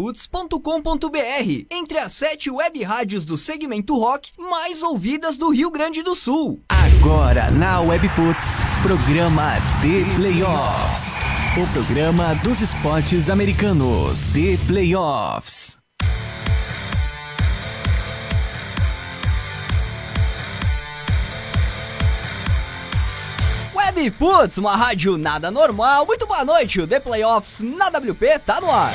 webputs.com.br, entre as 7 web rádios do segmento rock mais ouvidas do Rio Grande do Sul. Agora na Webputs, programa The Playoffs, o programa dos esportes americanos, The Playoffs. Webputs, uma rádio nada normal. Muito boa noite, o The Playoffs na WP tá no ar.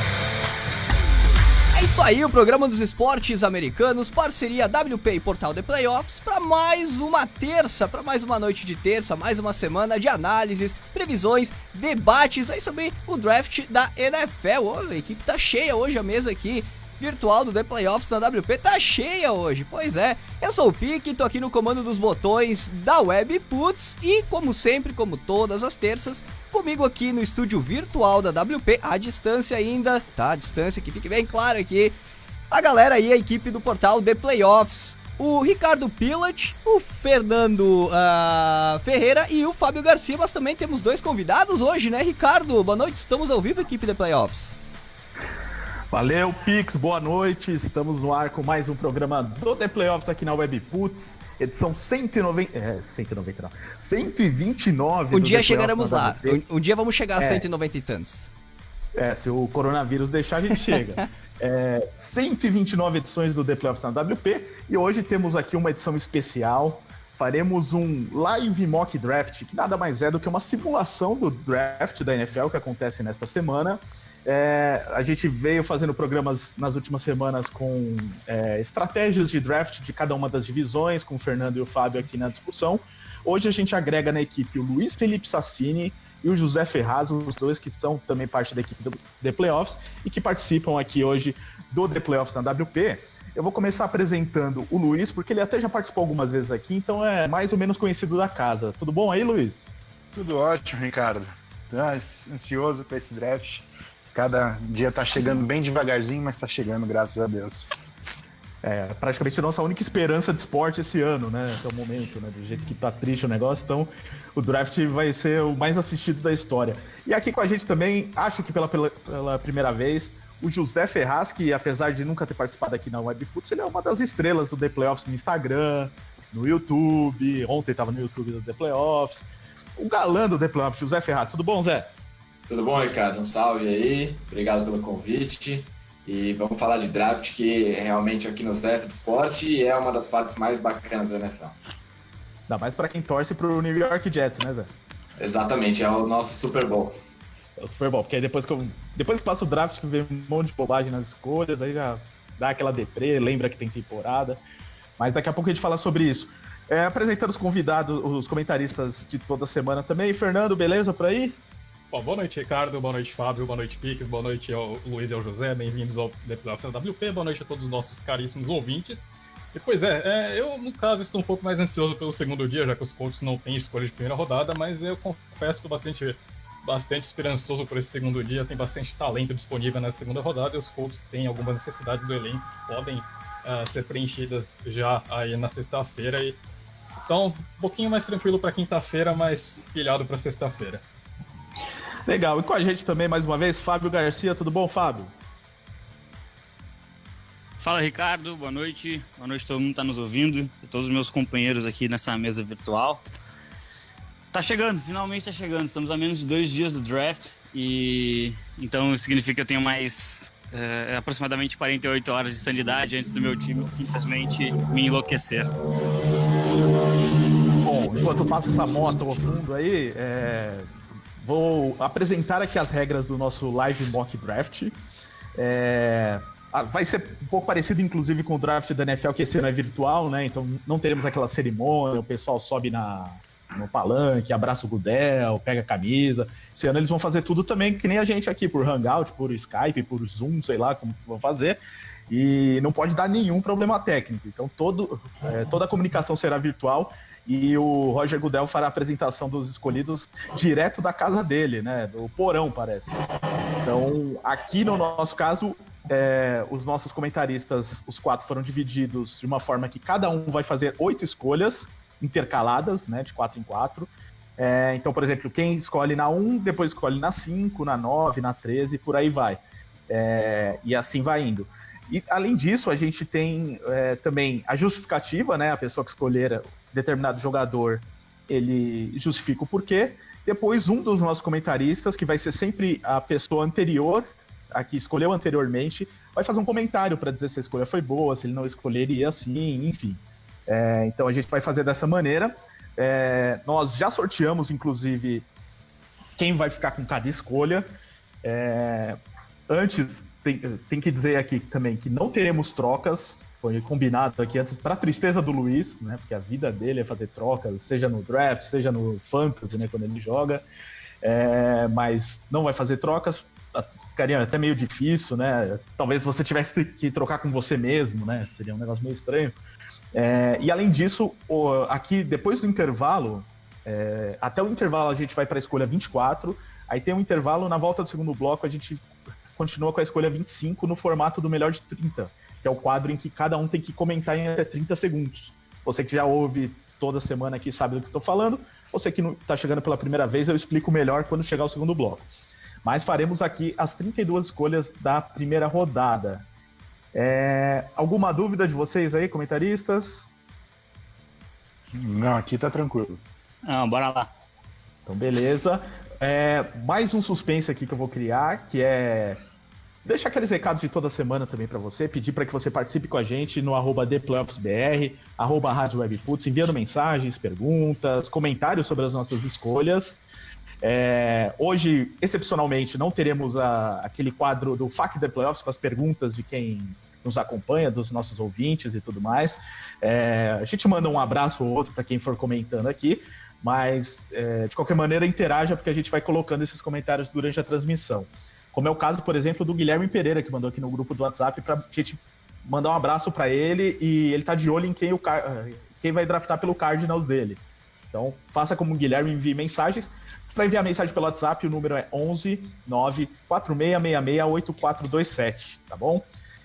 É isso aí, o programa dos esportes americanos, parceria WP e Portal The Playoffs, para mais uma terça, para mais uma noite de terça, mais uma semana de análises, previsões, debates aí sobre o draft da NFL. Oh, a equipe tá cheia hoje, a mesa aqui virtual do The Playoffs na WP tá cheia hoje. Pois é, eu sou o Pique, tô aqui no comando dos botões da Webputs e, como sempre, como todas as terças, comigo aqui no estúdio virtual da WP, à distância ainda, tá? À distância, que fique bem claro aqui, a galera aí, a equipe do portal The Playoffs, o Ricardo Pilat, o Fernando Ferreira e o Fábio Garcia, mas também temos dois convidados hoje, né, Ricardo? Boa noite, estamos ao vivo, equipe The Playoffs. Valeu, Pix, boa noite. Estamos no ar com mais um programa do The Playoffs aqui na Webputs, edição 129. Um dia chegaremos lá. Um dia vamos chegar a 190 e tantos. Se o coronavírus deixar, a gente chega. 129 edições do The Playoffs na WP e hoje temos aqui uma edição especial. Faremos um live mock draft, que nada mais é do que uma simulação do draft da NFL que acontece nesta semana. A gente veio fazendo programas nas últimas semanas com estratégias de draft de cada uma das divisões, com o Fernando e o Fábio aqui na discussão. Hoje a gente agrega na equipe o Luiz Felipe Sassini e o José Ferraz, os dois que são também parte da equipe do The Playoffs e que participam aqui hoje do The Playoffs na WP. Eu vou começar apresentando o Luiz, porque ele até já participou algumas vezes aqui, então é mais ou menos conhecido da casa. Tudo bom aí, Luiz? Tudo ótimo, Ricardo. Tô ansioso para esse draft. Cada dia tá chegando bem devagarzinho, mas tá chegando, graças a Deus. Praticamente a nossa única esperança de esporte esse ano, né? Até o momento, né? Do jeito que tá triste o negócio, então o draft vai ser o mais assistido da história. E aqui com a gente também, acho que pela primeira vez, o José Ferraz, que apesar de nunca ter participado aqui na Webputs, ele é uma das estrelas do The Playoffs no Instagram, no YouTube, ontem tava no YouTube do The Playoffs. O galã do The Playoffs, José Ferraz. Tudo bom, Zé? Tudo bom, Ricardo? Um salve aí, obrigado pelo convite e vamos falar de draft, que realmente aqui nos resta de esporte e é uma das partes mais bacanas da NFL. Ainda mais pra quem torce pro New York Jets, né, Zé? Exatamente, é o nosso Super Bowl. É o Super Bowl, porque aí depois que passa o draft, que vem um monte de bobagem nas escolhas, aí já dá aquela deprê, lembra que tem temporada, mas daqui a pouco a gente fala sobre isso. Apresentando os convidados, os comentaristas de toda semana também. Fernando, beleza por aí? Boa noite, Ricardo, boa noite, Fábio, boa noite, Pix, boa noite ao Luiz e ao José, bem-vindos ao The Playoffs da WP, boa noite a todos os nossos caríssimos ouvintes. E pois eu, no caso, estou um pouco mais ansioso pelo segundo dia, já que os Colts não têm escolha de primeira rodada, mas eu confesso que estou bastante esperançoso por esse segundo dia, tem bastante talento disponível na segunda rodada e os Colts têm algumas necessidades do elenco que podem ser preenchidas já aí na sexta-feira. Então, um pouquinho mais tranquilo para quinta-feira, mas pilhado para sexta-feira. Legal, e com a gente também, mais uma vez, Fábio Garcia. Tudo bom, Fábio? Fala, Ricardo, boa noite a todo mundo que tá nos ouvindo, e todos os meus companheiros aqui nessa mesa virtual. Tá chegando, finalmente tá chegando, estamos a menos de 2 dias do draft, e então isso significa que eu tenho mais aproximadamente 48 horas de sanidade antes do meu time simplesmente me enlouquecer. Bom, enquanto passa essa moto ao fundo aí, vou apresentar aqui as regras do nosso live mock draft. Vai ser um pouco parecido, inclusive, com o draft da NFL, que esse ano é virtual, né? Então não teremos aquela cerimônia, o pessoal sobe no palanque, abraça o Goodell, pega a camisa. Esse ano eles vão fazer tudo também, que nem a gente aqui, por Hangout, por Skype, por Zoom, sei lá como vão fazer. E não pode dar nenhum problema técnico. Então toda a comunicação será virtual. E o Roger Goodell fará a apresentação dos escolhidos direto da casa dele, né? Do porão, parece. Então, aqui no nosso caso, os nossos comentaristas, os 4 foram divididos de uma forma que cada um vai fazer 8 escolhas intercaladas, né? De 4 em 4. Então, por exemplo, quem escolhe na 1, depois escolhe na 5, na 9, na 13, por aí vai. E assim vai indo. E, além disso, a gente tem também a justificativa, né? A pessoa que escolher determinado jogador, ele justifica o porquê. Depois, um dos nossos comentaristas, que vai ser sempre a pessoa anterior, a que escolheu anteriormente, vai fazer um comentário para dizer se a escolha foi boa, se ele não escolheria assim, enfim. Então, a gente vai fazer dessa maneira. Nós já sorteamos, inclusive, quem vai ficar com cada escolha. Antes, tem que dizer aqui também que não teremos trocas. Foi combinado aqui antes, para tristeza do Luiz, né? Porque a vida dele é fazer trocas, seja no draft, seja no fantasy, né? Quando ele joga. Mas não vai fazer trocas. Ficaria até meio difícil, né? Talvez você tivesse que trocar com você mesmo, né? Seria um negócio meio estranho. E além disso, aqui depois do intervalo, até o intervalo a gente vai para a escolha 24. Aí tem um intervalo, na volta do segundo bloco a gente continua com a escolha 25 no formato do melhor de 30, que é o quadro em que cada um tem que comentar em até 30 segundos. Você que já ouve toda semana aqui sabe do que eu estou falando, você que está chegando pela primeira vez, eu explico melhor quando chegar o segundo bloco. Mas faremos aqui as 32 escolhas da primeira rodada. Alguma dúvida de vocês aí, comentaristas? Não, aqui tá tranquilo. Não, bora lá. Então, beleza. Mais um suspense aqui que eu vou criar, que é deixar aqueles recados de toda semana também para você, pedir para que você participe com a gente no @ThePlayoffsBR, @RadioWebPuts, enviando mensagens, perguntas, comentários sobre as nossas escolhas. Hoje, excepcionalmente, não teremos aquele quadro do FAQ The Playoffs com as perguntas de quem nos acompanha, dos nossos ouvintes e tudo mais. A gente manda um abraço ou outro para quem for comentando aqui, mas de qualquer maneira interaja, porque a gente vai colocando esses comentários durante a transmissão. Como é o caso, por exemplo, do Guilherme Pereira, que mandou aqui no grupo do WhatsApp para a gente mandar um abraço para ele, e ele tá de olho em quem vai draftar pelo Cardinals dele. Então, faça como o Guilherme, envie mensagens. Para enviar mensagem pelo WhatsApp, o número é 11 94666 8427, tá bom?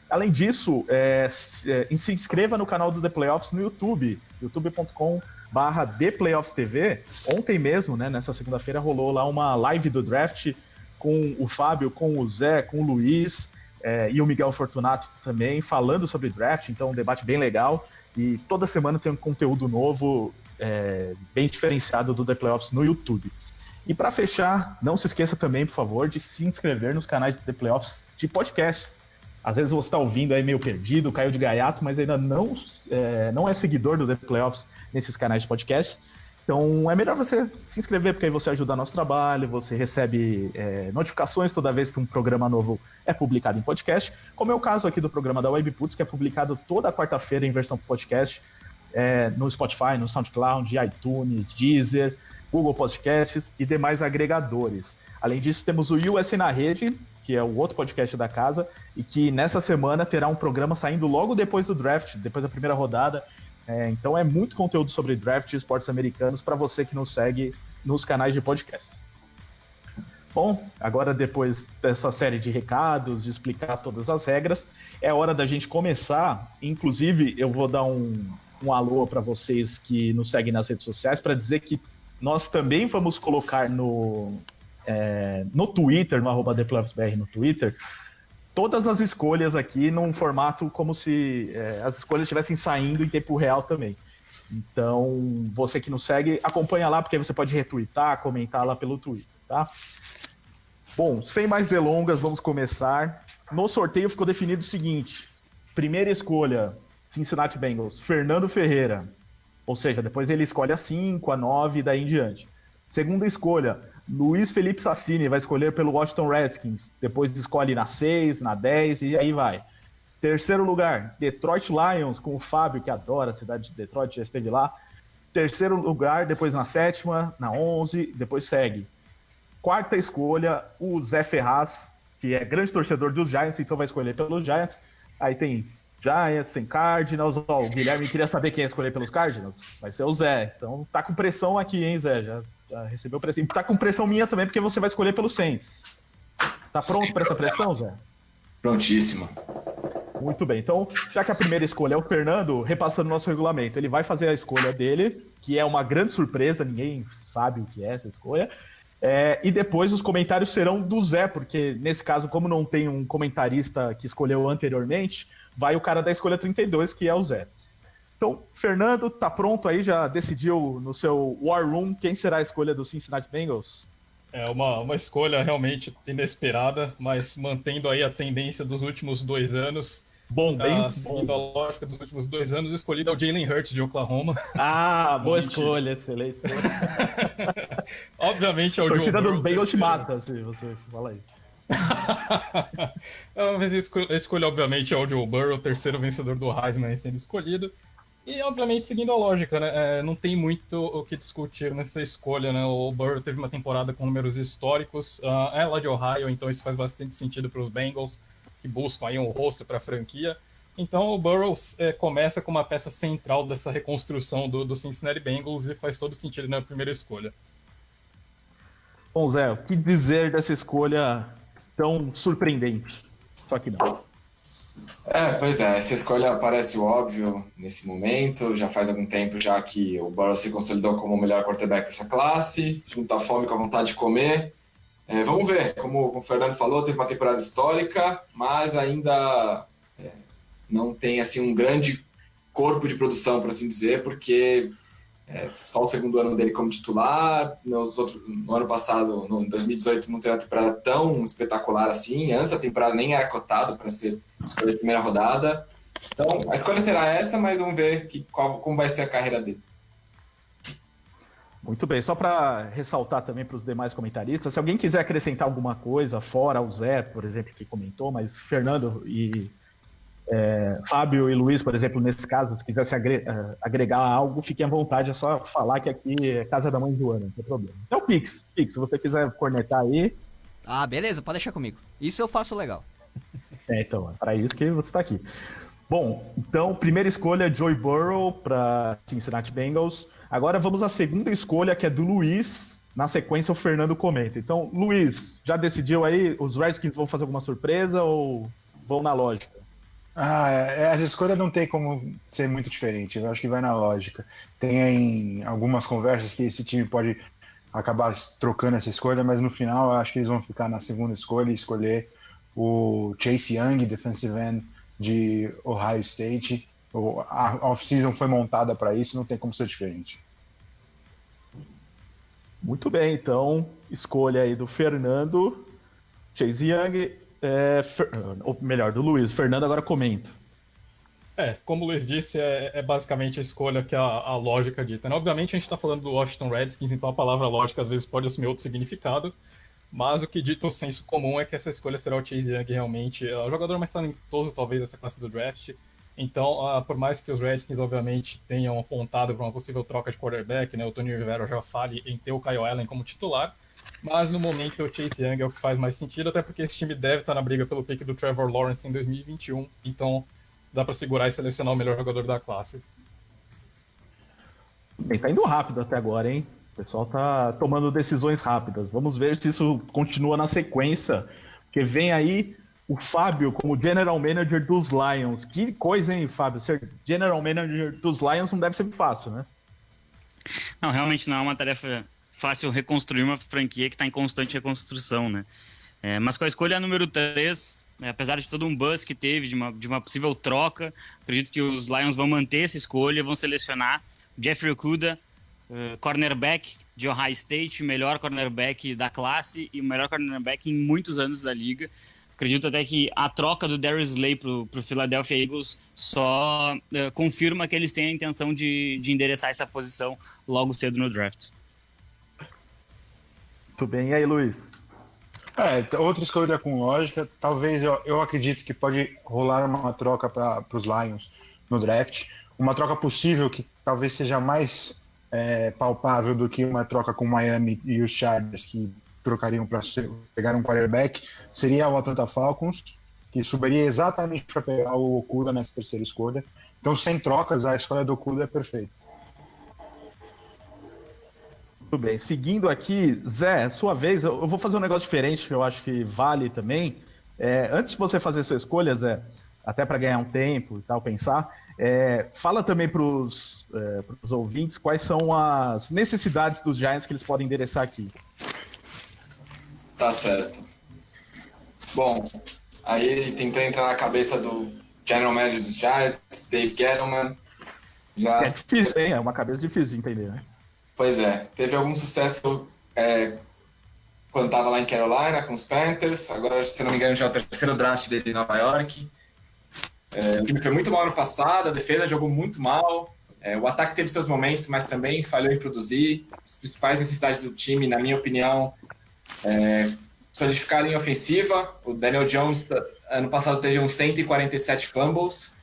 Além disso, se inscreva no canal do The Playoffs no YouTube, youtube.com/ThePlayoffsTV. Ontem mesmo, né, nessa segunda-feira, rolou lá uma live do draft com o Fábio, com o Zé, com o Luiz e o Miguel Fortunato também, falando sobre draft, então um debate bem legal. E toda semana tem um conteúdo novo, bem diferenciado do The Playoffs no YouTube. E para fechar, não se esqueça também, por favor, de se inscrever nos canais do The Playoffs de podcasts. Às vezes você está ouvindo aí meio perdido, caiu de gaiato, mas ainda não é seguidor do The Playoffs nesses canais de podcast. Então é melhor você se inscrever, porque aí você ajuda nosso trabalho, você recebe notificações toda vez que um programa novo é publicado em podcast, como é o caso aqui do programa da Webputs, que é publicado toda quarta-feira em versão podcast, no Spotify, no SoundCloud, iTunes, Deezer, Google Podcasts e demais agregadores. Além disso, temos o USA na Rede, que é o outro podcast da casa, e que nessa semana terá um programa saindo logo depois do draft, depois da primeira rodada. Então é muito conteúdo sobre draft e esportes americanos para você que nos segue nos canais de podcast. Bom, agora depois dessa série de recados, de explicar todas as regras, é hora da gente começar. Inclusive, eu vou dar um alô para vocês que nos seguem nas redes sociais para dizer que nós também vamos colocar no Twitter, no @ThePlayoffsBR no Twitter, todas as escolhas aqui num formato como se as escolhas estivessem saindo em tempo real também. Então, você que nos segue, acompanha lá, porque aí você pode retweetar, comentar lá pelo Twitter, tá? Bom, sem mais delongas, vamos começar. No sorteio ficou definido o seguinte: primeira escolha, Cincinnati Bengals, Fernando Ferreira. Ou seja, depois ele escolhe a 5, a 9 e daí em diante. Segunda escolha, Luiz Felipe Sassini vai escolher pelo Washington Redskins. Depois escolhe na 6, na 10 e aí vai. Terceiro lugar, Detroit Lions, com o Fábio, que adora a cidade de Detroit, já esteve lá. Terceiro lugar, depois na 7ª, na 11, depois segue. Quarta escolha, o Zé Ferraz, que é grande torcedor dos Giants, então vai escolher pelos Giants. Aí tem Giants, tem Cardinals. O Guilherme queria saber quem ia escolher pelos Cardinals. Vai ser o Zé. Então tá com pressão aqui, hein, Zé? Já recebeu pressão. E tá com pressão minha também, porque você vai escolher pelos Saints. Tá pronto para essa pressão, Zé? Prontíssimo. Muito bem. Então, já que a primeira escolha é o Fernando, repassando o nosso regulamento, ele vai fazer a escolha dele, que é uma grande surpresa, ninguém sabe o que é essa escolha. E depois os comentários serão do Zé, porque nesse caso, como não tem um comentarista que escolheu anteriormente, vai o cara da escolha 32, que é o Zé. Então, Fernando, tá pronto aí? Já decidiu no seu War Room quem será a escolha do Cincinnati Bengals? É uma escolha realmente inesperada, mas mantendo aí a tendência dos últimos 2 anos. Seguindo a lógica dos últimos 2 anos, escolhido é o Jalen Hurts de Oklahoma. Boa escolha, excelente escolha. Obviamente é o Joe Torcida Burrow. do Bengals te mata, se você fala isso. A escolha, obviamente, é o Joe Burrow, o terceiro vencedor do Heisman sendo escolhido. E, obviamente, seguindo a lógica, né? Não tem muito o que discutir nessa escolha, né? O Burrow teve uma temporada com números históricos, é lá de Ohio, então isso faz bastante sentido para os Bengals, que buscam aí um roster para a franquia. Então o Burrow começa com uma peça central dessa reconstrução do Cincinnati Bengals e faz todo sentido na primeira escolha. Bom, Zé, o que dizer dessa escolha tão surpreendente? Só que não. Pois é, essa escolha parece óbvio nesse momento, já faz algum tempo já que o Burrow se consolidou como o melhor quarterback dessa classe, junta a fome com a vontade de comer. Vamos ver, como o Fernando falou, teve uma temporada histórica, mas ainda não tem assim, um grande corpo de produção, por assim dizer, porque só o segundo ano dele como titular, no ano passado, em 2018, não teve uma temporada tão espetacular assim, antes da temporada nem era cotado para ser escolha de primeira rodada. Então, a escolha será essa, mas vamos ver como vai ser a carreira dele. Muito bem, só para ressaltar também para os demais comentaristas, se alguém quiser acrescentar alguma coisa, fora o Zé, por exemplo, que comentou, mas Fernando e Fábio e Luiz, por exemplo, nesse caso, se quisesse agregar algo, fiquem à vontade, é só falar que aqui é casa da mãe Joana, não tem problema. Então, Pix, se você quiser cornetar aí... Beleza, pode deixar comigo. Isso eu faço legal. Então, é para isso que você está aqui. Bom, então, primeira escolha, Joe Burrow para Cincinnati Bengals. Agora vamos à segunda escolha, que é do Luiz. Na sequência, o Fernando comenta. Então, Luiz, já decidiu aí? Os Redskins vão fazer alguma surpresa ou vão na lógica? Essa escolha não tem como ser muito diferente. Eu acho que vai na lógica. Tem algumas conversas que esse time pode acabar trocando essa escolha, mas no final eu acho que eles vão ficar na segunda escolha e escolher o Chase Young, defensive end de Ohio State. A off-season foi montada para isso, não tem como ser diferente. Muito bem, então, escolha aí do Fernando, Chase Young, ou melhor, do Luiz. Fernando agora comenta. Como o Luiz disse, é basicamente a escolha que a lógica dita, né? Obviamente a gente está falando do Washington Redskins, então a palavra lógica às vezes pode assumir outro significado, mas o que dita o senso comum é que essa escolha será o Chase Young realmente, o jogador mais talentoso talvez dessa classe do draft. Então, por mais que os Redskins, obviamente, tenham apontado para uma possível troca de quarterback, né, o Tony Rivera já fale em ter o Kyle Allen como titular, mas no momento o Chase Young é o que faz mais sentido, até porque esse time deve estar na briga pelo pick do Trevor Lawrence em 2021, então dá para segurar e selecionar o melhor jogador da classe. Bem, tá indo rápido até agora, hein? O pessoal tá tomando decisões rápidas. Vamos ver se isso continua na sequência, porque vem aí o Fábio como General Manager dos Lions. Que coisa, hein, Fábio? Ser General Manager dos Lions não deve ser fácil, né? Não, realmente não é uma tarefa fácil reconstruir uma franquia que está em constante reconstrução, né? Mas com a escolha número 3, apesar de todo um buzz que teve de uma possível troca, acredito que os Lions vão manter essa escolha e vão selecionar Jeffrey Okudah, cornerback de Ohio State, o melhor cornerback da classe e o melhor cornerback em muitos anos da liga. Acredito até que a troca do Darius Slay para o Philadelphia Eagles só confirma que eles têm a intenção de endereçar essa posição logo cedo no draft. Muito bem. E aí, Luiz? Outra escolha com lógica. Talvez eu acredito que pode rolar uma troca para os Lions no draft. Uma troca possível que talvez seja mais palpável do que uma troca com Miami e os Chargers, que trocariam para pegar um quarterback, seria o Atlanta Falcons, que subiria exatamente para pegar o Okudah nessa terceira escolha. Então, sem trocas, a escolha do Okudah é perfeita. Muito bem. Seguindo aqui, Zé, sua vez, eu vou fazer um negócio diferente, que eu acho que vale também. Antes de você fazer sua escolha, Zé, até para ganhar um tempo e tal, pensar, fala também para os ouvintes quais são as necessidades dos Giants que eles podem endereçar aqui. Tá certo. Bom, aí tentando entrar na cabeça do General Manager dos Giants, Dave Gettleman. Já... É difícil, hein? É uma cabeça difícil de entender, né? Pois é, teve algum sucesso quando estava lá em Carolina com os Panthers. Agora, se não me engano, já é o terceiro draft dele em Nova York. O time foi muito mal no passado, a defesa jogou muito mal. O ataque teve seus momentos, mas também falhou em produzir. As principais necessidades do time, na minha opinião, solidificar a linha ofensiva. O Daniel Jones, ano passado, teve uns 147 fumbles.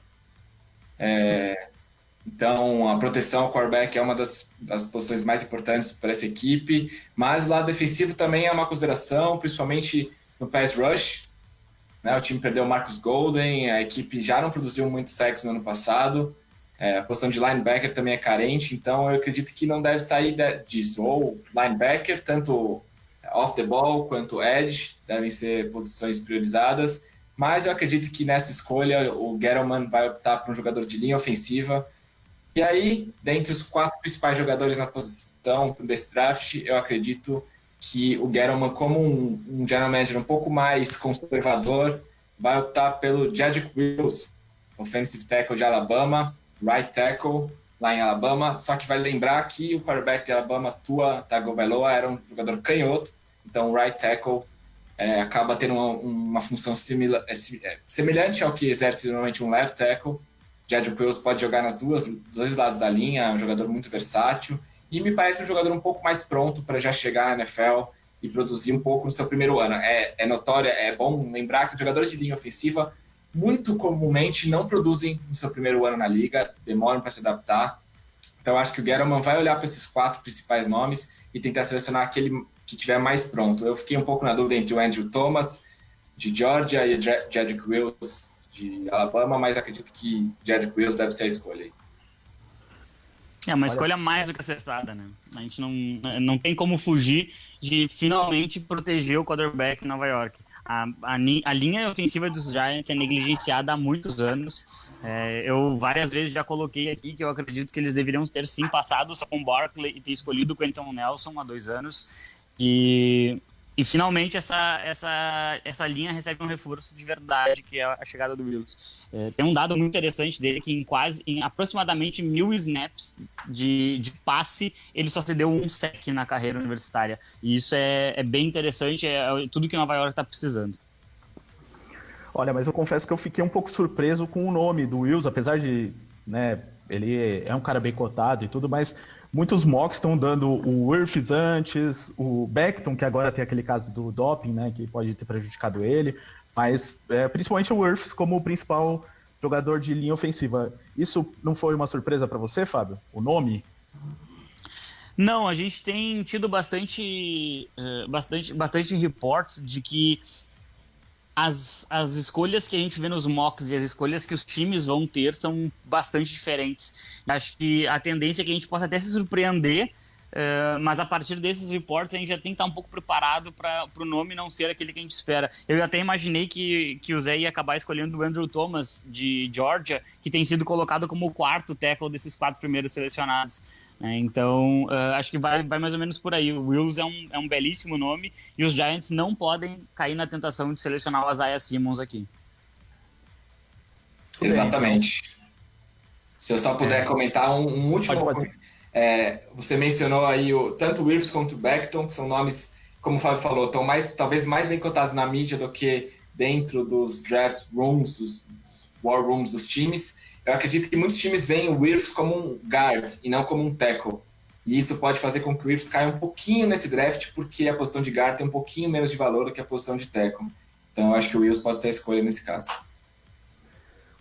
Então, a proteção ao quarterback é uma das posições mais importantes para essa equipe. Mas o lado defensivo também é uma consideração, principalmente no pass rush. O time perdeu o Marcus Golden, a equipe já não produziu muitos sacks no ano passado. A posição de linebacker também é carente, então eu acredito que não deve sair disso. Ou linebacker, tanto off the ball quanto edge, devem ser posições priorizadas. Mas eu acredito que nessa escolha o Gettleman vai optar por um jogador de linha ofensiva. E aí, dentre os 4 principais jogadores na posição desse draft, eu acredito que o Gettleman, como um general manager um pouco mais conservador, vai optar pelo Jedrick Wills, offensive tackle de Alabama, right tackle lá em Alabama, só que vale lembrar que o quarterback de Alabama, Tua Tagovailoa, era um jogador canhoto, então o right tackle acaba tendo uma função semelhante ao que exerce normalmente um left tackle. Jedrick Wills pode jogar dos dois lados da linha, é um jogador muito versátil, e me parece um jogador um pouco mais pronto para já chegar na NFL e produzir um pouco no seu primeiro ano. É notório, é bom lembrar que os jogadores de linha ofensiva muito comumente não produzem no seu primeiro ano na liga, demoram para se adaptar. Então eu acho que o Gettleman vai olhar para esses 4 principais nomes e tentar selecionar aquele que tiver mais pronto. Eu fiquei um pouco na dúvida entre o Andrew Thomas, de Georgia, e o Jedrick Wills, de Alabama, mas acredito que Jedrick Wills deve ser a escolha aí. É uma escolha mais do que acertada, né? A gente não tem como fugir de finalmente proteger o quarterback em Nova York. A linha ofensiva dos Giants é negligenciada há muitos anos. Eu várias vezes já coloquei aqui que eu acredito que eles deveriam ter sim passado com o Barkley e ter escolhido o Quentin Nelson há 2 anos. E finalmente essa linha recebe um reforço de verdade, que é a chegada do Wills. Tem um dado muito interessante dele que em aproximadamente 1000 snaps de passe, ele só cedeu um sec na carreira universitária. E isso é bem interessante, é tudo que Nova York está precisando. Olha, mas eu confesso que eu fiquei um pouco surpreso com o nome do Wills, apesar de, né, ele é um cara bem cotado e tudo, mas muitos mocks estão dando o Wirfs antes, o Becton, que agora tem aquele caso do doping, né, que pode ter prejudicado ele, mas principalmente o Wirfs como o principal jogador de linha ofensiva. Isso não foi uma surpresa para você, Fábio? O nome? Não, a gente tem tido bastante reports de que as escolhas que a gente vê nos mocks e as escolhas que os times vão ter são bastante diferentes. Acho que a tendência é que a gente possa até se surpreender, mas a partir desses reports a gente já tem que estar um pouco preparado para o nome não ser aquele que a gente espera. Eu até imaginei que o Zé ia acabar escolhendo o Andrew Thomas, de Georgia, que tem sido colocado como o 4º tackle desses 4 primeiros selecionados. Então, acho que vai mais ou menos por aí. O Wills é um belíssimo nome e os Giants não podem cair na tentação de selecionar o Isaiah Simmons aqui. Exatamente. Se eu só puder comentar um último... você mencionou aí tanto o Wirfs quanto o Becton, que são nomes, como o Fábio falou, estão talvez mais bem cotados na mídia do que dentro dos draft rooms, dos war rooms dos times. Eu acredito que muitos times veem o Wirfs como um guard e não como um tackle. E isso pode fazer com que o Wirfs caia um pouquinho nesse draft, porque a posição de guard tem um pouquinho menos de valor do que a posição de tackle. Então eu acho que o Wills pode ser a escolha nesse caso.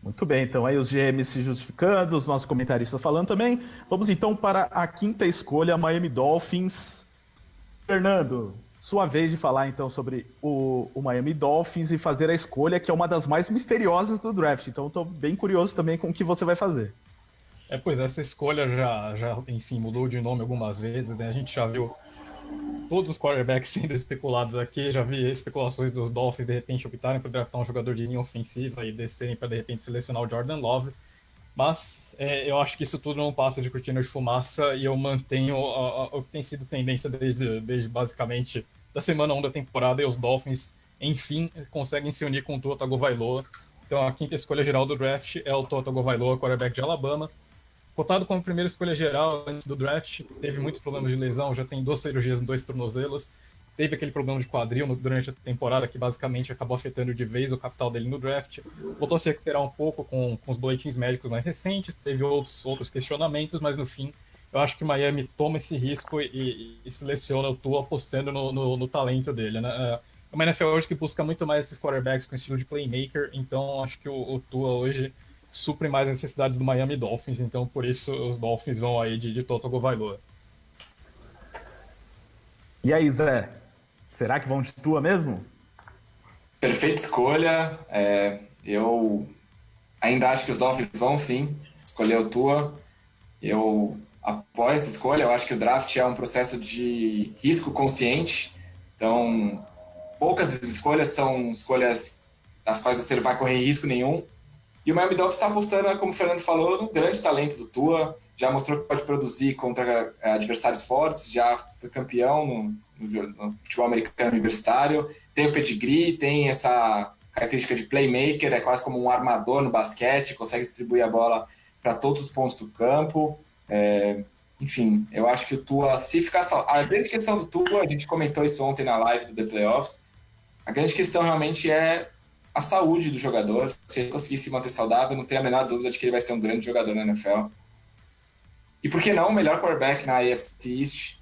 Muito bem, então aí os GMs se justificando, os nossos comentaristas falando também. Vamos então para a 5ª escolha, Miami Dolphins. Fernando, sua vez de falar então sobre o Miami Dolphins e fazer a escolha, que é uma das mais misteriosas do draft. Então estou bem curioso também com o que você vai fazer. Pois essa escolha já enfim, mudou de nome algumas vezes, né? A gente já viu todos os quarterbacks sendo especulados aqui, já vi especulações dos Dolphins de repente optarem por draftar um jogador de linha ofensiva e descerem para de repente selecionar o Jordan Love, mas eu acho que isso tudo não passa de cortina de fumaça e eu mantenho o que tem sido tendência desde basicamente da semana 1 da temporada, e os Dolphins, enfim, conseguem se unir com o Tua Tagovailoa. Então a quinta escolha geral do draft é o Tua Tagovailoa, quarterback de Alabama. Cotado como primeira escolha geral antes do draft, teve muitos problemas de lesão, já tem 2 cirurgias em 2 tornozelos. Teve aquele problema de quadril durante a temporada que basicamente acabou afetando de vez o capital dele no draft. Voltou a se recuperar um pouco com os boletins médicos mais recentes, teve outros questionamentos, mas no fim eu acho que Miami toma esse risco e seleciona o Tua apostando no talento dele, né? É uma NFL hoje que busca muito mais esses quarterbacks com estilo de playmaker, então acho que o Tua hoje supre mais as necessidades do Miami Dolphins, então por isso os Dolphins vão aí de Tua Tagovailoa. E aí, Zé? Será que vão de Tua mesmo? Perfeita escolha. Eu ainda acho que os Dolphins vão sim escolher o Tua. Eu apoio essa escolha. Eu acho que o draft é um processo de risco consciente. Então, poucas escolhas são escolhas das quais você não vai correr risco nenhum. E o Miami Dolphins está apostando, como o Fernando falou, no grande talento do Tua. Já mostrou que pode produzir contra adversários fortes, já foi campeão no futebol americano universitário, tem o pedigree, tem essa característica de playmaker, é quase como um armador no basquete, consegue distribuir a bola para todos os pontos do campo. Enfim, eu acho que o Tua, se ficar saudável... A grande questão do Tua, a gente comentou isso ontem na live do The Playoffs, a grande questão realmente é a saúde do jogador. Se ele conseguir se manter saudável, não tenho a menor dúvida de que ele vai ser um grande jogador na NFL. E por que não o melhor quarterback na AFC East?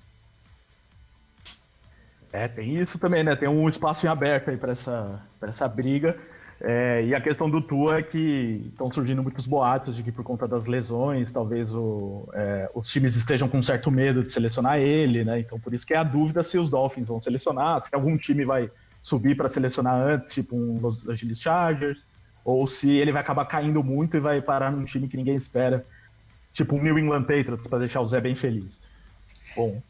Tem isso também, né? Tem um espaço em aberto aí para essa briga. E a questão do Tua é que estão surgindo muitos boatos de que por conta das lesões, talvez os times estejam com certo medo de selecionar ele, né? Então por isso que é a dúvida se os Dolphins vão selecionar, se algum time vai subir para selecionar antes, tipo um Los Angeles Chargers, ou se ele vai acabar caindo muito e vai parar num time que ninguém espera, tipo um New England Patriots, para deixar o Zé bem feliz. Bom,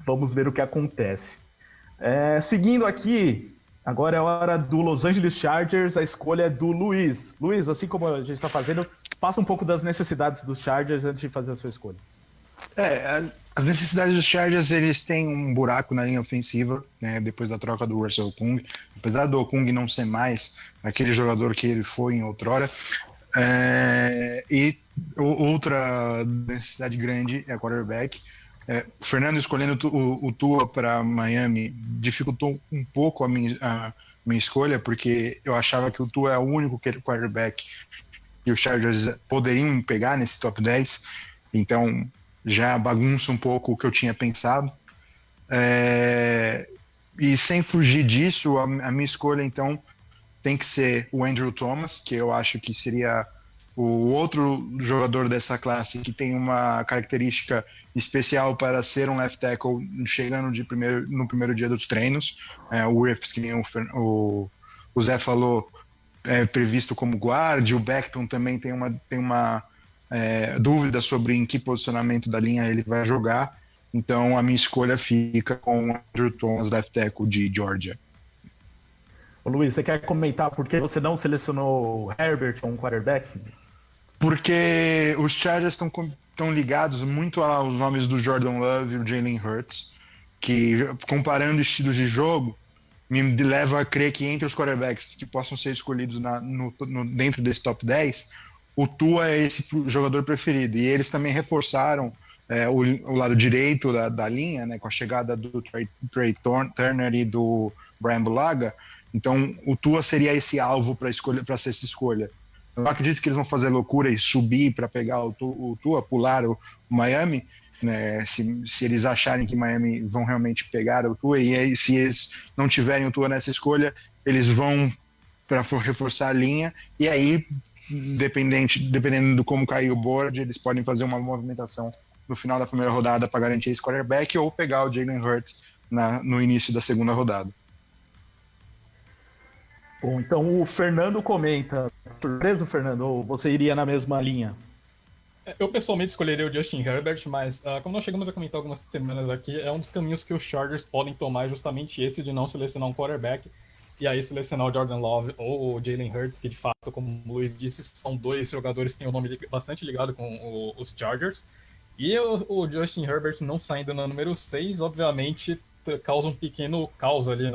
vamos ver o que acontece. Seguindo aqui, agora é a hora do Los Angeles Chargers, a escolha é do Luiz. Luiz, assim como a gente está fazendo, passa um pouco das necessidades dos Chargers antes de fazer a sua escolha. As necessidades dos Chargers, eles têm um buraco na linha ofensiva, né, depois da troca do Russell Okung. Apesar do Okung não ser mais aquele jogador que ele foi em outrora. E outra necessidade grande é quarterback. O Fernando escolhendo o Tua para Miami dificultou um pouco a minha escolha, porque eu achava que o Tua é o único quarterback que os Chargers poderiam pegar nesse top 10. Então já bagunça um pouco o que eu tinha pensado. E sem fugir disso, a minha escolha então tem que ser o Andrew Thomas, que eu acho que seria o outro jogador dessa classe que tem uma característica especial para ser um left tackle chegando no primeiro dia dos treinos. O Wirfs, que nem o Zé falou, é previsto como guarda. O Becton também tem uma dúvida sobre em que posicionamento da linha ele vai jogar. Então a minha escolha fica com o Andrew Thomas, left tackle de Georgia. Ô Luiz, você quer comentar por que você não selecionou Herbert como quarterback? Porque os Chargers estão ligados muito aos nomes do Jordan Love e o Jalen Hurts, que, comparando estilos de jogo, me leva a crer que entre os quarterbacks que possam ser escolhidos dentro desse top 10, o Tua é esse jogador preferido. E eles também reforçaram o lado direito da linha, né, com a chegada do Trey Turner e do Brian Bulaga. Então, o Tua seria esse alvo para ser essa escolha. Eu não acredito que eles vão fazer loucura e subir para pegar o Tua, pular o Miami, né? Se eles acharem que Miami vão realmente pegar o Tua, e aí, se eles não tiverem o Tua nessa escolha, eles vão para reforçar a linha, e aí, dependendo do como cair o board, eles podem fazer uma movimentação no final da primeira rodada para garantir esse quarterback, ou pegar o Jalen Hurts no início da segunda rodada. Bom, então o Fernando comenta. Surpreso, Fernando, ou você iria na mesma linha? Eu pessoalmente escolheria o Justin Herbert, mas como nós chegamos a comentar algumas semanas aqui, é um dos caminhos que os Chargers podem tomar, justamente esse de não selecionar um quarterback e aí selecionar o Jordan Love ou o Jalen Hurts, que de fato, como o Luiz disse, são dois jogadores que têm um nome bastante ligado com os Chargers. E o Justin Herbert não saindo na número 6, obviamente causa um pequeno caos ali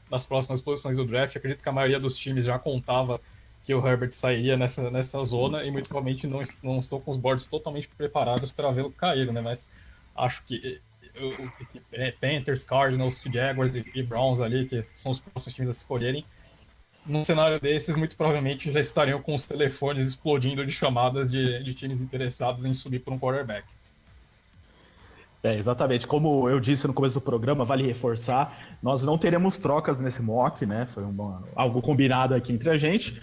nas próximas posições do draft. Acredito que a maioria dos times já contava que o Herbert sairia nessa zona e muito provavelmente não estão com os boards totalmente preparados para vê-lo cair, né? Mas acho que Panthers, Cardinals, Jaguars e Browns ali, que são os próximos times a se escolherem, num cenário desses, muito provavelmente já estariam com os telefones explodindo de chamadas de times interessados em subir por um quarterback. Exatamente. Como eu disse no começo do programa, vale reforçar, nós não teremos trocas nesse mock, né? Foi algo combinado aqui entre a gente.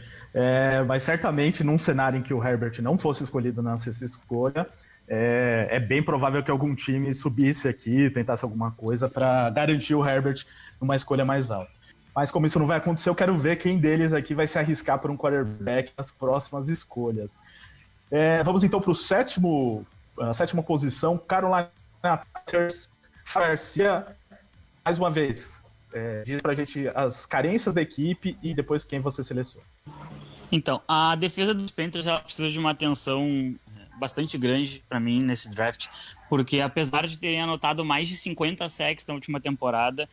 Mas certamente, num cenário em que o Herbert não fosse escolhido na sexta escolha, é bem provável que algum time subisse aqui, tentasse alguma coisa para garantir o Herbert numa escolha mais alta. Mas como isso não vai acontecer, eu quero ver quem deles aqui vai se arriscar por um quarterback nas próximas escolhas. Vamos então para a sétima posição, Carolina Panthers. Garcia, mais uma vez, diz pra gente as carências da equipe e depois quem você seleciona. Então, a defesa dos Panthers ela precisa de uma atenção bastante grande para mim nesse draft, porque apesar de terem anotado mais de 50 sacks na última temporada,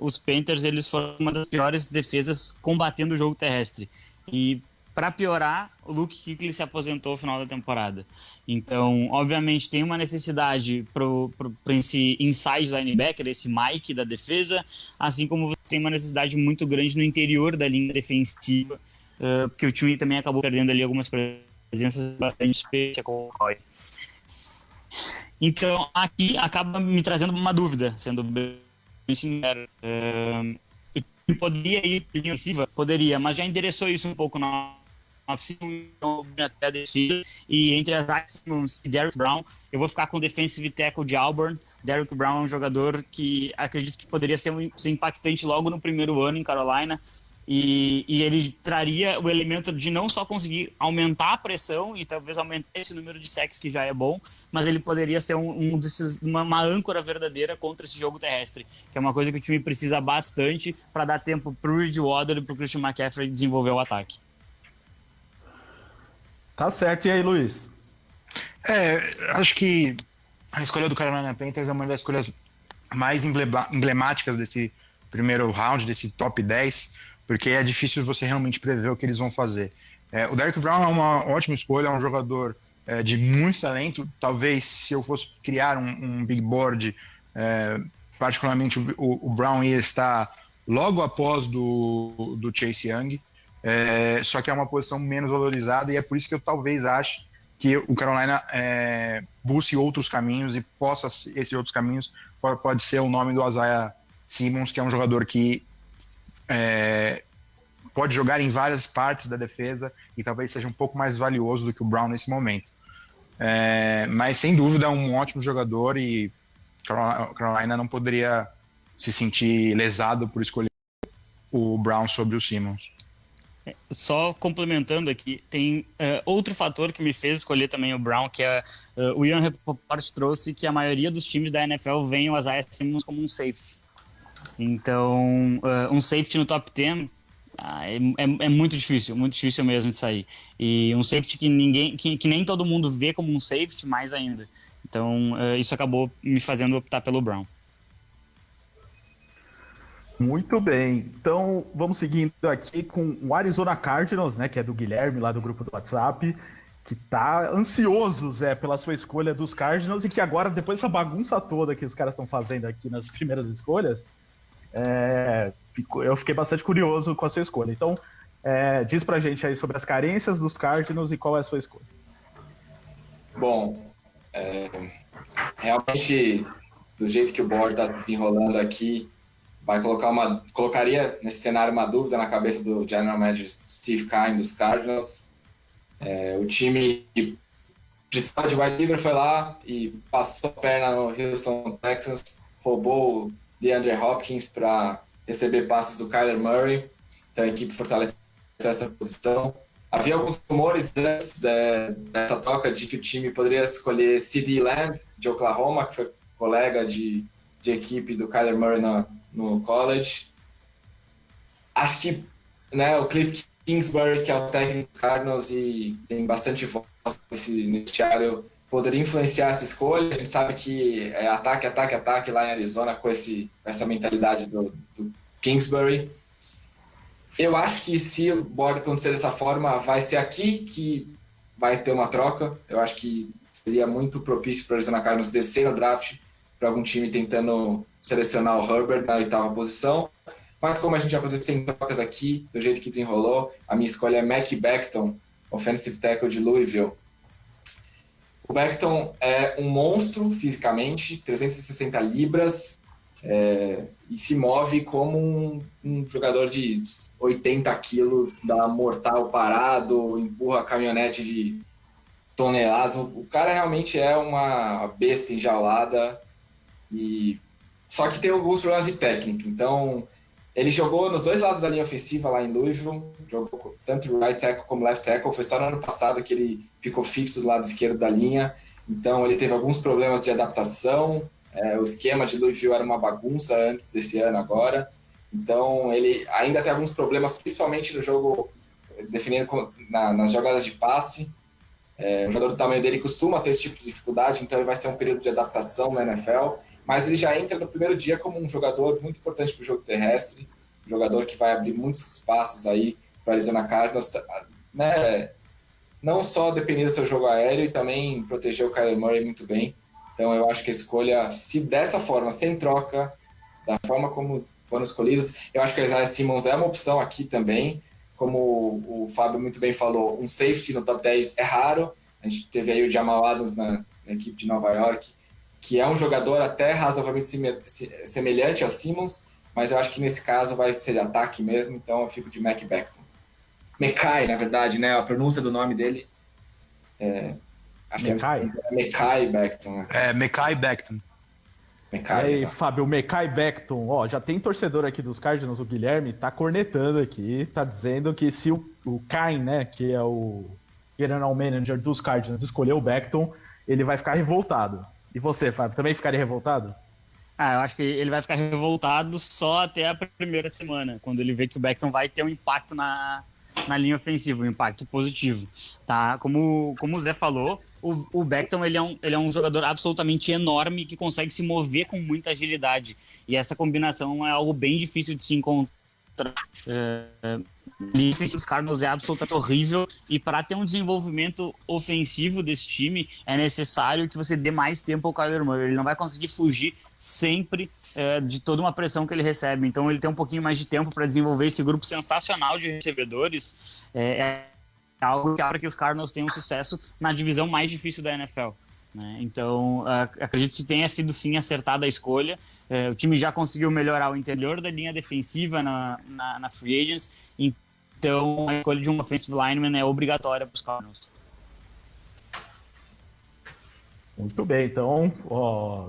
os Panthers eles foram uma das piores defesas combatendo o jogo terrestre. E para piorar, o Luke Kuechly se aposentou no final da temporada. Então, obviamente, tem uma necessidade para esse inside linebacker, esse Mike da defesa, assim como você tem uma necessidade muito grande no interior da linha defensiva, porque o time também acabou perdendo ali algumas presenças bastante especiais com o Roy. Então, aqui acaba me trazendo uma dúvida, sendo bem sincero. Poderia ir para linha ofensiva? Poderia, mas já endereçou isso um pouco na até a defesa, e entre as Simmons e Derrick Brown, eu vou ficar com o defensive tackle de Auburn. Derrick Brown é um jogador que acredito que poderia ser impactante logo no primeiro ano em Carolina, e ele traria o elemento de não só conseguir aumentar a pressão e talvez aumentar esse número de sacks que já é bom, mas ele poderia ser uma âncora verdadeira contra esse jogo terrestre, que é uma coisa que o time precisa bastante para dar tempo para o Bridgewater e para o Christian McCaffrey desenvolver o ataque. Tá certo, e aí, Luiz? Acho que a escolha do Carolina Panthers é uma das escolhas mais emblemáticas desse primeiro round, desse top 10, porque é difícil você realmente prever o que eles vão fazer. O Derrick Brown é uma ótima escolha, é um jogador de muito talento. Talvez, se eu fosse criar um big board, particularmente o Brown ia estar logo após do Chase Young, só que é uma posição menos valorizada, e é por isso que eu talvez ache que o Carolina busque outros caminhos, e esses outros caminhos pode ser o nome do Isaiah Simmons, que é um jogador que pode jogar em várias partes da defesa e talvez seja um pouco mais valioso do que o Brown nesse momento. Mas sem dúvida é um ótimo jogador, e Carolina não poderia se sentir lesado por escolher o Brown sobre o Simmons. Só complementando aqui, tem outro fator que me fez escolher também o Brown, que o Ian Rapoport trouxe, que a maioria dos times da NFL veem o Isaiah Simmons como um safety. Então, um safety no top 10 é muito difícil mesmo de sair. E um safety que nem todo mundo vê como um safety, mais ainda. Então, isso acabou me fazendo optar pelo Brown. Muito bem, então vamos seguindo aqui com o Arizona Cardinals, né, que é do Guilherme, lá do grupo do WhatsApp, que tá ansioso, Zé, pela sua escolha dos Cardinals, e que agora, depois dessa bagunça toda que os caras estão fazendo aqui nas primeiras escolhas, eu fiquei bastante curioso com a sua escolha. Então, diz pra gente aí sobre as carências dos Cardinals e qual é a sua escolha. Bom, realmente, do jeito que o board tá se desenrolando aqui, colocaria nesse cenário uma dúvida na cabeça do General Manager Steve Keim dos Cardinals. O time precisava de wide receiver, foi lá e passou a perna no Houston Texans, roubou o DeAndre Hopkins para receber passes do Kyler Murray. Então a equipe fortaleceu essa posição. Havia alguns rumores antes dessa troca de que o time poderia escolher CeeDee Lamb, de Oklahoma, que foi colega de equipe do Kyler Murray no college. Acho que o Cliff Kingsbury, que é o técnico dos Cardinals e tem bastante voz nesse vestiário, poderia influenciar essa escolha. A gente sabe que é ataque, ataque, ataque lá em Arizona com essa mentalidade do Kingsbury. Eu acho que se o board acontecer dessa forma, vai ser aqui que vai ter uma troca. Eu acho que seria muito propício para o Arizona Cardinals descer no draft para algum time tentando selecionar o Herbert na 8ª posição. Mas como a gente vai fazer 100 trocas aqui, do jeito que desenrolou, a minha escolha é Mac Becton, offensive tackle de Louisville. O Becton é um monstro fisicamente, 360 libras, e se move como um jogador de 80 quilos, dá mortal parado, empurra caminhonete de toneladas. O cara realmente é uma besta enjaulada, só que tem alguns problemas de técnica. Então, ele jogou nos dois lados da linha ofensiva lá em Louisville, jogou tanto right tackle como left tackle. Foi só no ano passado que ele ficou fixo do lado esquerdo da linha. Então ele teve alguns problemas de adaptação. O esquema de Louisville era uma bagunça antes desse ano agora. Então ele ainda tem alguns problemas, principalmente no jogo, definindo nas jogadas de passe. Um jogador do tamanho dele costuma ter esse tipo de dificuldade, então ele vai ser um período de adaptação na NFL. Mas ele já entra no primeiro dia como um jogador muito importante para o jogo terrestre, um jogador que vai abrir muitos espaços aí para a Arizona Cardinals, né? Não só depender do seu jogo aéreo, e também proteger o Kyler Murray muito bem. Então eu acho que a escolha, se dessa forma, sem troca, da forma como foram escolhidos, eu acho que o Isaiah Simmons é uma opção aqui também. Como o Fábio muito bem falou, um safety no top 10 é raro. A gente teve aí o Jamal Adams na equipe de Nova York, que é um jogador até razoavelmente semelhante ao Simmons, mas eu acho que nesse caso vai ser de ataque mesmo, então eu fico de Mac Becton. Mekai, na verdade, né? A pronúncia do nome dele acho Mekai? Que é Mekai Becton. Né? Mekai Becton. Mekai, Aí, exato. Fábio, o Mekai Becton, ó, já tem torcedor aqui dos Cardinals, o Guilherme, tá cornetando aqui, tá dizendo que se o Kain, né, que é o general manager dos Cardinals, escolher o Becton, ele vai ficar revoltado. E você, Fábio, também ficaria revoltado? Eu acho que ele vai ficar revoltado só até a primeira semana, quando ele vê que o Becton vai ter um impacto na linha ofensiva, um impacto positivo, tá? Como o Zé falou, o Becton ele é um jogador absolutamente enorme que consegue se mover com muita agilidade, e essa combinação é algo bem difícil de se encontrar. linha ofensiva dos Cardinals é absolutamente horrível, e para ter um desenvolvimento ofensivo desse time é necessário que você dê mais tempo ao Kyler Murray. Ele não vai conseguir fugir sempre de toda uma pressão que ele recebe, então ele tem um pouquinho mais de tempo para desenvolver esse grupo sensacional de recebedores. É algo que abre que os Cardinals tenham sucesso na divisão mais difícil da NFL. Então, acredito que tenha sido sim acertada a escolha. O time já conseguiu melhorar o interior da linha defensiva na Free Agents, então a escolha de um offensive lineman é obrigatória para os Cardinals. Muito bem, então,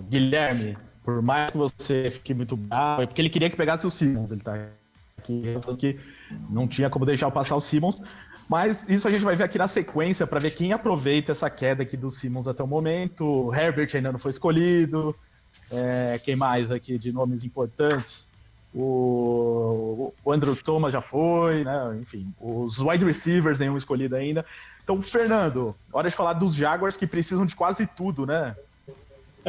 Guilherme, por mais que você fique muito bravo, é porque ele queria que pegasse o Simmons, ele tá aqui falando que não tinha como deixar passar o Simmons, mas isso a gente vai ver aqui na sequência para ver quem aproveita essa queda aqui do Simmons até o momento. O Herbert ainda não foi escolhido, quem mais aqui de nomes importantes? O Andrew Thomas já foi, né? Enfim, os wide receivers nenhum escolhido ainda. Então, Fernando, hora de falar dos Jaguars que precisam de quase tudo, né?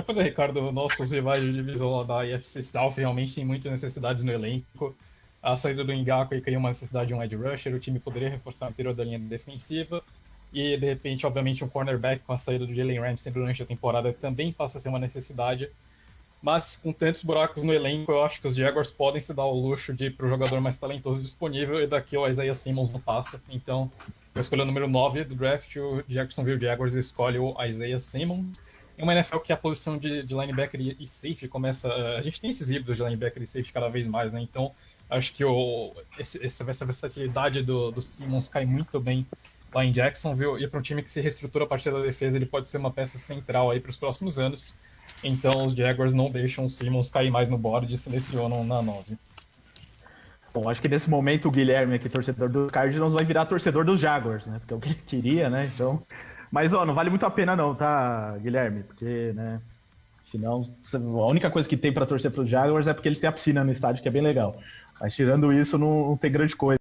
Pois é, Ricardo, nossos rivais de divisão da AFC South realmente tem muitas necessidades no elenco. A saída do Ngakoue cria uma necessidade de um edge rusher, o time poderia reforçar o interior da linha defensiva, e de repente, obviamente, um cornerback com a saída do Jalen Ramsey durante a temporada também passa a ser uma necessidade. Mas com tantos buracos no elenco, eu acho que os Jaguars podem se dar o luxo de ir para o jogador mais talentoso disponível, e daqui o Isaiah Simmons não passa. Então, eu escolhi o número 9 do draft, o Jacksonville Jaguars escolhe o Isaiah Simmons. Em uma NFL que a posição de linebacker e safety começa... A gente tem esses híbridos de linebacker e safety cada vez mais, né? Então, acho que essa versatilidade do Simmons cai muito bem lá em Jacksonville, e para um time que se reestrutura a partir da defesa, ele pode ser uma peça central aí para os próximos anos. Então os Jaguars não deixam o Simmons cair mais no board e selecionam na 9. Bom, acho que nesse momento o Guilherme aqui, torcedor dos Cardinals, vai virar torcedor dos Jaguars, né? Porque é o que ele queria, né? Então... Mas, não vale muito a pena não, tá, Guilherme? Porque, né, senão, a única coisa que tem pra torcer pros Jaguars é porque eles têm a piscina no estádio, que é bem legal. Mas tirando isso, não tem grande coisa.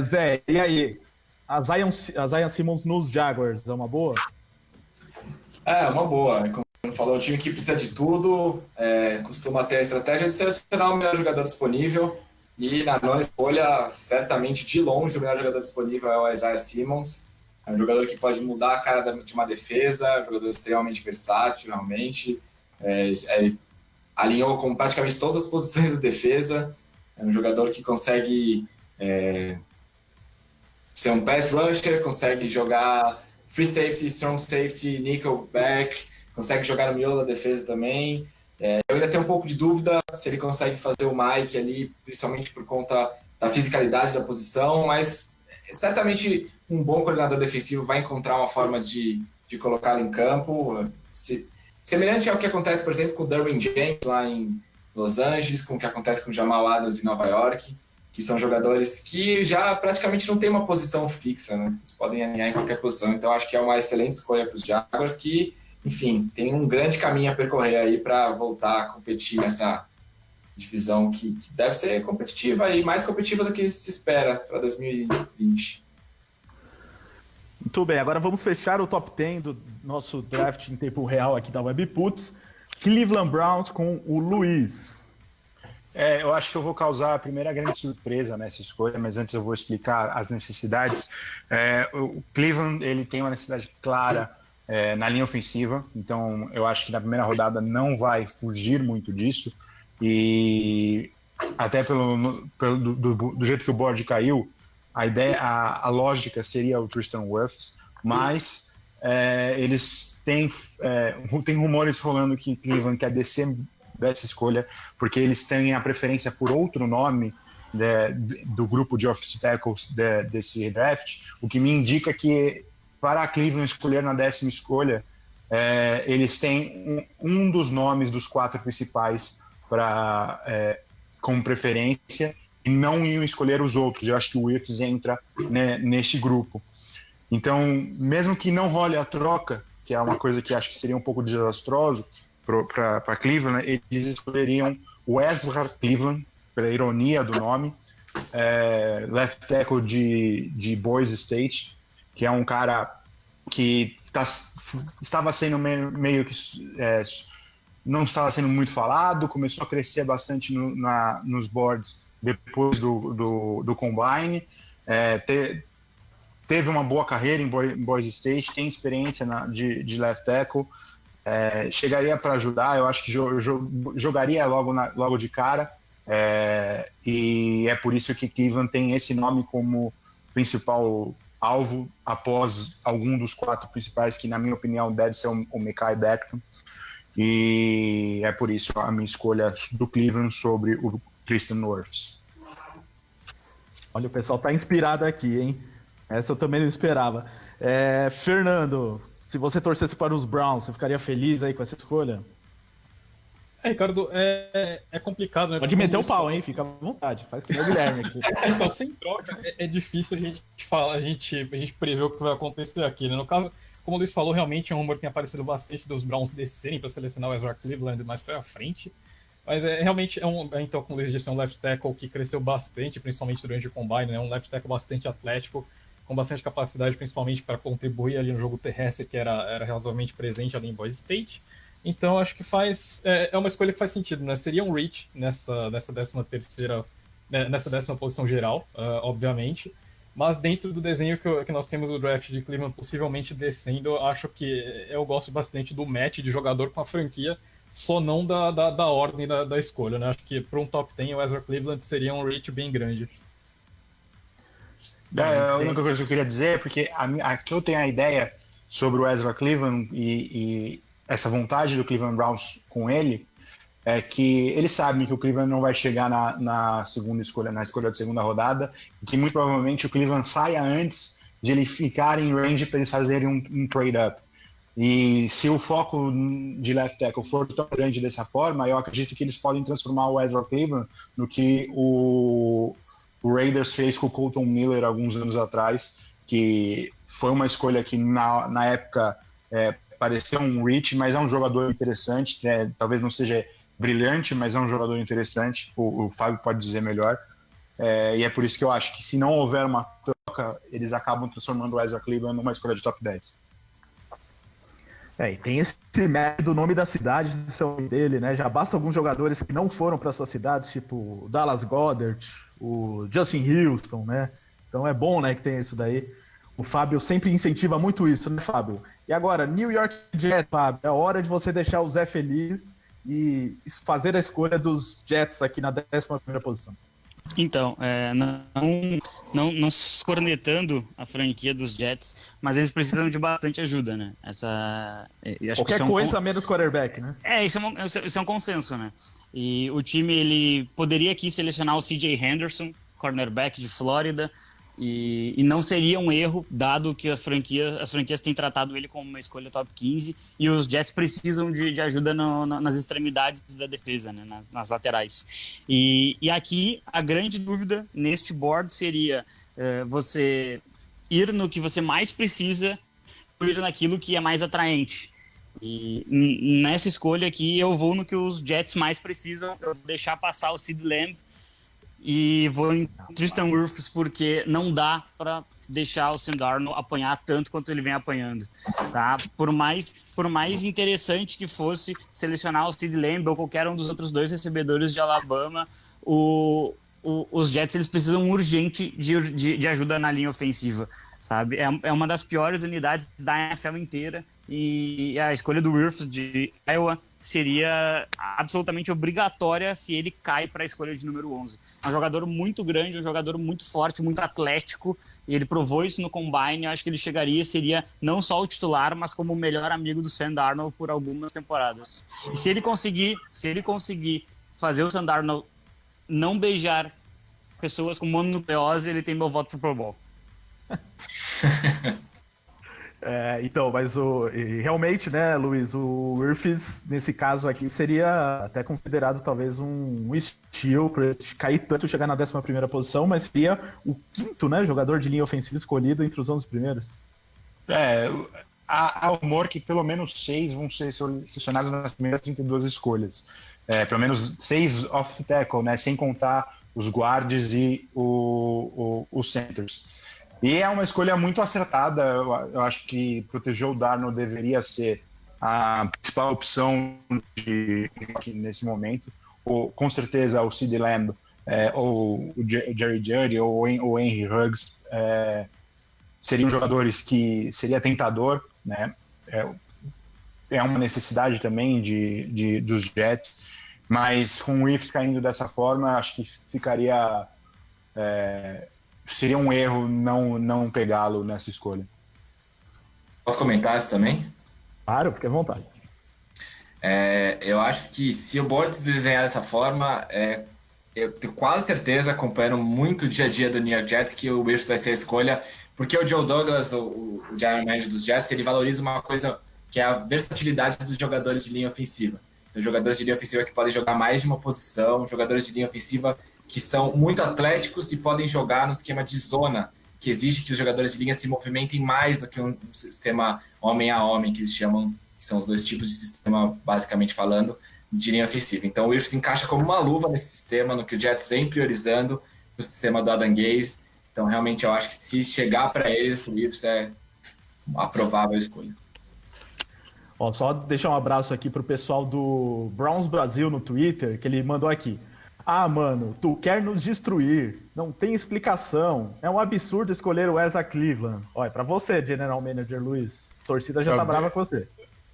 Zé, e aí? A Zion Simmons nos Jaguars é uma boa? É, uma boa. Como falou, um time que precisa de tudo, costuma ter a estratégia de selecionar o melhor jogador disponível. E na nona escolha, certamente, de longe, o melhor jogador disponível é o Isaiah Simmons. É um jogador que pode mudar a cara de uma defesa, um jogador extremamente versátil, realmente. Alinhou com praticamente todas as posições da defesa. É um jogador que consegue ser um pass rusher, consegue jogar free safety, strong safety, nickelback, consegue jogar no miolo da defesa também. Eu ainda tenho um pouco de dúvida se ele consegue fazer o Mike ali, principalmente por conta da fisicalidade da posição, mas certamente um bom coordenador defensivo vai encontrar uma forma de colocá-lo em campo. Semelhante ao que acontece, por exemplo, com o Derwin James lá em Los Angeles, com o que acontece com o Jamal Adams em Nova York, que são jogadores que já praticamente não têm uma posição fixa, né? Eles podem alinhar em qualquer posição, então acho que é uma excelente escolha para os Jaguars, que, enfim, tem um grande caminho a percorrer aí para voltar a competir nessa divisão que deve ser competitiva e mais competitiva do que se espera para 2020. Muito bem, agora vamos fechar o top 10 do nosso draft em tempo real aqui da Webputs. Cleveland Browns com o Luiz. Eu acho que eu vou causar a primeira grande surpresa nessa escolha, mas antes eu vou explicar as necessidades. O Cleveland ele tem uma necessidade clara na linha ofensiva, então eu acho que na primeira rodada não vai fugir muito disso, e até do jeito que o board caiu, a lógica seria o Tristan Wirfs, mas eles têm rumores rolando que Cleveland quer descer dessa escolha, porque eles têm a preferência por outro nome do grupo de offensive tackles desse draft, o que me indica que para a Cleveland escolher na 10ª escolha, eles têm um dos nomes dos 4 principais como preferência e não iam escolher os outros. Eu acho que o Wirfs entra neste grupo. Então, mesmo que não role a troca, que é uma coisa que acho que seria um pouco desastroso para Cleveland, eles escolheriam o Ezra Cleveland, pela ironia do nome, left tackle de Boise State, que é um cara que estava sendo meio que não estava sendo muito falado, começou a crescer bastante nos boards depois do Combine, teve uma boa carreira em Boise State, tem experiência de left tackle, chegaria para ajudar, eu acho que jogaria logo de cara, e é por isso que Cleveland tem esse nome como principal alvo após algum dos 4 principais, que na minha opinião deve ser o Mekhi Becton, e é por isso a minha escolha do Cleveland sobre o Tristan Wirfs. Olha, o pessoal tá inspirado aqui, hein? Essa eu também não esperava. Fernando, se você torcesse para os Browns, você ficaria feliz aí com essa escolha? Ricardo, é complicado, né? Pode meter o pau, hein? Fica à vontade. Faz que nem o Guilherme aqui. Então, sem troca, é difícil a gente falar, a gente prever o que vai acontecer aqui, né? No caso, como o Luiz falou, realmente é um rumor que tem aparecido bastante dos Browns descerem para selecionar o Ezra Cleveland mais para frente. Mas realmente então, como o Luiz disse, é um left tackle que cresceu bastante, principalmente durante o Combine, né? Um left tackle bastante atlético, com bastante capacidade, principalmente para contribuir ali no jogo terrestre, que era razoavelmente presente ali em Boise State. Então, acho que é uma escolha que faz sentido, né? Seria um reach nessa 13ª, nessa 10ª posição geral, obviamente. Mas dentro do desenho que nós temos o draft de Cleveland possivelmente descendo, acho que eu gosto bastante do match de jogador com a franquia, só não da ordem da escolha, né? Acho que para um top 10 o Ezra Cleveland seria um reach bem grande. A única coisa que eu queria dizer é porque aqui eu tenho a ideia sobre o Ezra Cleveland e essa vontade do Cleveland Browns com ele, é que eles sabem que o Cleveland não vai chegar na segunda escolha, na escolha de segunda rodada, e que muito provavelmente o Cleveland saia antes de ele ficar em range para eles fazerem um trade-up. E se o foco de left tackle for tão grande dessa forma, eu acredito que eles podem transformar o Ezra Cleveland no que o Raiders fez com o Colton Miller alguns anos atrás, que foi uma escolha que na época pareceu um reach, mas é um jogador interessante, talvez não seja brilhante, mas é um jogador interessante, o Fábio pode dizer melhor, e é por isso que eu acho que se não houver uma troca, eles acabam transformando o Ezra Cleveland numa escolha de top 10. E tem esse mérito do nome da cidade de ser o nome dele, né? Já basta alguns jogadores que não foram para suas cidades, tipo o Dallas Goedert, o Justin Houston, né? Então é bom, né, que tem isso daí. O Fábio sempre incentiva muito isso, né, Fábio? E agora, New York Jets, Fábio, é hora de você deixar o Zé feliz e fazer a escolha dos Jets aqui na 11ª posição. Então, não cornetando a franquia dos Jets, mas eles precisam de bastante ajuda, né? Qualquer coisa menos quarterback, né? Isso é um consenso, né? E o time, ele poderia aqui selecionar o C.J. Henderson, cornerback de Flórida, e não seria um erro, dado que as franquias têm tratado ele como uma escolha top 15, e os Jets precisam de ajuda nas extremidades da defesa, né, nas laterais. E aqui, a grande dúvida neste board seria você ir no que você mais precisa, ou ir naquilo que é mais atraente. E nessa escolha aqui, eu vou no que os Jets mais precisam, eu vou deixar passar o CeeDee Lamb, e vou em Tristan Wirfs, porque não dá para deixar o Sam Darnold apanhar tanto quanto ele vem apanhando, tá? Por mais interessante que fosse selecionar o CeeDee Lamb ou qualquer um dos outros 2 recebedores de Alabama, os Jets, eles precisam urgente de ajuda na linha ofensiva, sabe? É uma das piores unidades da NFL inteira, e a escolha do Wirfs de Iowa seria absolutamente obrigatória se ele cai para a escolha de número 11. É um jogador muito grande, um jogador muito forte, muito atlético, e ele provou isso no Combine. Eu acho que ele seria não só o titular, mas como o melhor amigo do Sam Darnold por algumas temporadas. E se ele conseguir fazer o Sam Darnold não beijar pessoas com mononucleose, ele tem meu voto pro Pro Bowl. Então, mas realmente, né, Luiz, o Wirfs, nesse caso aqui, seria até considerado talvez um steal, para cair tanto, chegar na 11ª posição, mas seria o 5º, né, jogador de linha ofensiva escolhido entre os 11 primeiros. Há rumor que pelo menos 6 vão ser selecionados nas primeiras 32 escolhas. Pelo menos 6 off-tackle, né, sem contar os guards e os centers. E é uma escolha muito acertada. Eu acho que proteger o Darnold deveria ser a principal opção nesse momento. Com certeza o CeeDee Lamb, ou o Jerry Jeudy, ou o Henry Ruggs seriam jogadores que seria tentador, né? É uma necessidade também dos Jets, mas com o Wirfs caindo dessa forma, acho que seria um erro não pegá-lo nessa escolha. Posso comentar isso também? Claro, fique à vontade. Eu acho que se o board se desenhar dessa forma, eu tenho quase certeza, acompanhando muito o dia a dia do New York Jets, que o Wirfs vai ser a escolha, porque o Joe Douglas, o general manager dos Jets, ele valoriza uma coisa que é a versatilidade dos jogadores de linha ofensiva. Então, jogadores de linha ofensiva que podem jogar mais de uma posição, jogadores de linha ofensiva que são muito atléticos e podem jogar no esquema de zona, que exige que os jogadores de linha se movimentem mais do que um sistema homem a homem, que eles chamam, que são os 2 tipos de sistema, basicamente falando, de linha ofensiva. Então o Wirfs se encaixa como uma luva nesse sistema, no que o Jets vem priorizando, o sistema do Adam Gase. Então realmente eu acho que se chegar para eles, o Wirfs é uma provável escolha. Só deixar um abraço aqui pro pessoal do Browns Brasil no Twitter, que ele mandou aqui. Mano, tu quer nos destruir. Não tem explicação. É um absurdo escolher o Ezra Cleveland. Olha, pra você, General Manager Luiz, a torcida já tá brava com você.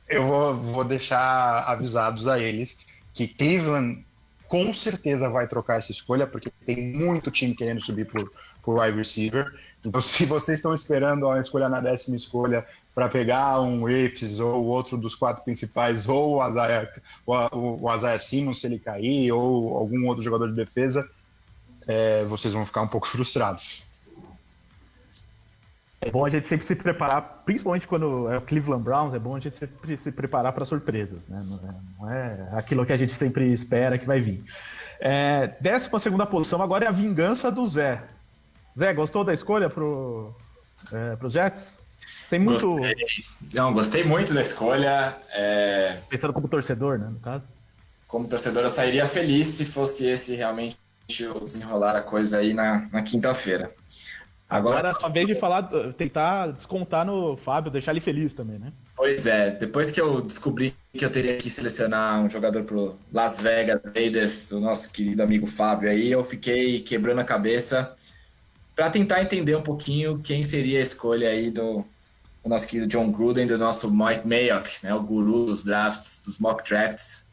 Eu vou deixar avisados a eles que Cleveland com certeza vai trocar essa escolha, porque tem muito time querendo subir por wide receiver. Então, se vocês estão esperando a escolha na 10ª escolha para pegar um Wirfs ou outro dos 4 principais, ou o Isaiah Simmons, se ele cair, ou algum outro jogador de defesa, vocês vão ficar um pouco frustrados. É bom a gente sempre se preparar, principalmente quando é o Cleveland Browns, é bom a gente sempre se preparar para surpresas, né? Não é aquilo que a gente sempre espera que vai vir. 12ª posição, agora é a vingança do Zé. Zé, gostou da escolha pro Jets? Tem muito... Gostei muito da escolha. Pensando como torcedor, né, no caso? Como torcedor, eu sairia feliz se fosse esse realmente o desenrolar a coisa aí na quinta-feira. Agora é sua vez de falar, tentar descontar no Fábio, deixar ele feliz também, né? Pois é, depois que eu descobri que eu teria que selecionar um jogador pro Las Vegas Raiders, o nosso querido amigo Fábio aí, eu fiquei quebrando a cabeça para tentar entender um pouquinho quem seria a escolha aí do nosso querido John Gruden, do nosso Mike Mayock, né, o guru dos drafts, dos mock drafts,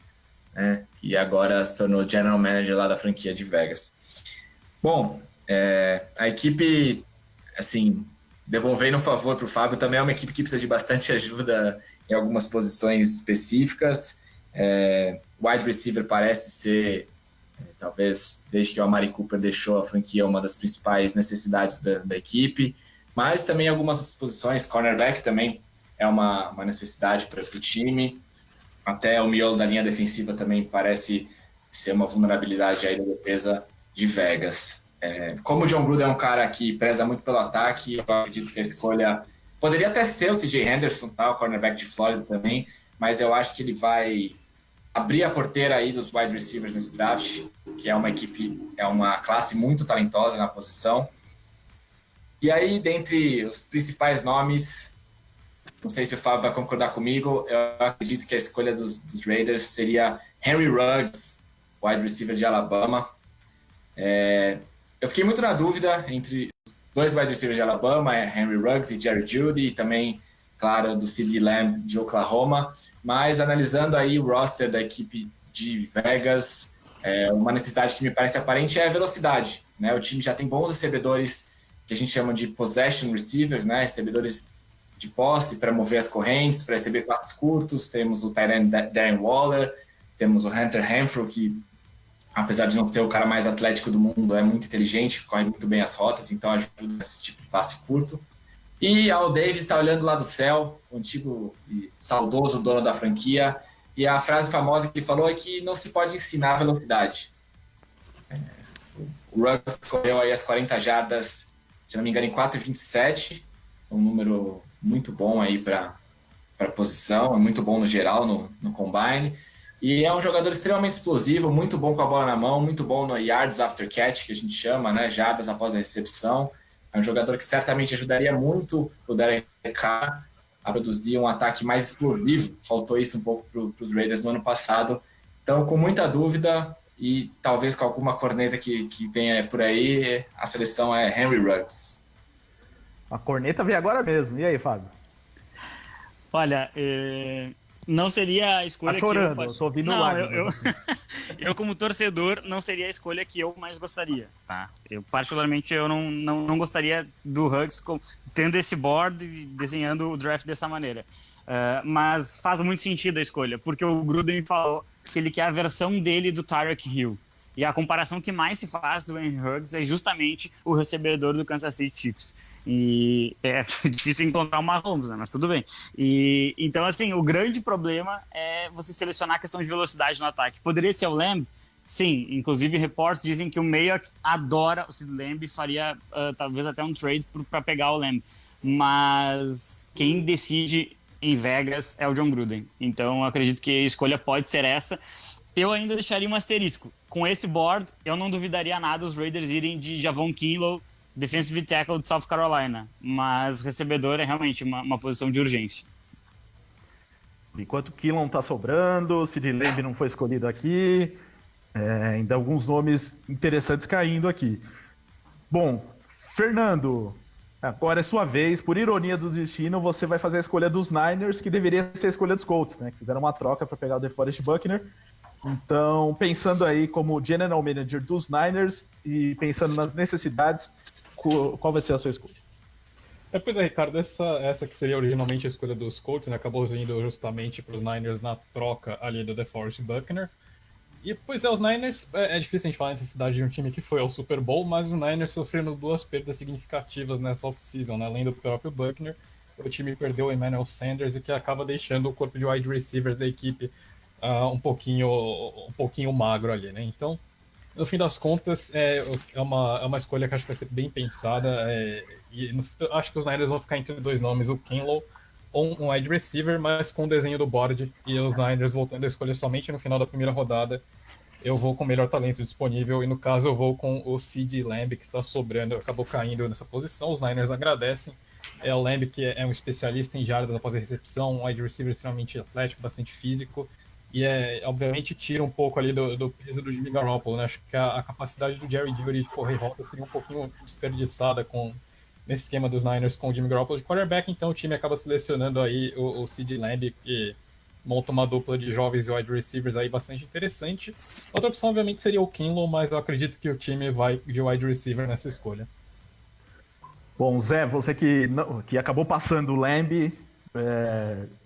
né, que agora se tornou general manager lá da franquia de Vegas. Bom, a equipe, assim, devolvendo um favor para o Fábio, também é uma equipe que precisa de bastante ajuda em algumas posições específicas. Wide receiver parece ser, talvez, desde que o Amari Cooper deixou a franquia, uma das principais necessidades da equipe. Mas também algumas outras posições, cornerback também é uma necessidade para o time. Até o miolo da linha defensiva também parece ser uma vulnerabilidade aí da defesa de Vegas. Como o John Gruden é um cara que preza muito pelo ataque, eu acredito que a escolha poderia até ser o C.J. Henderson, tá? O cornerback de Flórida também, mas eu acho que ele vai abrir a porteira aí dos wide receivers nesse draft, que é uma classe muito talentosa na posição. E aí, dentre os principais nomes, não sei se o Fábio vai concordar comigo, eu acredito que a escolha dos Raiders seria Henry Ruggs, wide receiver de Alabama. Eu fiquei muito na dúvida entre os dois wide receivers de Alabama, Henry Ruggs e Jerry Jeudy, e também, claro, do CeeDee Lamb de Oklahoma, mas analisando aí o roster da equipe de Vegas, uma necessidade que me parece aparente é a velocidade, né? O time já tem bons recebedores que a gente chama de possession receivers, né? Recebedores de posse para mover as correntes, para receber passes curtos. Temos o tight end Darren Waller, temos o Hunter Renfrow, que apesar de não ser o cara mais atlético do mundo, é muito inteligente, corre muito bem as rotas, então ajuda nesse tipo de passe curto. E Al Davis está olhando lá do céu, o antigo e saudoso dono da franquia, e a frase famosa que ele falou é que não se pode ensinar velocidade. O Ruggs correu aí as 40 jardas, se não me engano, em 4,27, um número muito bom aí para a posição, é muito bom no geral no combine. E é um jogador extremamente explosivo, muito bom com a bola na mão, muito bom no yards after catch, que a gente chama, né, jardas após a recepção. É um jogador que certamente ajudaria muito o Derek Carr a produzir um ataque mais explosivo. Faltou isso um pouco para os Raiders no ano passado. Então, com muita dúvida e talvez com alguma corneta que venha por aí, a seleção é Henry Ruggs. A corneta veio agora mesmo. E aí, Fábio? Olha, não seria a escolha tá chorando, que eu tô ouvindo eu como torcedor, não seria a escolha que eu mais gostaria, tá? Eu, particularmente, eu não gostaria do Ruggs tendo esse board e desenhando o draft dessa maneira. Mas faz muito sentido a escolha, porque o Gruden falou que ele quer a versão dele do Tyreek Hill. E a comparação que mais se faz do Henry Ruggs é justamente o recebedor do Kansas City Chiefs. E é difícil encontrar uma Mahomes, né? Mas tudo bem. E, então, assim, o grande problema é você selecionar a questão de velocidade no ataque. Poderia ser o Lamb? Sim. Inclusive, reportes dizem que o Mayock adora o CeeDee Lamb e faria talvez até um trade para pegar o Lamb. Mas quem decide em Vegas é o John Gruden. Então, eu acredito que a escolha pode ser essa. Eu ainda deixaria um asterisco. Com esse board, eu não duvidaria nada os Raiders irem de Javon Kinlaw, defensive tackle de South Carolina. Mas recebedor é realmente uma posição de urgência. Enquanto o Kinlaw tá sobrando, o CeeDee Lamb não foi escolhido aqui, ainda alguns nomes interessantes caindo aqui. Bom, Fernando, agora é sua vez. Por ironia do destino, você vai fazer a escolha dos Niners, que deveria ser a escolha dos Colts, né? Que fizeram uma troca para pegar o DeForest Buckner. Então, pensando aí como general manager dos Niners e pensando nas necessidades, qual vai ser a sua escolha? Pois é, Ricardo, essa que seria originalmente a escolha dos Colts, né, acabou indo justamente para os Niners na troca ali do DeForest Buckner. E, pois os Niners, é difícil a gente falar a necessidade de um time que foi ao Super Bowl, mas os Niners sofreram 2 perdas significativas nessa off-season, né, além do próprio Buckner. O time perdeu o Emmanuel Sanders e que acaba deixando o corpo de wide receivers da equipe um pouquinho magro ali, né? Então, no fim das contas, é uma escolha que acho que vai ser bem pensada. E eu acho que os Niners vão ficar entre 2 nomes, o Kinlaw ou um wide receiver, mas com o desenho do board, e os Niners voltando a escolher somente no final da primeira rodada. eu vou com o melhor talento disponível, e no caso eu vou com o CeeDee Lamb, que está sobrando, acabou caindo nessa posição, os Niners agradecem. É o Lamb, que é um especialista em jardas após a recepção, um wide receiver extremamente atlético, bastante físico, e obviamente tira um pouco ali do peso do Jimmy Garoppolo, né? Acho que a capacidade do Jerry Jeudy de correr rota seria um pouquinho desperdiçada nesse esquema dos Niners com o Jimmy Garoppolo de quarterback, então o time acaba selecionando aí o CeeDee Lamb, que monta uma dupla de jovens wide receivers aí bastante interessante. Outra opção, obviamente, seria o Kinlaw, mas eu acredito que o time vai de wide receiver nessa escolha. Bom, Zé, você que acabou passando o Lamb,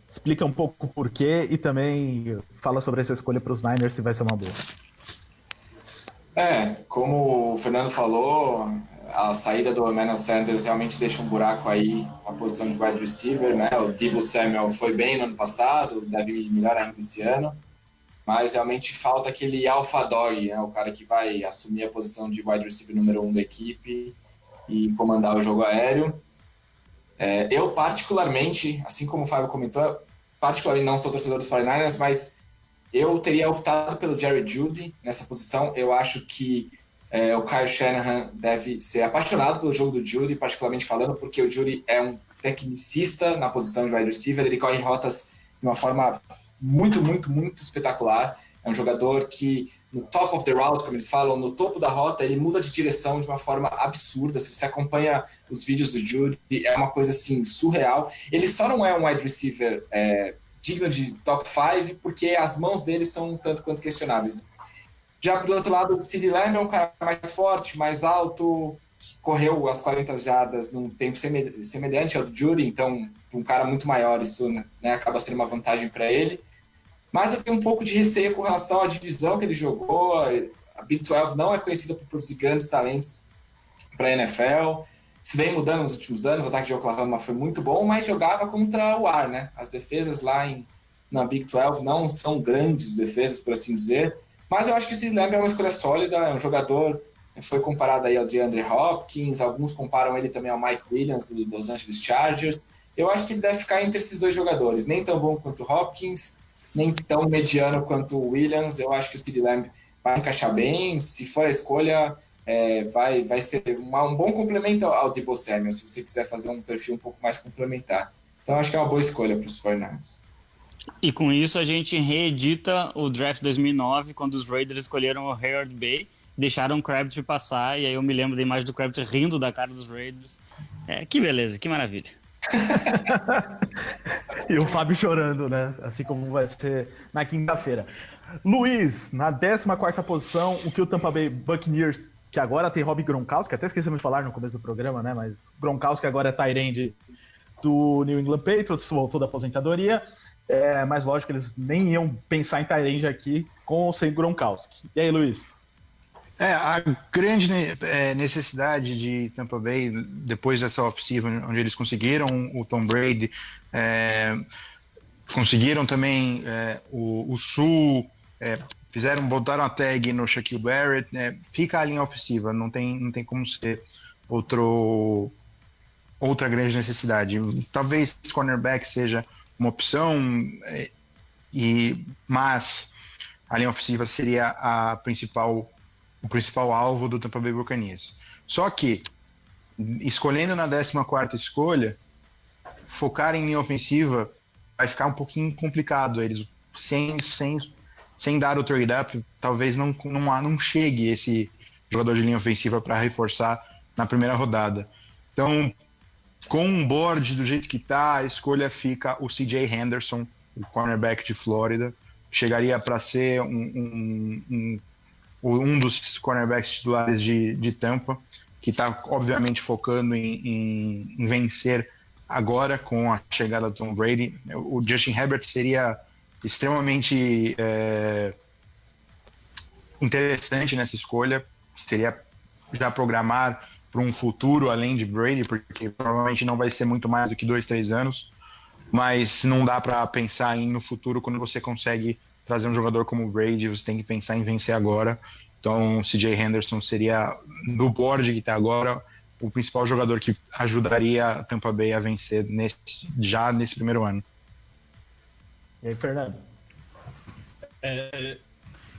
explica um pouco o porquê e também fala sobre essa escolha para os Niners, se vai ser uma boa. Como o Fernando falou, a saída do Emmanuel Sanders realmente deixa um buraco aí na posição de wide receiver, né? O Deebo Samuel foi bem no ano passado, deve ir melhor ainda esse ano, mas realmente falta aquele alpha dog, né? O cara que vai assumir a posição de wide receiver número 1 da equipe e comandar o jogo aéreo. Eu particularmente, assim como o Fábio comentou, particularmente não sou torcedor dos 49ers, mas eu teria optado pelo Jerry Jeudy nessa posição. Eu acho que o Kyle Shanahan deve ser apaixonado pelo jogo do Jeudy, particularmente falando, porque o Jeudy é um tecnicista na posição de wide receiver, ele corre rotas de uma forma muito, muito, muito espetacular. É um jogador que, no top of the route, como eles falam, no topo da rota, ele muda de direção de uma forma absurda. Se você acompanha os vídeos do Jeudy, é uma coisa assim surreal. Ele só não é um wide receiver digno de top 5, porque as mãos dele são um tanto quanto questionáveis. Já do outro lado, o CeeDee Lamb é um cara mais forte, mais alto, que correu as 40 jardas num tempo semelhante ao do Jeudy, então um cara muito maior, isso, né, acaba sendo uma vantagem para ele. Mas eu tenho um pouco de receio com relação à divisão que ele jogou. A Big 12 não é conhecida por produzir grandes talentos para a NFL. Se vem mudando nos últimos anos, o ataque de Oklahoma foi muito bom, mas jogava contra o ar, né? As defesas lá na Big 12 não são grandes defesas, por assim dizer. Mas eu acho que o CeeDee Lamb é uma escolha sólida, é um jogador, foi comparado aí ao DeAndre Hopkins, alguns comparam ele também ao Mike Williams do Los Angeles Chargers. Eu acho que ele deve ficar entre esses dois jogadores, nem tão bom quanto o Hopkins, nem tão mediano quanto o Williams. Eu acho que o CeeDee Lamb vai encaixar bem. Se for a escolha, vai ser um bom complemento ao Deebo Samuel, se você quiser fazer um perfil um pouco mais complementar. Então acho que é uma boa escolha para os 49ers. E com isso a gente reedita o draft 2009, quando os Raiders escolheram o Hayward Bay, deixaram o Crabtree passar, e aí eu me lembro da imagem do Crabtree rindo da cara dos Raiders. Que beleza, que maravilha. E o Fábio chorando, né? Assim como vai ser na quinta-feira. Luiz, na 14ª posição, o que o Tampa Bay Buccaneers, que agora tem Rob Gronkowski, até esquecemos de falar no começo do programa, né? Mas Gronkowski agora é tight end do New England Patriots, voltou da aposentadoria. Mas lógico, eles nem iam pensar em tight end aqui com ou sem Gronkowski. E aí, Luiz? A grande necessidade de Tampa Bay, depois dessa off-season, onde eles conseguiram o Tom Brady, conseguiram também o Sul, botaram a tag no Shaquille Barrett, fica a linha ofensiva, não tem como ser outra grande necessidade. Talvez cornerback seja uma opção, mas a linha ofensiva seria o principal alvo do Tampa Bay Buccaneers. Só que, escolhendo na 14ª escolha, focar em linha ofensiva vai ficar um pouquinho complicado. Eles, sem dar o trade up, talvez não chegue esse jogador de linha ofensiva para reforçar na primeira rodada. Então, com um board do jeito que está, a escolha fica o C.J. Henderson, o cornerback de Flórida. Chegaria para ser um dos cornerbacks titulares de Tampa, que está, obviamente, focando em vencer agora com a chegada do Tom Brady. O Justin Herbert seria extremamente interessante nessa escolha. Seria já programar para um futuro além de Brady, porque provavelmente não vai ser muito mais do que 2-3 anos, mas não dá para pensar no futuro quando você consegue trazer um jogador como o Brady. Você tem que pensar em vencer agora. Então, o C.J. Henderson seria, do board que está agora, o principal jogador que ajudaria a Tampa Bay a vencer já nesse primeiro ano. E aí, Fernando?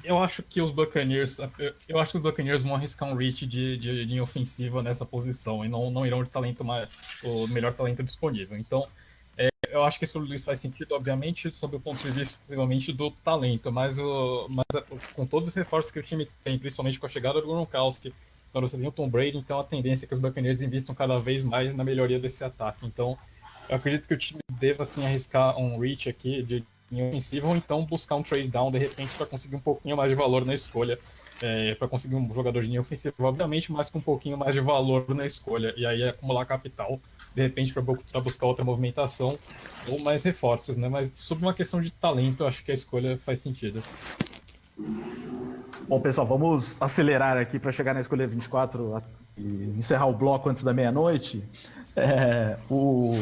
eu acho que os Buccaneers vão arriscar um reach de linha ofensiva nessa posição e não irão de o melhor talento disponível. Então, eu acho que esse Luiz faz sentido, obviamente, sob o ponto de vista exclusivamente do talento, mas com todos os reforços que o time tem, principalmente com a chegada do Gronkowski, quando você tem o Tom Brady, então a tendência é que os Buccaneers investam cada vez mais na melhoria desse ataque. Então, eu acredito que o time deva, assim, arriscar um reach aqui de linha ofensiva ou então buscar um trade down, de repente, para conseguir um pouquinho mais de valor na escolha, para conseguir um jogador de linha ofensiva, obviamente, mas com um pouquinho mais de valor na escolha, e aí acumular capital, de repente, para buscar outra movimentação ou mais reforços, né? Mas sobre uma questão de talento, eu acho que a escolha faz sentido. Bom, pessoal, vamos acelerar aqui para chegar na escolha 24 e encerrar o bloco antes da meia-noite.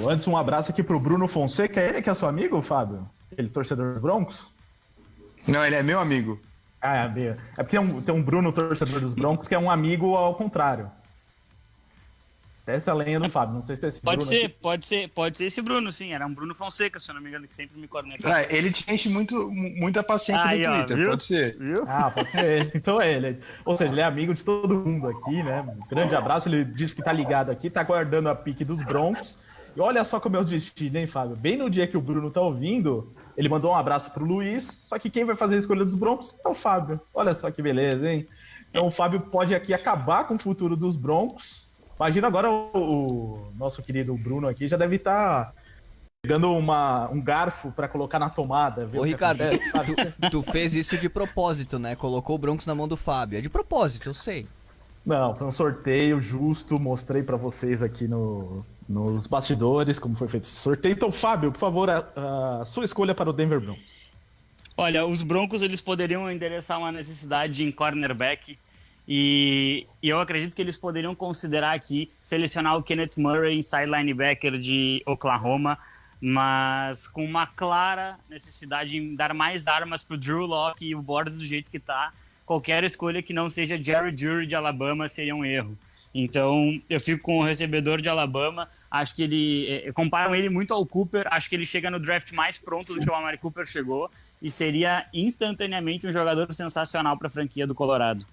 Antes, um abraço aqui pro Bruno Fonseca. É ele que é seu amigo, Fábio? Ele torcedor dos Broncos? Não, ele é meu amigo. Ah, é porque tem um Bruno torcedor dos Broncos que é um amigo ao contrário. Essa é a lenha do Fábio, não sei se tem esse Pode Bruno ser, aqui. pode ser esse Bruno, sim. Era um Bruno Fonseca, se eu não me engano, que sempre me corneta. Ele te enche muita paciência Aí, no ó, Twitter, viu? pode ser. Viu? Ah, pode ser ele. Então é ele. Ou seja, ele é amigo de todo mundo aqui, né? Um grande abraço. Ele disse que tá ligado aqui, tá guardando a pique dos Broncos. E olha só como é o destino, hein, Fábio? Bem no dia que o Bruno tá ouvindo, ele mandou um abraço pro Luiz, só que quem vai fazer a escolha dos Broncos é o Fábio. Olha só que beleza, hein? Então o Fábio pode aqui acabar com o futuro dos Broncos. Imagina agora o nosso querido Bruno aqui já deve estar pegando um garfo para colocar na tomada. Ô, Ricardo, tu fez isso de propósito, né? Colocou o Broncos na mão do Fábio. É de propósito, eu sei. Não, foi um sorteio justo, mostrei para vocês aqui nos bastidores como foi feito esse sorteio. Então, Fábio, por favor, a sua escolha para o Denver Broncos. Olha, os Broncos eles poderiam endereçar uma necessidade em cornerback e eu acredito que eles poderiam considerar aqui selecionar o Kenneth Murray, inside linebacker de Oklahoma, mas com uma clara necessidade em dar mais armas para o Drew Lock e o Bortles do jeito que está. Qualquer escolha que não seja Jerry Jury de Alabama seria um erro. Então, eu fico com o recebedor de Alabama. Acho que comparam ele muito ao Cooper. Acho que ele chega no draft mais pronto do que o Amari Cooper chegou e seria instantaneamente um jogador sensacional para a franquia do Colorado.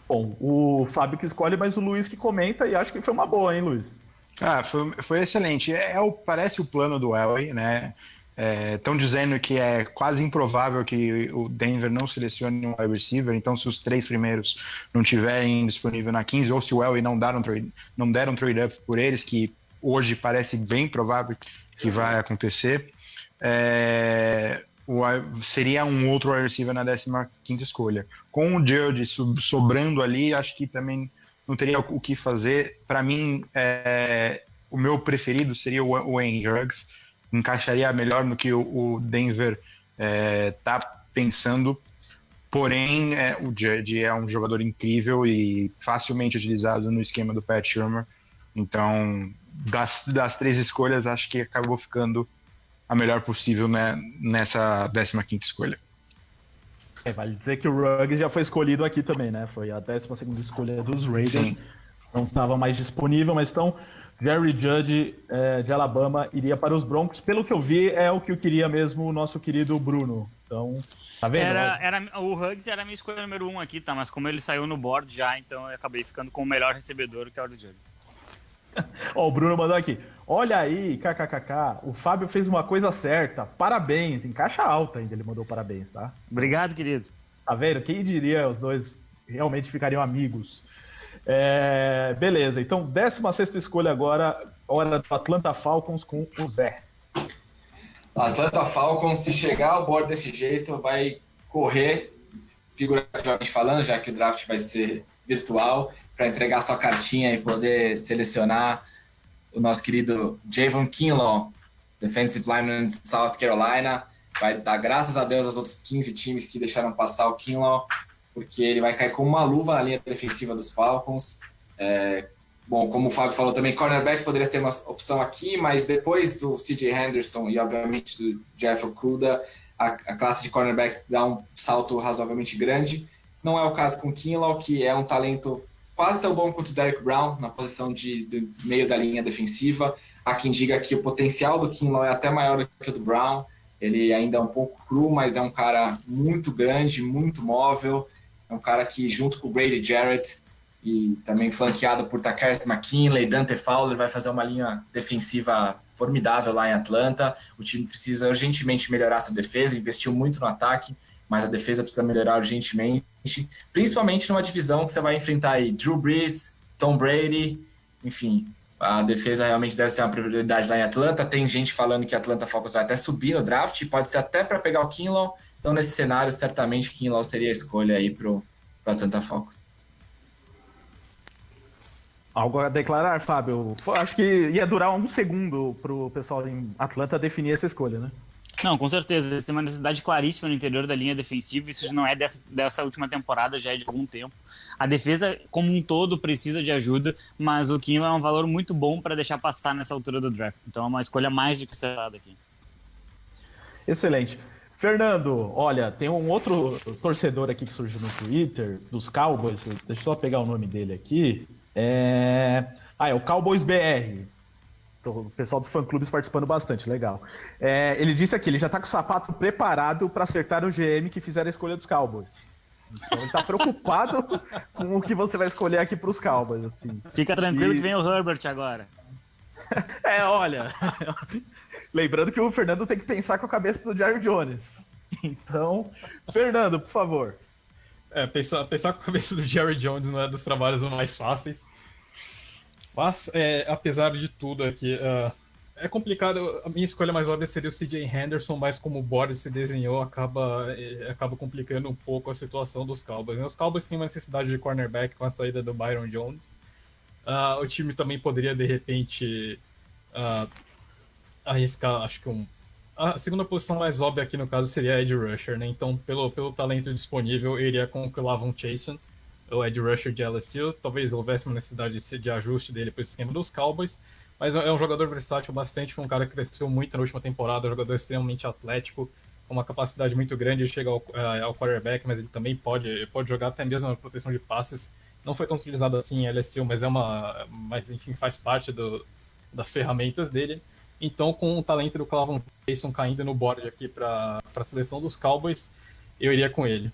Bom, o Fábio que escolhe, mas o Luiz que comenta e acho que foi uma boa, hein, Luiz? Foi excelente. Parece o plano do Elway, né? Estão dizendo que é quase improvável que o Denver não selecione um wide receiver, então se os 3 primeiros não tiverem disponível na 15, ou se o Elway não der um trade-up por eles, que hoje parece bem provável que vai acontecer, seria um outro wide receiver na 15ª escolha. Com o Judge sobrando ali, acho que também não teria o que fazer. Para mim, o meu preferido seria o Henry Ruggs. Encaixaria melhor no que o Denver tá pensando. Porém, o Judge é um jogador incrível e facilmente utilizado no esquema do Pat Shurmur. Então, das 3 escolhas, acho que acabou ficando a melhor possível, né, nessa 15ª escolha. Vale dizer que o Ruggs já foi escolhido aqui também, né? Foi a 12ª escolha dos Raiders. Sim. Não estava mais disponível, mas então Jerry Judge de Alabama iria para os Broncos. Pelo que eu vi, é o que eu queria mesmo o nosso querido Bruno. Então, tá vendo? O Ruggs era a minha escolha número 1 aqui, tá? Mas como ele saiu no board já, então eu acabei ficando com o melhor recebedor, que é o do Judge. Ó, o Bruno mandou aqui. Olha aí, kkkk, o Fábio fez uma coisa certa. Parabéns, em caixa alta ainda ele mandou parabéns, tá? Obrigado, querido. Tá vendo? Quem diria os dois realmente ficariam amigos. Beleza, então 16ª escolha agora, hora do Atlanta Falcons com o Zé. Atlanta Falcons, se chegar ao board desse jeito, vai correr, figurativamente falando, já que o draft vai ser virtual, para entregar sua cartinha e poder selecionar o nosso querido Javon Kinlaw, defensive lineman de South Carolina. Vai dar graças a Deus aos outros 15 times que deixaram passar o Kinlaw, porque ele vai cair como uma luva na linha defensiva dos Falcons. Bom, como o Fábio falou também, cornerback poderia ser uma opção aqui, mas depois do C.J. Henderson e, obviamente, do Jeff Okudah, a classe de cornerbacks dá um salto razoavelmente grande. Não é o caso com o Kinlaw, que é um talento quase tão bom quanto o Derrick Brown, na posição de meio da linha defensiva. Há quem diga que o potencial do Kinlaw é até maior do que o do Brown. Ele ainda é um pouco cru, mas é um cara muito grande, muito móvel. É um cara que, junto com o Grady Jarrett, e também flanqueado por Takarius McKinley, Dante Fowler, vai fazer uma linha defensiva formidável lá em Atlanta. O time precisa urgentemente melhorar sua defesa, investiu muito no ataque, mas a defesa precisa melhorar urgentemente, principalmente numa divisão que você vai enfrentar aí Drew Brees, Tom Brady, enfim, a defesa realmente deve ser uma prioridade lá em Atlanta. Tem gente falando que a Atlanta Falcons vai até subir no draft, pode ser até para pegar o Kinlaw. Então, nesse cenário, certamente o Kinlaw seria a escolha aí para o Atlanta Falcons. Algo a declarar, Fábio? Acho que ia durar um segundo pro pessoal em Atlanta definir essa escolha, né? Não, com certeza. Eles têm uma necessidade claríssima no interior da linha defensiva. Isso não é dessa última temporada, já é de algum tempo. A defesa, como um todo, precisa de ajuda, mas o Kinlaw é um valor muito bom para deixar passar nessa altura do draft. Então é uma escolha mais do que acertada aqui. Excelente. Fernando, olha, tem um outro torcedor aqui que surgiu no Twitter, dos Cowboys. Deixa eu só pegar o nome dele aqui. É o Cowboys BR. O pessoal dos fã-clubes participando bastante, legal. Ele disse aqui, ele já tá com o sapato preparado para acertar o GM que fizer a escolha dos Cowboys. Então ele tá preocupado com o que você vai escolher aqui pros Cowboys, assim. Fica tranquilo que vem o Herbert agora. Olha, lembrando que o Fernando tem que pensar com a cabeça do Jerry Jones. Então, Fernando, por favor. Pensar com a cabeça do Jerry Jones não é dos trabalhos mais fáceis. Mas, apesar de tudo aqui, é complicado. A minha escolha mais óbvia seria o C.J. Henderson, mas como o board se desenhou, acaba complicando um pouco a situação dos Cowboys. Os Cowboys têm uma necessidade de cornerback com a saída do Byron Jones. O time também poderia, de repente, arriscar, acho que a segunda posição mais óbvia aqui, no caso, seria Edge Rusher, né? Então, pelo talento disponível, eu iria com o Lavon Chason, o Edge Rusher de LSU. Talvez houvesse uma necessidade de ajuste dele para o esquema dos Cowboys, mas é um jogador versátil bastante, foi um cara que cresceu muito na última temporada, um jogador extremamente atlético, com uma capacidade muito grande de chegar ao quarterback, mas ele também pode jogar até mesmo na proteção de passes. Não foi tão utilizado assim em LSU, mas enfim, faz parte das ferramentas dele. Então, com o talento do Clavon Jason caindo no board aqui para a seleção dos Cowboys, eu iria com ele.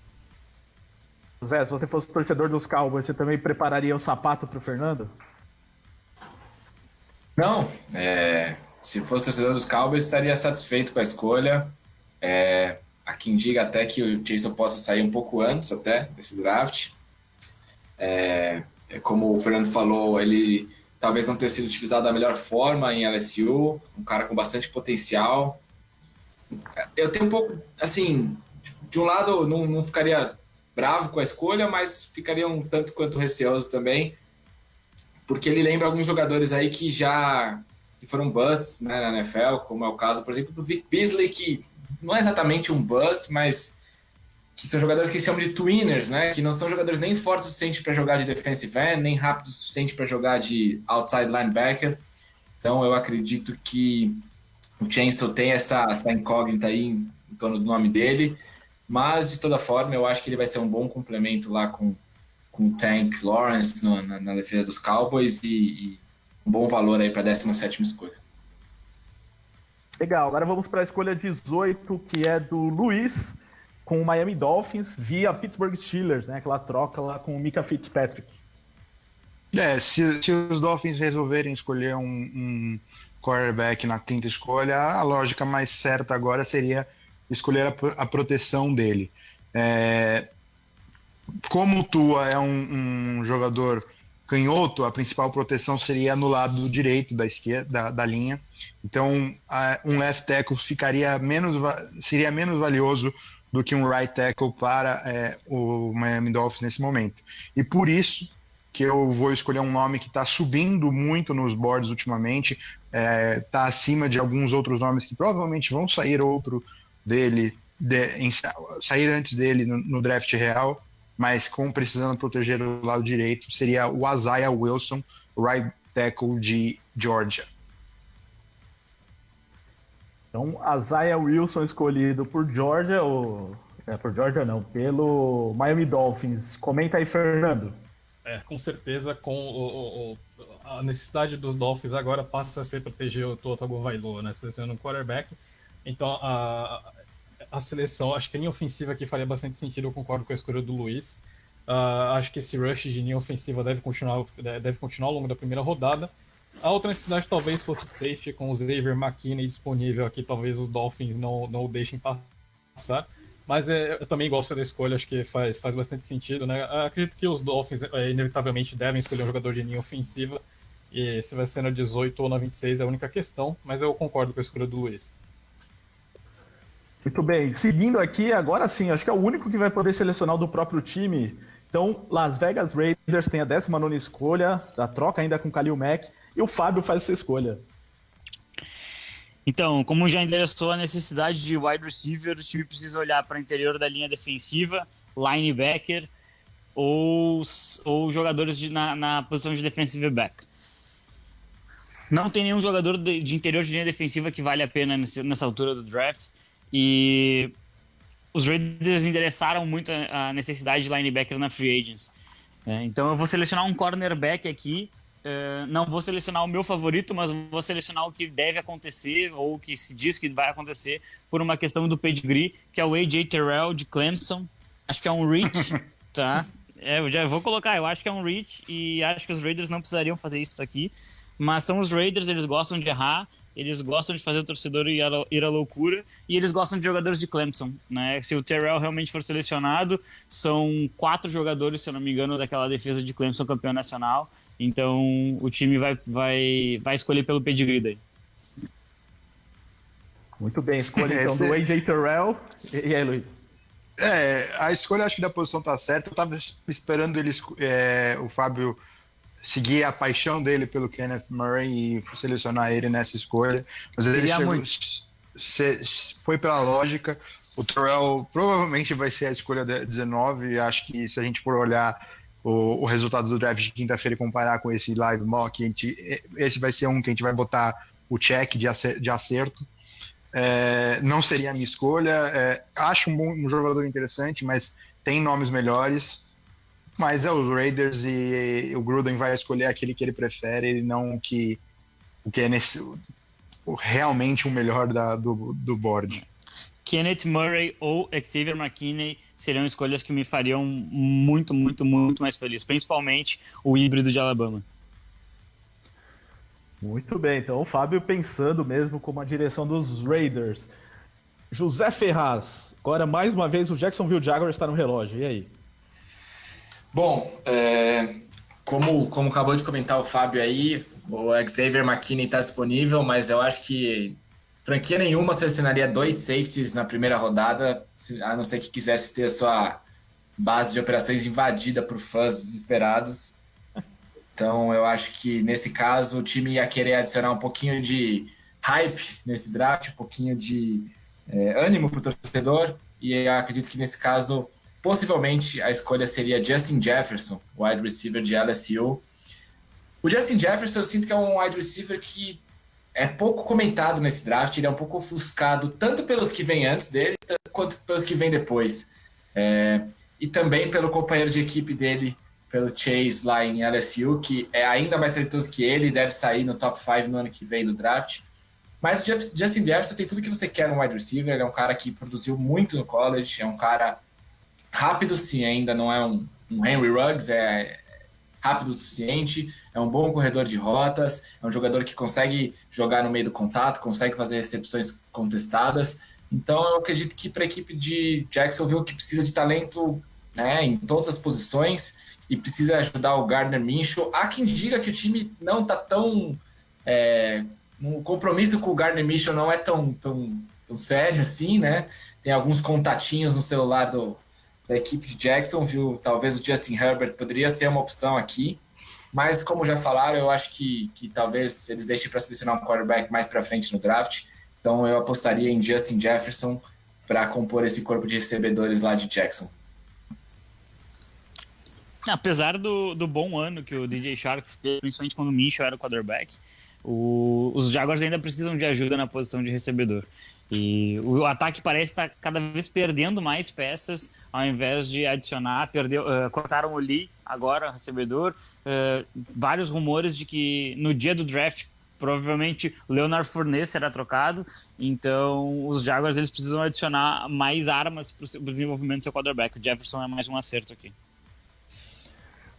Zé, se você fosse torcedor dos Cowboys, você também prepararia o sapato para o Fernando? Não, se fosse torcedor dos Cowboys, estaria satisfeito com a escolha. Há quem diga até que o Jason possa sair um pouco antes até desse draft. Como o Fernando falou, ele talvez não tenha sido utilizado da melhor forma em LSU, um cara com bastante potencial. Eu tenho um pouco, assim, de um lado não ficaria bravo com a escolha, mas ficaria um tanto quanto receoso também, porque ele lembra alguns jogadores aí que foram busts, né, na NFL, como é o caso, por exemplo, do Vic Beasley, que não é exatamente um bust, mas que são jogadores que chamam de tweeners, né, que não são jogadores nem fortes o suficiente para jogar de defensive end, nem rápidos o suficiente para jogar de outside linebacker. Então eu acredito que o Chainsaw tem essa incógnita aí em torno do nome dele, mas de toda forma eu acho que ele vai ser um bom complemento lá com o Tank Lawrence na defesa dos Cowboys e um bom valor aí para a 17ª escolha. Legal, agora vamos para a escolha 18, que é do Luiz, com o Miami Dolphins via Pittsburgh Steelers, né? Aquela troca lá com o Micah Fitzpatrick. Se os Dolphins resolverem escolher um quarterback na 5ª escolha, a lógica mais certa agora seria escolher a proteção dele. Como o Tua é um jogador canhoto, a principal proteção seria no lado direito da esquerda da linha. Então, um left tackle seria menos valioso do que um right tackle para o Miami Dolphins nesse momento. E por isso que eu vou escolher um nome que está subindo muito nos boards ultimamente, está acima de alguns outros nomes que provavelmente vão sair sair antes dele no draft real, mas como precisando proteger o lado direito, seria o Isaiah Wilson, right tackle de Georgia. Então, Isaiah Wilson escolhido por Georgia, pelo Miami Dolphins. Comenta aí, Fernando. Com certeza, com a necessidade dos Dolphins agora passa a ser proteger o Tua Tagovailoa, né? Selecionando um quarterback. Então, a seleção, acho que a linha ofensiva aqui faria bastante sentido, eu concordo com a escolha do Luiz. Acho que esse rush de linha ofensiva deve continuar ao longo da primeira rodada. A outra necessidade talvez fosse safety, com o Xavier McKinney disponível aqui, talvez os Dolphins não o deixem passar. Mas eu também gosto da escolha, acho que faz bastante sentido, né? Acredito que os Dolphins inevitavelmente devem escolher um jogador de linha ofensiva, e se vai ser na 18 ou na 26 é a única questão, mas eu concordo com a escolha do Luiz. Muito bem, seguindo aqui, agora sim, acho que é o único que vai poder selecionar o do próprio time. Então, Las Vegas Raiders tem a 19ª escolha, a troca ainda com Khalil Mack, e o Fábio faz essa escolha. Então, como já endereçou a necessidade de wide receiver, o time precisa olhar para o interior da linha defensiva, linebacker ou jogadores na posição de defensive back. Não tem nenhum jogador de interior de linha defensiva que vale a pena nessa altura do draft. E os Raiders endereçaram muito a necessidade de linebacker na free agents. Então eu vou selecionar um cornerback aqui. Não vou selecionar o meu favorito, mas vou selecionar o que deve acontecer, ou o que se diz que vai acontecer, por uma questão do pedigree, que é o A.J. Terrell de Clemson. Acho que é um reach, tá? Eu já vou colocar, eu acho que é um reach, e acho que os Raiders não precisariam fazer isso aqui, mas são os Raiders, eles gostam de errar, eles gostam de fazer o torcedor ir à loucura, e eles gostam de jogadores de Clemson, né? Se o Terrell realmente for selecionado, são 4 jogadores, se eu não me engano, daquela defesa de Clemson campeão nacional. Então o time vai escolher pelo pedigree daí. Muito bem, escolha então do A.J. Terrell. E aí, Luiz? A escolha, acho que da posição tá certa. Eu tava esperando o Fábio seguir a paixão dele pelo Kenneth Murray e selecionar ele nessa escolha. Mas ele foi pela lógica. O Terrell provavelmente vai ser a escolha 19. Acho que se a gente for olhar o resultado do draft de quinta-feira e comparar com esse live mock, esse vai ser um que a gente vai botar o check de acerto. Não seria a minha escolha. Acho um jogador interessante, mas tem nomes melhores. Mas é os Raiders e o Gruden vai escolher aquele que ele prefere e não o que é realmente o melhor do board. Kenneth Murray ou Xavier McKinney seriam escolhas que me fariam muito, muito, muito mais feliz, principalmente o híbrido de Alabama. Muito bem, então o Fábio pensando mesmo como a direção dos Raiders. José Ferraz, agora mais uma vez o Jacksonville Jaguars está no relógio, e aí? Bom, como acabou de comentar o Fábio aí, o Xavier McKinney está disponível, mas eu acho que franquia nenhuma selecionaria 2 safeties na primeira rodada, a não ser que quisesse ter sua base de operações invadida por fãs desesperados. Então eu acho que nesse caso o time ia querer adicionar um pouquinho de hype nesse draft, um pouquinho de ânimo para o torcedor, e eu acredito que nesse caso possivelmente a escolha seria Justin Jefferson, wide receiver de LSU. O Justin Jefferson eu sinto que é um wide receiver que é pouco comentado nesse draft, ele é um pouco ofuscado tanto pelos que vêm antes dele, quanto pelos que vêm depois. E também pelo companheiro de equipe dele, pelo Chase lá em LSU, que é ainda mais talentoso que ele, deve sair no top 5 no ano que vem do draft. Mas o Justin Jefferson tem tudo que você quer no wide receiver, ele é um cara que produziu muito no college, é um cara rápido, sim, ainda não é um Henry Ruggs, é rápido o suficiente, é um bom corredor de rotas, é um jogador que consegue jogar no meio do contato, consegue fazer recepções contestadas. Então eu acredito que para a equipe de Jacksonville, que precisa de talento, né, em todas as posições e precisa ajudar o Gardner Minshew, há quem diga que o time não está tão... o compromisso com o Gardner Minshew não é tão sério assim, né? Tem alguns contatinhos no celular da equipe de Jacksonville, talvez o Justin Herbert poderia ser uma opção aqui, mas como já falaram, eu acho que talvez eles deixem para selecionar um quarterback mais para frente no draft, então eu apostaria em Justin Jefferson para compor esse corpo de recebedores lá de Jackson. Apesar do bom ano que o DJ Sharks teve, principalmente quando o Minshew era o quarterback, os Jaguars ainda precisam de ajuda na posição de recebedor. E o ataque parece estar cada vez perdendo mais peças, ao invés de adicionar. Cortaram o Lee agora, recebedor. Vários rumores de que no dia do draft provavelmente o Leonard Fournette será trocado, então os Jaguars eles precisam adicionar mais armas para o desenvolvimento do seu quarterback. O Jefferson é mais um acerto aqui.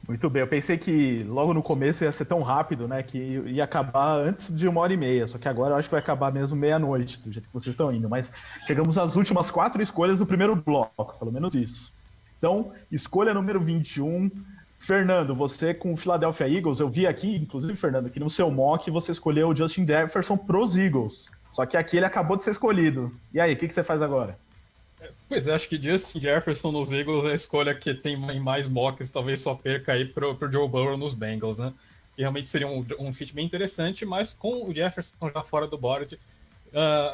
Muito bem, eu pensei que logo no começo ia ser tão rápido, né, que ia acabar antes de 1h30, só que agora eu acho que vai acabar mesmo meia-noite, do jeito que vocês estão indo, mas chegamos às últimas 4 escolhas do primeiro bloco, pelo menos isso. Então, escolha número 21, Fernando, você com o Philadelphia Eagles, eu vi aqui, inclusive, Fernando, que no seu mock você escolheu o Justin Jefferson pros Eagles, só que aqui ele acabou de ser escolhido. E aí, o que você faz agora? Pois é, acho que Justin Jefferson nos Eagles é a escolha que tem mais mocks, talvez só perca aí pro Joe Burrow nos Bengals, né? Que realmente seria um fit bem interessante, mas com o Jefferson já fora do board,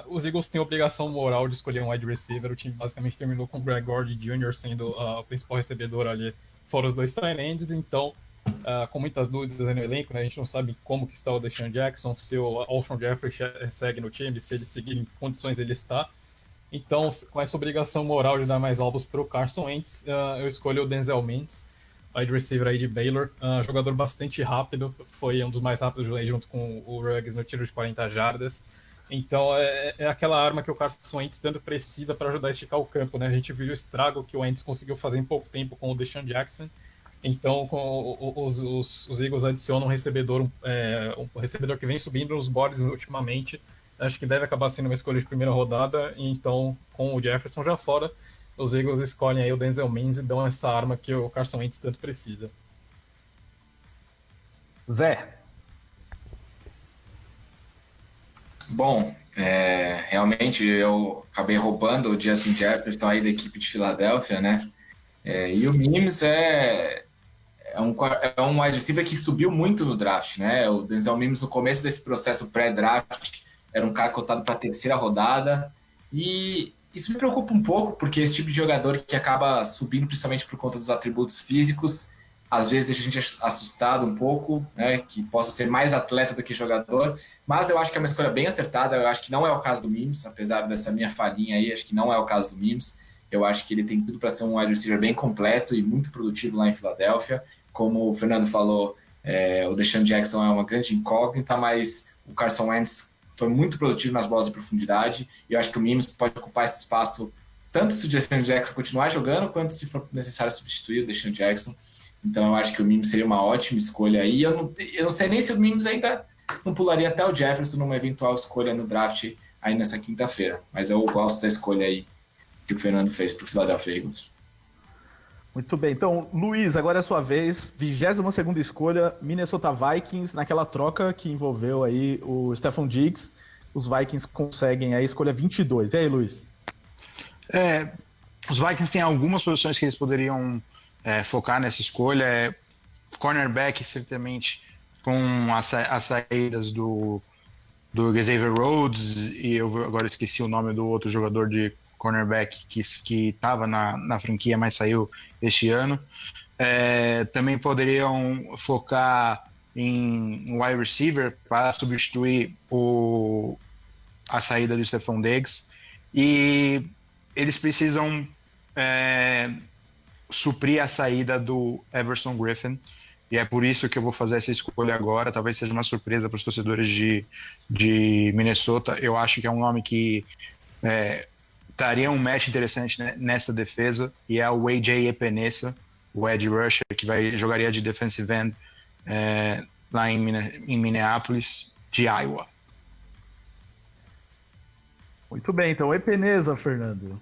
os Eagles têm a obrigação moral de escolher um wide receiver. O time basicamente terminou com o Greg Gordon Jr. sendo o principal recebedor ali, fora os 2 tight ends, então com muitas dúvidas no elenco, né? A gente não sabe como que está o Deshaun Jackson, se o Alshon Jeffrey segue no time, se ele seguir em condições ele está. Então, com essa obrigação moral de dar mais alvos para o Carson Wentz, eu escolho o Denzel Mims, wide receiver aí de Baylor, jogador bastante rápido, foi um dos mais rápidos junto com o Ruggs no tiro de 40 jardas. Então, é aquela arma que o Carson Wentz tanto precisa para ajudar a esticar o campo, né? A gente viu o estrago que o Wentz conseguiu fazer em pouco tempo com o Deshaun Jackson. Então, os Eagles adicionam um recebedor que vem subindo nos boards ultimamente. Acho que deve acabar sendo uma escolha de primeira rodada, e então, com o Jefferson já fora, os Eagles escolhem aí o Denzel Mims e dão essa arma que o Carson Wentz tanto precisa. Zé. Bom, realmente eu acabei roubando o Justin Jefferson aí da equipe de Filadélfia, né? E o Mims é um wide receiver que subiu muito no draft, né? O Denzel Mims, no começo desse processo pré-draft, era um cara cotado para a 3ª rodada, e isso me preocupa um pouco, porque esse tipo de jogador que acaba subindo principalmente por conta dos atributos físicos, às vezes deixa a gente assustado um pouco, né, que possa ser mais atleta do que jogador, mas eu acho que é uma escolha bem acertada. Eu acho que não é o caso do Mims, apesar dessa minha falhinha aí, acho que não é o caso do Mims. Eu acho que ele tem tudo para ser um wide receiver bem completo e muito produtivo lá em Filadélfia. Como o Fernando falou, o Deshaun Jackson é uma grande incógnita, mas o Carson Wentz foi muito produtivo nas bolas de profundidade, e eu acho que o Mims pode ocupar esse espaço tanto se o Deshaun Jackson continuar jogando, quanto se for necessário substituir o Deshaun Jackson. Então eu acho que o Mims seria uma ótima escolha aí. Eu não sei nem se o Mims ainda não pularia até o Jefferson numa eventual escolha no draft aí nessa quinta-feira, mas eu gosto da escolha aí que o Fernando fez para o Philadelphia Eagles. Muito bem, então, Luiz, agora é a sua vez. 22ª escolha, Minnesota Vikings, naquela troca que envolveu aí o Stephon Diggs. Os Vikings conseguem a escolha 22. E aí, Luiz? Os Vikings têm algumas posições que eles poderiam focar nessa escolha. Cornerback, certamente, com as saídas do Xavier Rhodes, e eu agora esqueci o nome do outro jogador de cornerback que estava na franquia, mas saiu este ano. Também poderiam focar em wide receiver para substituir a saída do Stephon Diggs. E eles precisam suprir a saída do Everson Griffin. E é por isso que eu vou fazer essa escolha agora. Talvez seja uma surpresa para os torcedores de Minnesota. Eu acho que é um nome que daria um match interessante, né, nessa defesa, e é o AJ Epenesa, o edge rusher, que jogaria de defensive end lá em Minneapolis, de Iowa. Muito bem, então, Epenesa, Fernando.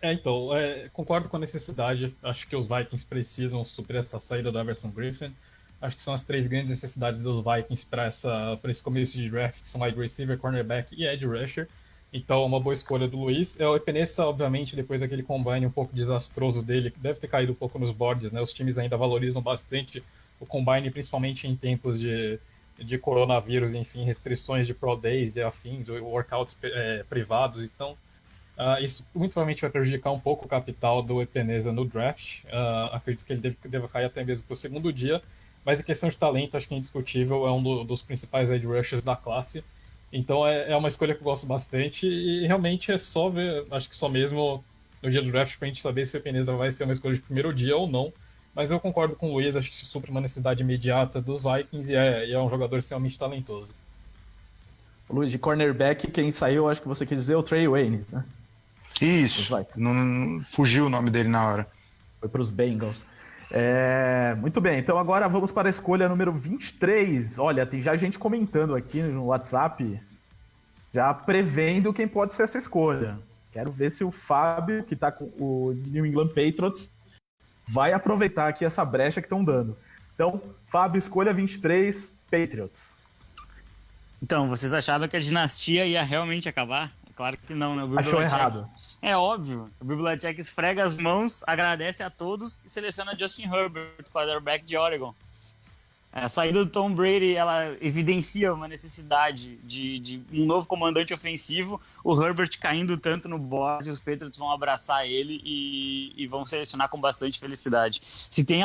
Então, concordo com a necessidade. Acho que os Vikings precisam suprir essa saída do Everson Griffin. Acho que são as 3 grandes necessidades dos Vikings para esse começo de draft, que são wide receiver, cornerback e edge rusher. Então, uma boa escolha do Luiz. O Epenesa, obviamente, depois daquele combine um pouco desastroso dele, que deve ter caído um pouco nos boards, né? Os times ainda valorizam bastante o combine, principalmente em tempos de coronavírus, enfim, restrições de pro days e afins, workouts privados. Então, isso muito provavelmente vai prejudicar um pouco o capital do Epenesa no draft. Acredito que ele deva cair até mesmo para o segundo dia. Mas em questão de talento, acho que é indiscutível, é um dos principais edge rushers da classe. Então é uma escolha que eu gosto bastante, e realmente é só ver, acho que só mesmo no dia do draft pra gente saber se o Epenesa vai ser uma escolha de primeiro dia ou não. Mas eu concordo com o Luiz, acho que supre uma necessidade imediata dos Vikings, e é um jogador extremamente talentoso. Luiz, de cornerback, quem saiu, acho que você quis dizer, o Trey Waynes, né? Isso, Vai. não fugiu o nome dele na hora. Foi para os Bengals. Muito bem, então agora vamos para a escolha número 23. Olha, tem já gente comentando aqui no WhatsApp, já prevendo quem pode ser essa escolha. Quero ver se o Fábio, que está com o New England Patriots, vai aproveitar aqui essa brecha que estão dando. Então, Fábio, escolha 23, Patriots. Então, vocês achavam que a dinastia ia realmente acabar? É claro que não, né? Achou errado. É óbvio. O Bill Belichick esfrega as mãos, agradece a todos e seleciona Justin Herbert, quarterback de Oregon. A saída do Tom Brady, ela evidencia uma necessidade de um novo comandante ofensivo. O Herbert caindo tanto no board, os Patriots vão abraçar ele e vão selecionar com bastante felicidade. Se tem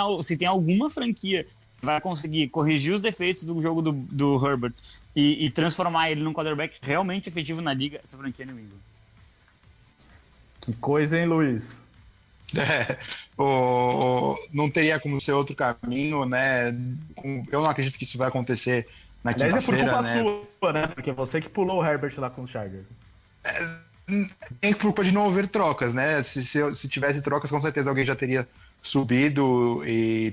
alguma franquia que vai conseguir corrigir os defeitos do jogo do Herbert e transformar ele num quarterback realmente efetivo na liga, essa franquia é New England. Que coisa, hein, Luiz? Não teria como ser outro caminho, né? Eu não acredito que isso vai acontecer na Aliás, quinta-feira, é por né? culpa sua, né? Porque você que pulou o Herbert lá com o Chargers. Tem culpa de não haver trocas, né? Se tivesse trocas, com certeza alguém já teria subido e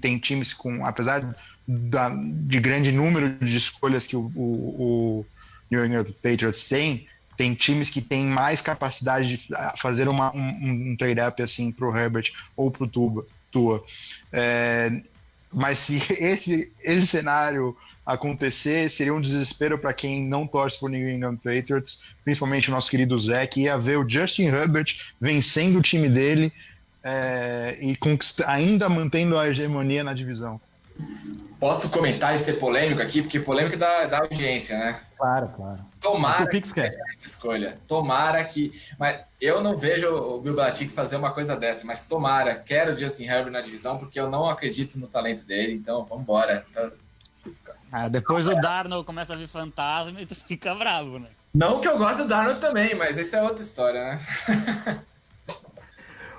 tem times com, apesar de grande número de escolhas que o New England Patriots tem times que têm mais capacidade de fazer um trade-up assim pro Herbert ou pro Tua. Mas se esse cenário acontecer, seria um desespero para quem não torce por New England Patriots, principalmente o nosso querido Zé, que ia ver o Justin Herbert vencendo o time dele e ainda mantendo a hegemonia na divisão. Posso comentar e ser polêmico aqui, porque polêmica da audiência, né? Claro. Tomara O Pix que quer. essa escolha. Tomara que... Mas eu não vejo o Bill Belichick fazer uma coisa dessa, mas tomara. Quero o Justin Herbert na divisão, porque eu não acredito no talento dele, então vamos embora. Depois o Darnold começa a vir fantasma e tu fica bravo, né? Não que eu goste do Darnold também, mas essa é outra história, né?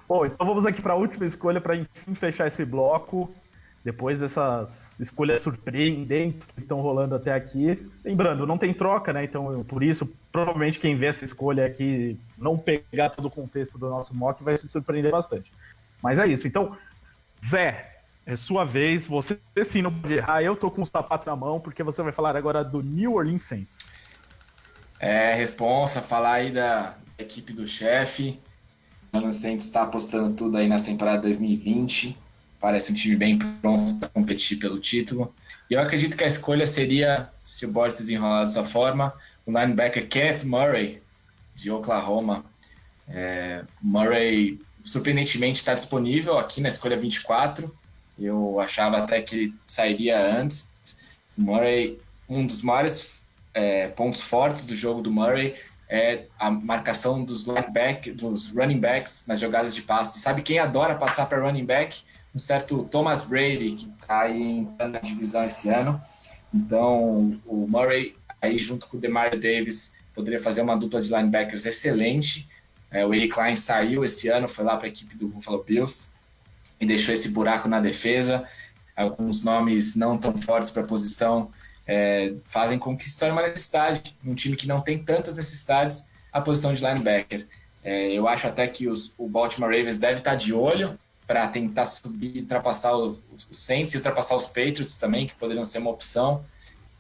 Bom, então vamos aqui para a última escolha para enfim fechar esse bloco. Depois dessas escolhas surpreendentes que estão rolando até aqui. Lembrando, não tem troca, né? Então, por isso, provavelmente quem vê essa escolha aqui, não pegar todo o contexto do nosso mock, vai se surpreender bastante. Mas é isso. Então, Zé, é sua vez. Você sim não pode errar. Eu tô com o sapato na mão, porque você vai falar agora do New Orleans Saints. Responsa, falar aí da equipe do chefe. O Orleans Saints está apostando tudo aí nessa temporada 2020. Parece um time bem pronto para competir pelo título. E eu acredito que a escolha seria, se o board se desenrolar dessa forma, o linebacker Kenneth Murray, de Oklahoma. Murray, surpreendentemente, está disponível aqui na escolha 24. Eu achava até que ele sairia antes. Murray, um dos maiores pontos fortes do jogo do Murray é a marcação dos running backs nas jogadas de passe. Sabe quem adora passar para running back? Um certo Thomas Brady, que está aí na divisão esse ano. Então, o Murray, aí junto com o Demario Davis, poderia fazer uma dupla de linebackers excelente. O Eli Klein saiu esse ano, foi lá para a equipe do Buffalo Bills e deixou esse buraco na defesa. Alguns nomes não tão fortes para a posição fazem com que se torne uma necessidade. Um time que não tem tantas necessidades, a posição de linebacker. Eu acho até que o Baltimore Ravens deve estar de olho para tentar subir, ultrapassar os Saints e ultrapassar os Patriots também, que poderiam ser uma opção.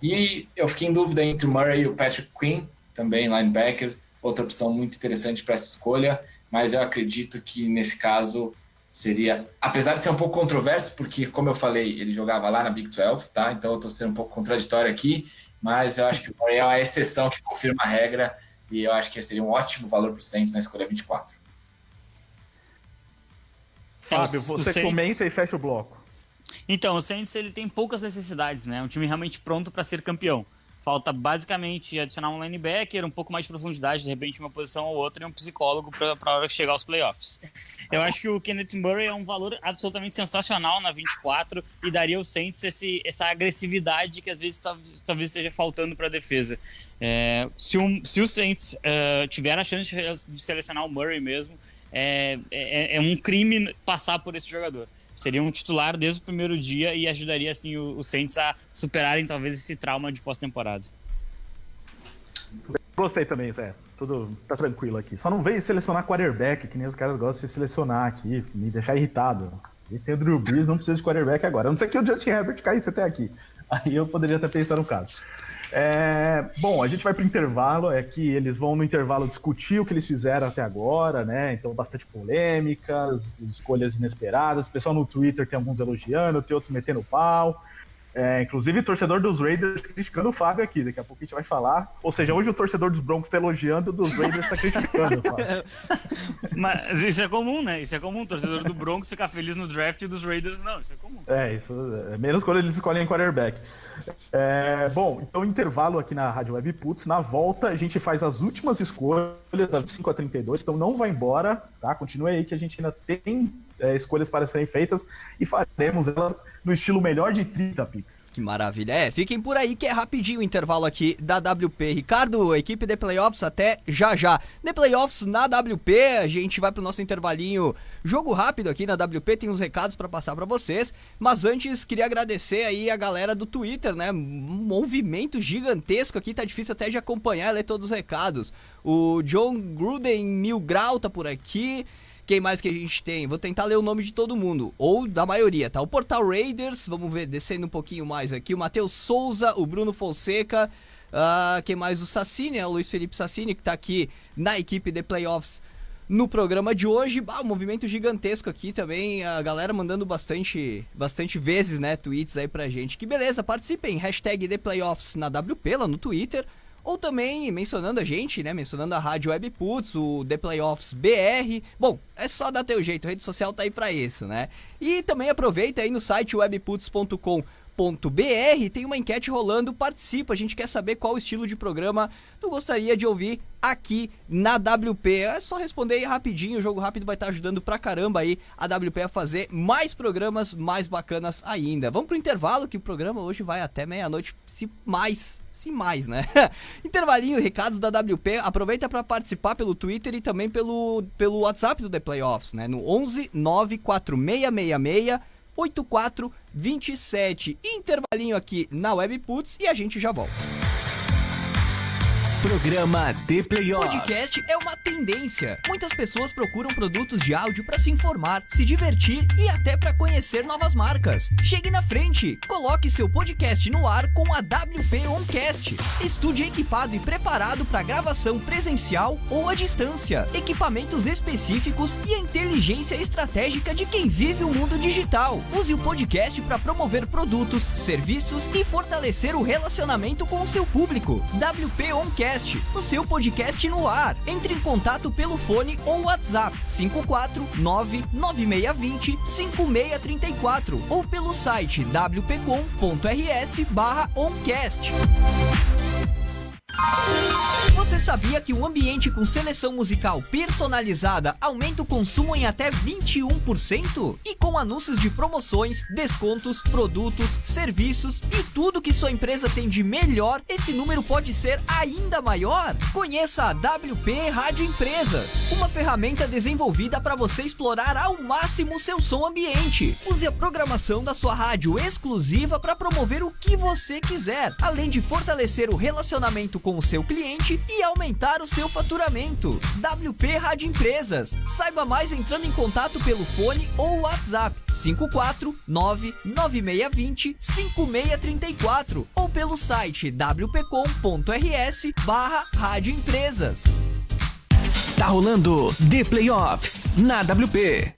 E eu fiquei em dúvida entre o Murray e o Patrick Quinn, também linebacker, outra opção muito interessante para essa escolha, mas eu acredito que nesse caso seria, apesar de ser um pouco controverso, porque, como eu falei, ele jogava lá na Big 12, tá? Então eu estou sendo um pouco contraditório aqui, mas eu acho que o Murray é uma exceção que confirma a regra, e eu acho que seria um ótimo valor para o Saints na escolha 24. Fábio, você comenta e fecha o bloco. Então, o Saints ele tem poucas necessidades, né? É um time realmente pronto para ser campeão. Falta basicamente adicionar um linebacker, um pouco mais de profundidade, de repente uma posição ou outra, e um psicólogo para a hora que chegar aos playoffs. Eu acho que o Kenneth Murray é um valor absolutamente sensacional na 24 e daria ao Saints essa agressividade que às vezes talvez esteja faltando para a defesa. Se o Saints tiver a chance de selecionar o Murray mesmo, é um crime passar por esse jogador. Seria um titular desde o primeiro dia e ajudaria assim o Saints a superarem talvez esse trauma de pós-temporada. Gostei também, Zé. Tudo tá tranquilo aqui. Só não veio selecionar quarterback, que nem os caras gostam de selecionar aqui, me deixar irritado. E tem o Drew Brees, não precisa de quarterback agora. A não ser que o Justin Herbert caísse até aqui. Aí eu poderia até pensar no caso. Bom, a gente vai pro intervalo, que eles vão no intervalo discutir o que eles fizeram até agora, né? Então, bastante polêmicas, escolhas inesperadas. O pessoal no Twitter tem alguns elogiando, tem outros metendo pau. Inclusive, o torcedor dos Raiders criticando o Fábio aqui, daqui a pouco a gente vai falar. Ou seja, hoje o torcedor dos Broncos tá elogiando, dos Raiders tá criticando o Fábio. Mas isso é comum, né? Isso é comum, o torcedor do Broncos ficar feliz no draft e dos Raiders não, isso é comum. Menos quando eles escolhem quarterback. Bom, então intervalo aqui na Rádio Web Putz. Na volta a gente faz as últimas escolhas das 5 a 32, então não vai embora, tá? Continue aí que a gente ainda tem escolhas para serem feitas e faremos elas no estilo melhor de 30 picks. Que maravilha. Fiquem por aí que é rapidinho o intervalo aqui da WP. Ricardo, equipe The Playoffs, até já. The Playoffs na WP, a gente vai pro nosso intervalinho jogo rápido aqui na WP, tem uns recados para passar para vocês, mas antes queria agradecer aí a galera do Twitter, né? Um movimento gigantesco aqui, tá difícil até de acompanhar e ler todos os recados. O John Gruden Mil Grau tá por aqui. Quem mais que a gente tem? Vou tentar ler o nome de todo mundo, ou da maioria, tá? O Portal Raiders, vamos ver, descendo um pouquinho mais aqui. O Matheus Souza, o Bruno Fonseca, quem mais? O Sassini, o Luiz Felipe Sassini, que tá aqui na equipe The Playoffs no programa de hoje. Um movimento gigantesco aqui também, a galera mandando bastante vezes, né, tweets aí pra gente. Que beleza, participem, hashtag The Playoffs na WP lá no Twitter. Ou também mencionando a gente, né? Mencionando a Rádio Web Putz, o The Playoffs BR. Bom, é só dar teu jeito, a rede social tá aí pra isso, né? E também aproveita aí no site webputs.com.br, tem uma enquete rolando, participa, a gente quer saber qual estilo de programa tu gostaria de ouvir aqui na WP. É só responder aí rapidinho, o Jogo Rápido vai estar ajudando pra caramba aí a WP a fazer mais programas mais bacanas ainda. Vamos pro intervalo, que o programa hoje vai até meia-noite, se mais, né? Intervalinho, recados da WP, aproveita para participar pelo Twitter e também pelo WhatsApp do The Playoffs, né? No 11 94666 8427. Intervalinho aqui na Web Putz e a gente já volta. Programa The Playoffs. Podcast é uma tendência. Muitas pessoas procuram produtos de áudio para se informar, se divertir e até para conhecer novas marcas. Chegue na frente, coloque seu podcast no ar com a WP Oncast. Estúdio equipado e preparado para gravação presencial ou à distância. Equipamentos específicos e a inteligência estratégica de quem vive o mundo digital. Use o podcast para promover produtos, serviços e fortalecer o relacionamento com o seu público. WP Oncast, o seu podcast no ar. Entre em contato pelo fone ou WhatsApp 549-9620-5634 ou pelo site wpcom.rs/oncast. Você sabia que um ambiente com seleção musical personalizada aumenta o consumo em até 21%? E com anúncios de promoções, descontos, produtos, serviços e tudo que sua empresa tem de melhor, esse número pode ser ainda maior? Conheça a WP Rádio Empresas, uma ferramenta desenvolvida para você explorar ao máximo seu som ambiente. Use a programação da sua rádio exclusiva para promover o que você quiser, além de fortalecer o relacionamento com o seu cliente e aumentar o seu faturamento. WP Rádio Empresas. Saiba mais entrando em contato pelo fone ou WhatsApp 549-9620-5634 ou pelo site wpcom.rs/radioempresas. Tá rolando The Playoffs na WP.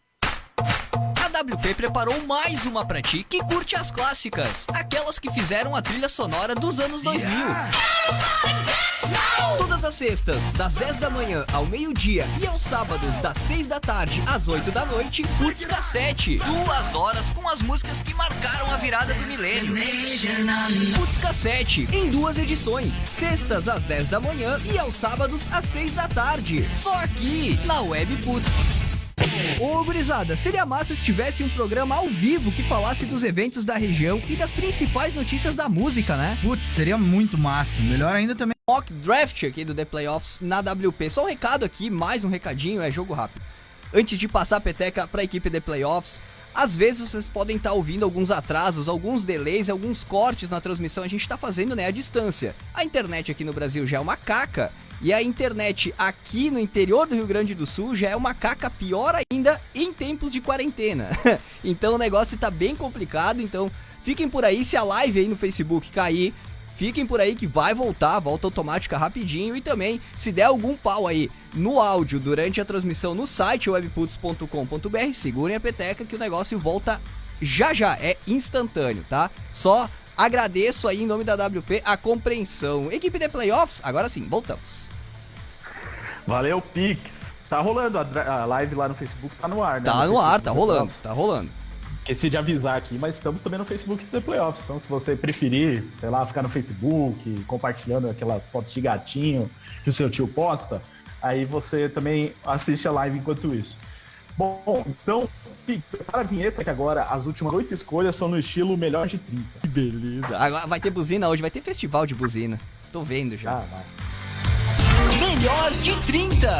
A WP preparou mais uma pra ti que curte as clássicas, aquelas que fizeram a trilha sonora dos anos 2000. Todas as sextas, das 10 da manhã ao meio-dia e aos sábados, das 6 da tarde às 8 da noite, Putz Cassete. 2 horas com as músicas que marcaram a virada do milênio. Putz Cassete, em 2 edições, sextas às 10 da manhã e aos sábados às 6 da tarde. Só aqui, na Web Putz. Ô gurizada, seria massa se tivesse um programa ao vivo que falasse dos eventos da região e das principais notícias da música, né? Putz, seria muito massa. Melhor ainda também. Mock Draft aqui do The Playoffs na WP. Só um recado aqui, mais um recadinho, é jogo rápido. antes de passar a peteca para a equipe de playoffs, às vezes vocês podem estar ouvindo alguns atrasos, alguns delays, alguns cortes na transmissão. A gente está fazendo, né, à distância. A internet aqui no Brasil já é uma caca, e a internet aqui no interior do Rio Grande do Sul já é uma caca pior ainda em tempos de quarentena. Então o negócio tá bem complicado, então fiquem por aí. Se a live aí no Facebook cair, fiquem por aí que vai voltar, volta automática rapidinho. E também, se der algum pau aí no áudio durante a transmissão no site webputs.com.br, segurem a peteca que o negócio volta já, é instantâneo, tá? Só agradeço aí em nome da WP a compreensão. Equipe de playoffs, agora sim, voltamos. Valeu, Pix. Tá rolando a live lá no Facebook, tá no ar, né? Tá no ar, tá rolando. Esqueci de avisar aqui, mas estamos também no Facebook do The Playoffs. Então, se você preferir, sei lá, ficar no Facebook, compartilhando aquelas fotos de gatinho que o seu tio posta, aí você também assiste a live enquanto isso. Bom, então, para a vinheta, que agora as últimas 8 escolhas são no estilo melhor de 30. Que beleza. Agora vai ter buzina hoje, vai ter festival de buzina. Tô vendo já. Vai. Melhor de 30.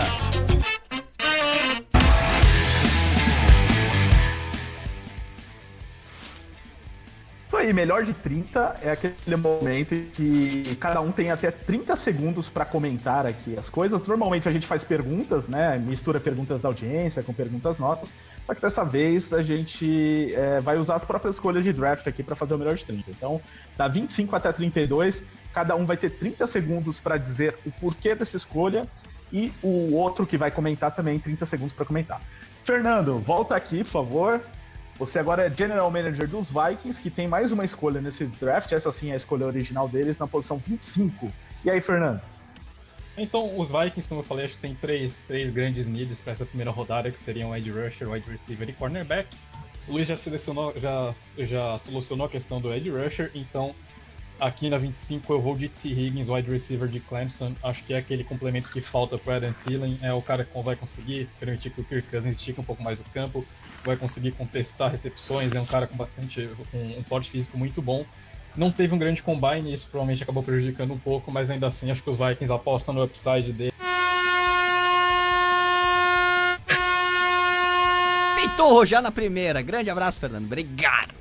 Isso aí, melhor de 30 é aquele momento em que cada um tem até 30 segundos para comentar aqui as coisas. Normalmente a gente faz perguntas, né? Mistura perguntas da audiência com perguntas nossas. Só que dessa vez a gente vai usar as próprias escolhas de draft aqui para fazer o melhor de 30. Então, da 25 até 32, cada um vai ter 30 segundos para dizer o porquê dessa escolha e o outro que vai comentar também 30 segundos para comentar. Fernando, volta aqui, por favor. Você agora é General Manager dos Vikings, que tem mais uma escolha nesse draft. Essa sim é a escolha original deles, na posição 25. E aí, Fernando? Então, os Vikings, como eu falei, acho que tem três grandes needs para essa primeira rodada, que seriam Edge Rusher, Wide Receiver e Cornerback. O Luiz já solucionou a questão do Edge Rusher, então aqui na 25 eu vou de T. Higgins, Wide Receiver de Clemson. Acho que é aquele complemento que falta para Adam Thielen. É o cara que vai conseguir permitir que o Kirk Cousins estique um pouco mais o campo, vai conseguir contestar recepções, é um cara com um porte físico muito bom. Não teve um grande combine, isso provavelmente acabou prejudicando um pouco, mas ainda assim acho que os Vikings apostam no upside dele. Feitou já na primeira. Grande abraço, Fernando. Obrigado.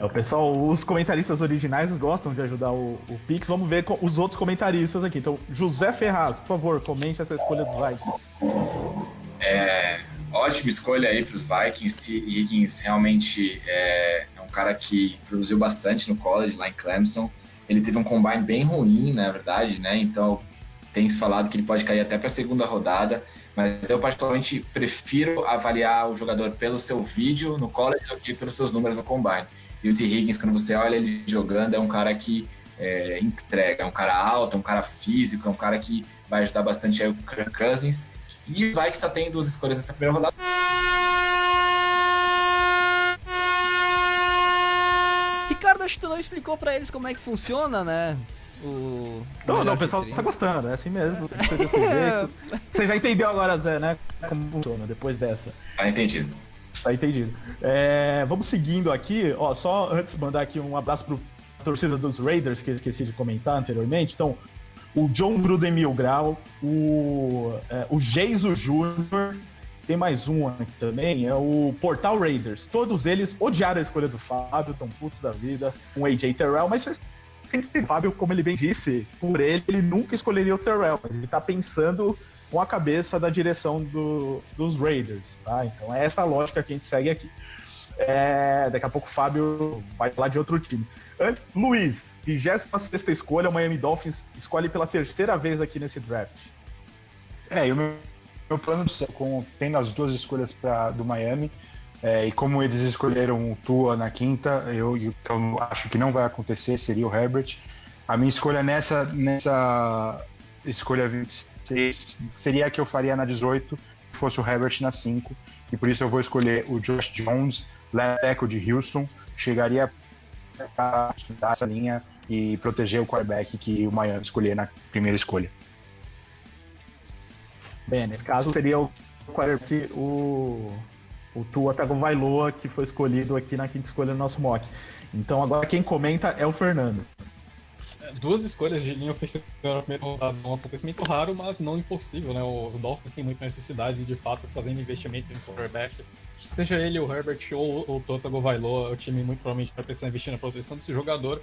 O pessoal, os comentaristas originais gostam de ajudar o Pix. Vamos ver os outros comentaristas aqui. Então, José Ferraz, por favor, comente essa escolha dos Vikings. Ótima escolha aí para os Vikings. T. Higgins realmente é um cara que produziu bastante no college, lá em Clemson. Ele teve um combine bem ruim, na verdade, né? Então, tem se falado que ele pode cair até para a segunda rodada. Mas eu, particularmente, prefiro avaliar o jogador pelo seu vídeo no college do que pelos seus números no combine. E o T. Higgins, quando você olha ele jogando, é um cara que entrega. É um cara alto, é um cara físico, é um cara que vai ajudar bastante aí o Kirk Cousins. E o Vikings só tem 2 escolhas nessa primeira rodada. Ricardo, acho que tu não explicou pra eles como é que funciona, né? Não, o pessoal tá gostando, é assim mesmo. Desse jeito. Você já entendeu agora, Zé, né? Como funciona depois dessa. Tá entendido. Tá entendido. Vamos seguindo aqui, ó, só antes de mandar aqui um abraço pro torcida dos Raiders, que eu esqueci de comentar anteriormente. Então, o John Gruden Mil Grau, o Geiso Júnior, tem mais um aqui também, é o Portal Raiders. Todos eles odiaram a escolha do Fábio, tão putos da vida, com o AJ Terrell, mas vocês têm que ter Fábio, como ele bem disse, por ele nunca escolheria o Terrell, mas ele tá pensando com a cabeça da direção dos Raiders, tá? Então é essa a lógica que a gente segue aqui. Daqui a pouco o Fábio vai falar de outro time. Antes, Luiz, 26ª escolha, o Miami Dolphins escolhe pela 3ª vez aqui nesse draft. E o meu plano, tendo as 2 escolhas do Miami, e como eles escolheram o Tua na 5ª, eu acho que não vai acontecer, seria o Herbert. A minha escolha nessa escolha 26 seria a que eu faria na 18, se fosse o Herbert na 5, e por isso eu vou escolher o Josh Jones, left tackle de Houston, chegaria para estudar essa linha e proteger o quarterback que o Miami escolher na primeira escolha. Bem, nesse caso seria o quarterback, o Tua Tagovailoa, que foi escolhido aqui na 5ª escolha do nosso mock. Então agora quem comenta é o Fernando. Duas escolhas de linha ofensiva na primeira rodada, um acontecimento raro, mas não impossível, né? Os Dolphins têm muita necessidade de fato fazendo investimento em quarterback. Seja ele o Herbert ou o Tua Tagovailoa, o time muito provavelmente vai precisar investir na proteção desse jogador.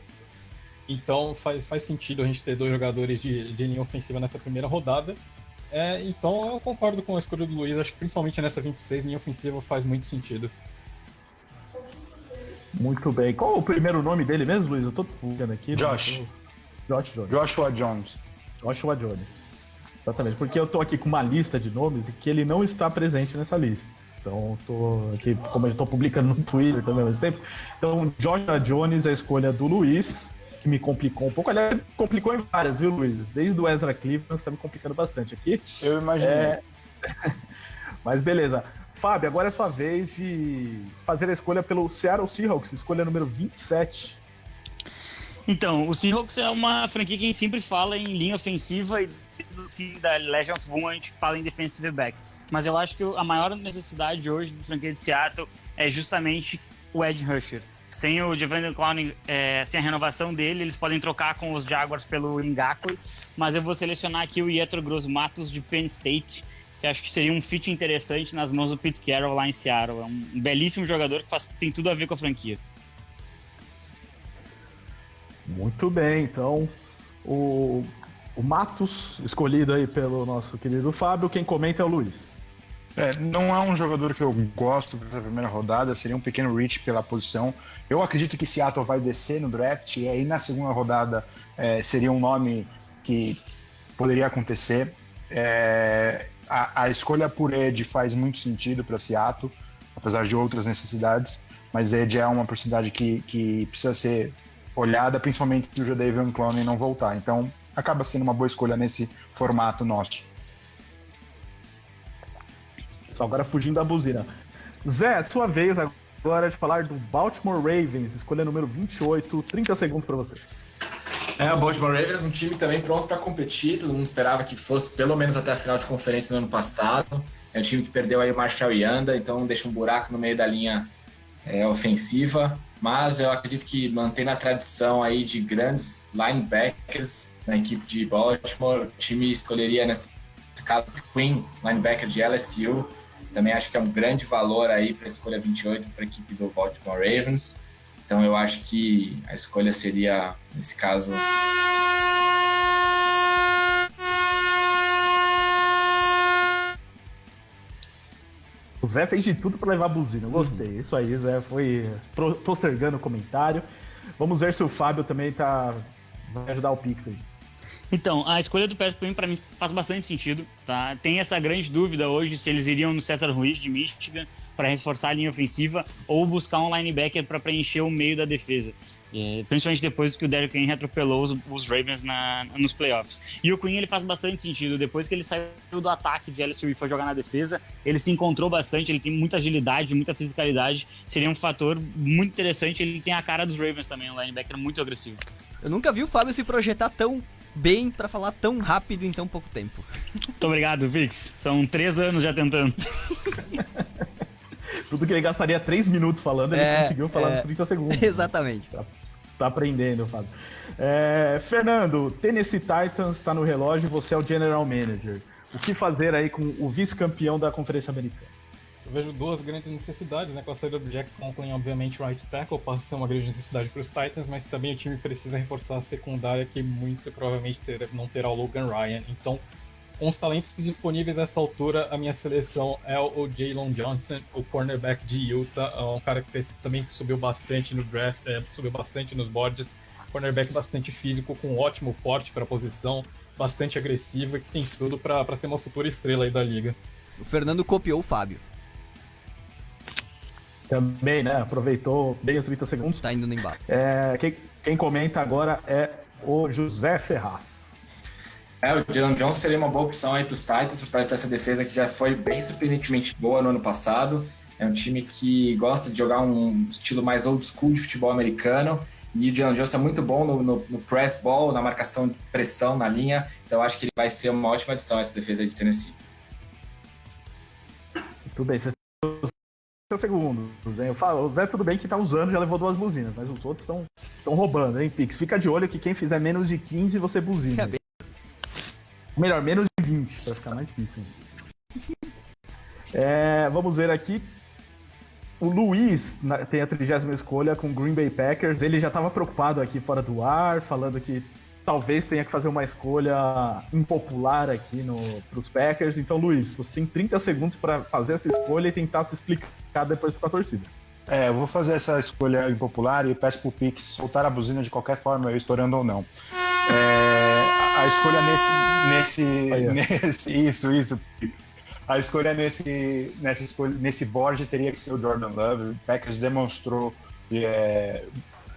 Então faz sentido a gente ter dois jogadores de linha ofensiva nessa primeira rodada. Então eu concordo com a escolha do Luiz, acho que principalmente nessa 26, linha ofensiva faz muito sentido. Muito bem. Qual o primeiro nome dele mesmo, Luiz? Eu tô buscando aqui. Josh. Joshua Jones. Joshua Jones. Exatamente, porque eu tô aqui com uma lista de nomes e que ele não está presente nessa lista. Então, tô aqui, como eu tô publicando no Twitter também ao mesmo tempo. Então, Joshua Jones é a escolha do Luiz, que me complicou um pouco. Aliás, complicou em várias, viu, Luiz? Desde o Ezra Cleveland, você tá me complicando bastante aqui. Eu imaginei. Mas beleza. Fábio, agora é sua vez de fazer a escolha pelo Seattle Seahawks, escolha número 27. Então, o Seahawks é uma franquia que a gente sempre fala em linha ofensiva e da Legion of Boom a gente fala em defensive back. Mas eu acho que a maior necessidade hoje do franquia de Seattle é justamente o edge rusher. Sem o Javon Clowney, sem a renovação dele, eles podem trocar com os Jaguars pelo Ngakoue, mas eu vou selecionar aqui o Yetur Gross-Matos de Penn State, que acho que seria um fit interessante nas mãos do Pete Carroll lá em Seattle. É um belíssimo jogador que tem tudo a ver com a franquia. Muito bem, então o Matos, escolhido aí pelo nosso querido Fábio, quem comenta é o Luiz. Não é um jogador que eu gosto dessa primeira rodada, seria um pequeno reach pela posição. Eu acredito que Seattle vai descer no draft e aí na segunda rodada seria um nome que poderia acontecer. A escolha por Edge faz muito sentido para Seattle, apesar de outras necessidades, mas Edge é uma oportunidade que precisa ser olhada, principalmente se o Jadeveon Clowney não voltar. Então, acaba sendo uma boa escolha nesse formato nosso. Só agora fugindo da buzina. Zé, sua vez agora de falar do Baltimore Ravens, escolha número 28, 30 segundos para você. O Baltimore Ravens é um time também pronto para competir, todo mundo esperava que fosse pelo menos até a final de conferência no ano passado. É um time que perdeu aí o Marshall Yanda, então deixa um buraco no meio da linha ofensiva, mas eu acredito que mantendo a tradição aí de grandes linebackers na equipe de Baltimore, o time escolheria nesse caso Quinn, linebacker de LSU. Também acho que é um grande valor aí para a escolha 28 para a equipe do Baltimore Ravens. Então eu acho que a escolha seria, nesse caso... O Zé fez de tudo para levar a buzina, eu gostei. Isso aí, Zé, foi postergando o comentário. Vamos ver se o Fábio também vai ajudar o Pix aí. Então, a escolha do Patrick Queen para mim faz bastante sentido, tá? Tem essa grande dúvida hoje se eles iriam no Cesar Ruiz de Michigan para reforçar a linha ofensiva ou buscar um linebacker para preencher o meio da defesa. Principalmente depois que o Derrick Henry atropelou os Ravens nos playoffs. E o Queen ele faz bastante sentido. Depois que ele saiu do ataque de LSU e foi jogar na defesa, ele se encontrou bastante, ele tem muita agilidade, muita fisicalidade. Seria um fator muito interessante. Ele tem a cara dos Ravens também, um linebacker muito agressivo. Eu nunca vi o Fábio se projetar tão bem pra falar tão rápido em tão pouco tempo. Muito obrigado, Vix. São 3 anos já tentando. Tudo que ele gastaria 3 minutos falando, ele conseguiu falar nos 30 segundos. Exatamente. Tá aprendendo, Fábio. Fernando, Tennessee Titans está no relógio, você é o General Manager. O que fazer aí com o vice-campeão da Conferência Americana? Eu vejo duas grandes necessidades, né? Com a saída do Jack Conklin, obviamente, right tackle passa a ser uma grande necessidade para os Titans, mas também o time precisa reforçar a secundária, que muito provavelmente não terá o Logan Ryan. Então, com os talentos disponíveis a essa altura, a minha seleção é o Jalen Johnson, o cornerback de Utah, um cara que também subiu bastante no draft, subiu bastante nos boards, cornerback bastante físico, com ótimo porte para a posição, bastante agressivo e que tem tudo para ser uma futura estrela aí da liga. O Fernando copiou o Fábio. Também, né? Aproveitou bem os 30 segundos. Tá indo no embalo. Quem comenta agora é o José Ferraz. O Jalen Johnson seria uma boa opção aí para os Titans, para essa defesa que já foi bem surpreendentemente boa no ano passado. É um time que gosta de jogar um estilo mais old school de futebol americano. E o Jalen Johnson é muito bom no press ball, na marcação de pressão na linha. Então eu acho que ele vai ser uma ótima adição a essa defesa aí de Tennessee. Muito bem, vocês 30 segundos. Hein? O Zé, tudo bem que tá usando, já levou 2 buzinas, mas os outros estão roubando, hein, Pix? Fica de olho que quem fizer menos de 15, você buzina. Melhor, menos de 20, pra ficar mais difícil. Vamos ver aqui. O Luiz tem a 30ª escolha com o Green Bay Packers. Ele já estava preocupado aqui fora do ar, falando que talvez tenha que fazer uma escolha impopular aqui para os Packers. Então, Luiz, você tem 30 segundos para fazer essa escolha e tentar se explicar depois para a torcida. Eu vou fazer essa escolha impopular e peço pro Pix soltar a buzina de qualquer forma, eu estourando ou não. A escolha Isso, Pix. A escolha nesse board teria que ser o Jordan Love. O Packers demonstrou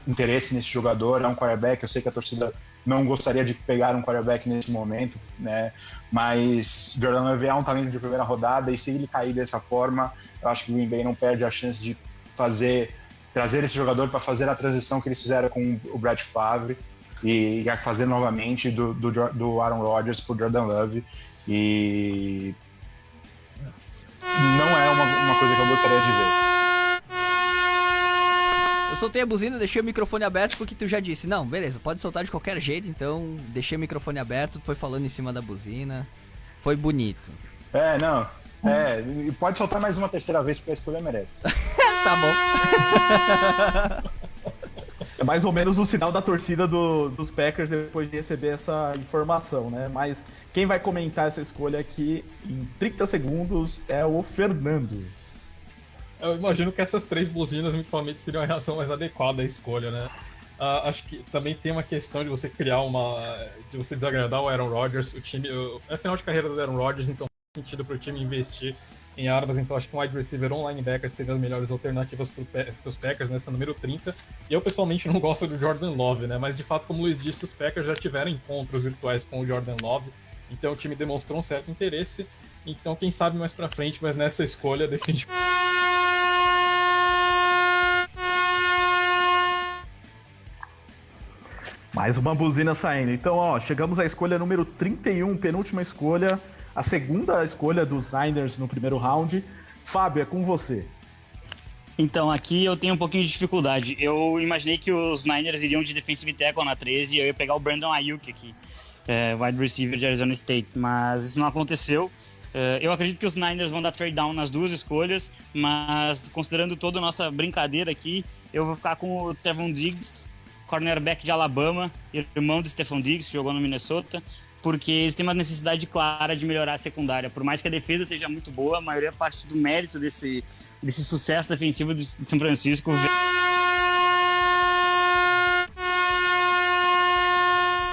interesse nesse jogador, é um quarterback. Eu sei que a torcida não gostaria de pegar um quarterback nesse momento, né? Mas Jordan Love é um talento de primeira rodada e se ele cair dessa forma, eu acho que o Green Bay não perde a chance de trazer esse jogador para fazer a transição que eles fizeram com o Brett Favre e fazer novamente do Aaron Rodgers para o Jordan Love. E não é uma coisa que eu gostaria de ver. Eu soltei a buzina, deixei o microfone aberto porque tu já disse. Não, beleza, pode soltar de qualquer jeito, então deixei o microfone aberto, tu foi falando em cima da buzina. Foi bonito. E pode soltar mais uma terceira vez porque a escolha merece. Tá bom. É mais ou menos o sinal da torcida dos Packers depois de receber essa informação, né? Mas quem vai comentar essa escolha aqui em 30 segundos é o Fernando. Eu imagino que essas 3 buzinas, muito provavelmente, seriam a reação mais adequada à escolha, né? Acho que também tem uma questão de você criar de você desagradar o Aaron Rodgers. O time. É final de carreira do Aaron Rodgers, então faz sentido para o time investir em armas. Então acho que um wide receiver ou um linebacker seriam as melhores alternativas para os Packers nessa número 30. E eu pessoalmente não gosto do Jordan Love, né? Mas de fato, como o Luiz disse, os Packers já tiveram encontros virtuais com o Jordan Love. Então o time demonstrou um certo interesse. Então quem sabe mais pra frente, mas nessa escolha definitivamente. Mais uma buzina saindo. Então, chegamos à escolha número 31, penúltima escolha. A segunda escolha dos Niners no primeiro round. Fábio, é com você. Então, aqui eu tenho um pouquinho de dificuldade. Eu imaginei que os Niners iriam de defensive tackle na 13 e eu ia pegar o Brandon Ayuk aqui, wide receiver de Arizona State, mas isso não aconteceu. Eu acredito que os Niners vão dar trade down nas 2 escolhas, mas considerando toda a nossa brincadeira aqui, eu vou ficar com o Trevon Diggs, cornerback de Alabama, irmão do Stephon Diggs, que jogou no Minnesota, porque eles têm uma necessidade clara de melhorar a secundária. Por mais que a defesa seja muito boa, a maioria parte do mérito desse sucesso defensivo de São Francisco.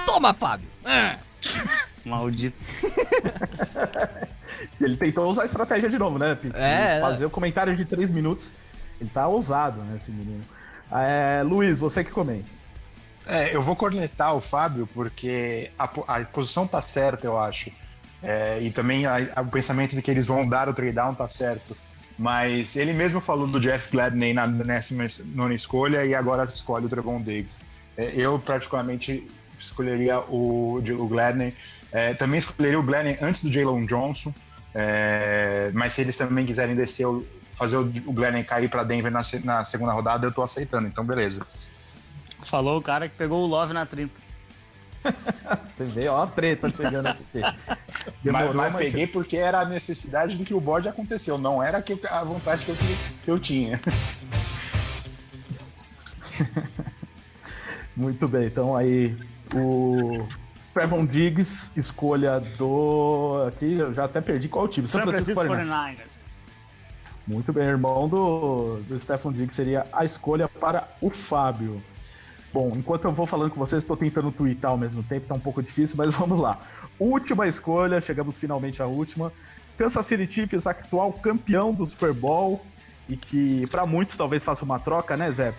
Toma, Fábio! Maldito. Ele tentou usar a estratégia de novo, né, Pete? Fazer o comentário de 3 minutos. Ele tá ousado, né, esse menino. Luiz, você que comenta. Eu vou cornetar o Fábio porque a posição tá certa, eu acho. E também o pensamento de que eles vão dar o trade down tá certo. Mas ele mesmo falou do Jeff Gladney na 19ª escolha e agora escolhe o Trevon Diggs. Eu praticamente escolheria o Gladney. Também escolheria o Gladney antes do Jalen Johnson. Mas se eles também quiserem fazer o Gladney cair para Denver na segunda rodada, eu tô aceitando, então beleza. Falou o cara que pegou o Love na 30. Você vê, ó a treta chegando aqui. Mas peguei porque era a necessidade do que o board aconteceu, não era a vontade que eu tinha. Muito bem, então aí o Trevon Diggs, escolha do... Aqui eu já até perdi qual é o time. São Francisco 49ers. Muito bem, irmão do Stephon Diggs seria a escolha para o Fábio. Bom, enquanto eu vou falando com vocês, estou tentando twittar ao mesmo tempo, tá um pouco difícil, mas vamos lá. Última escolha, chegamos finalmente à última. Kansas City Chiefs, atual campeão do Super Bowl, e que para muitos talvez faça uma troca, né, Zé?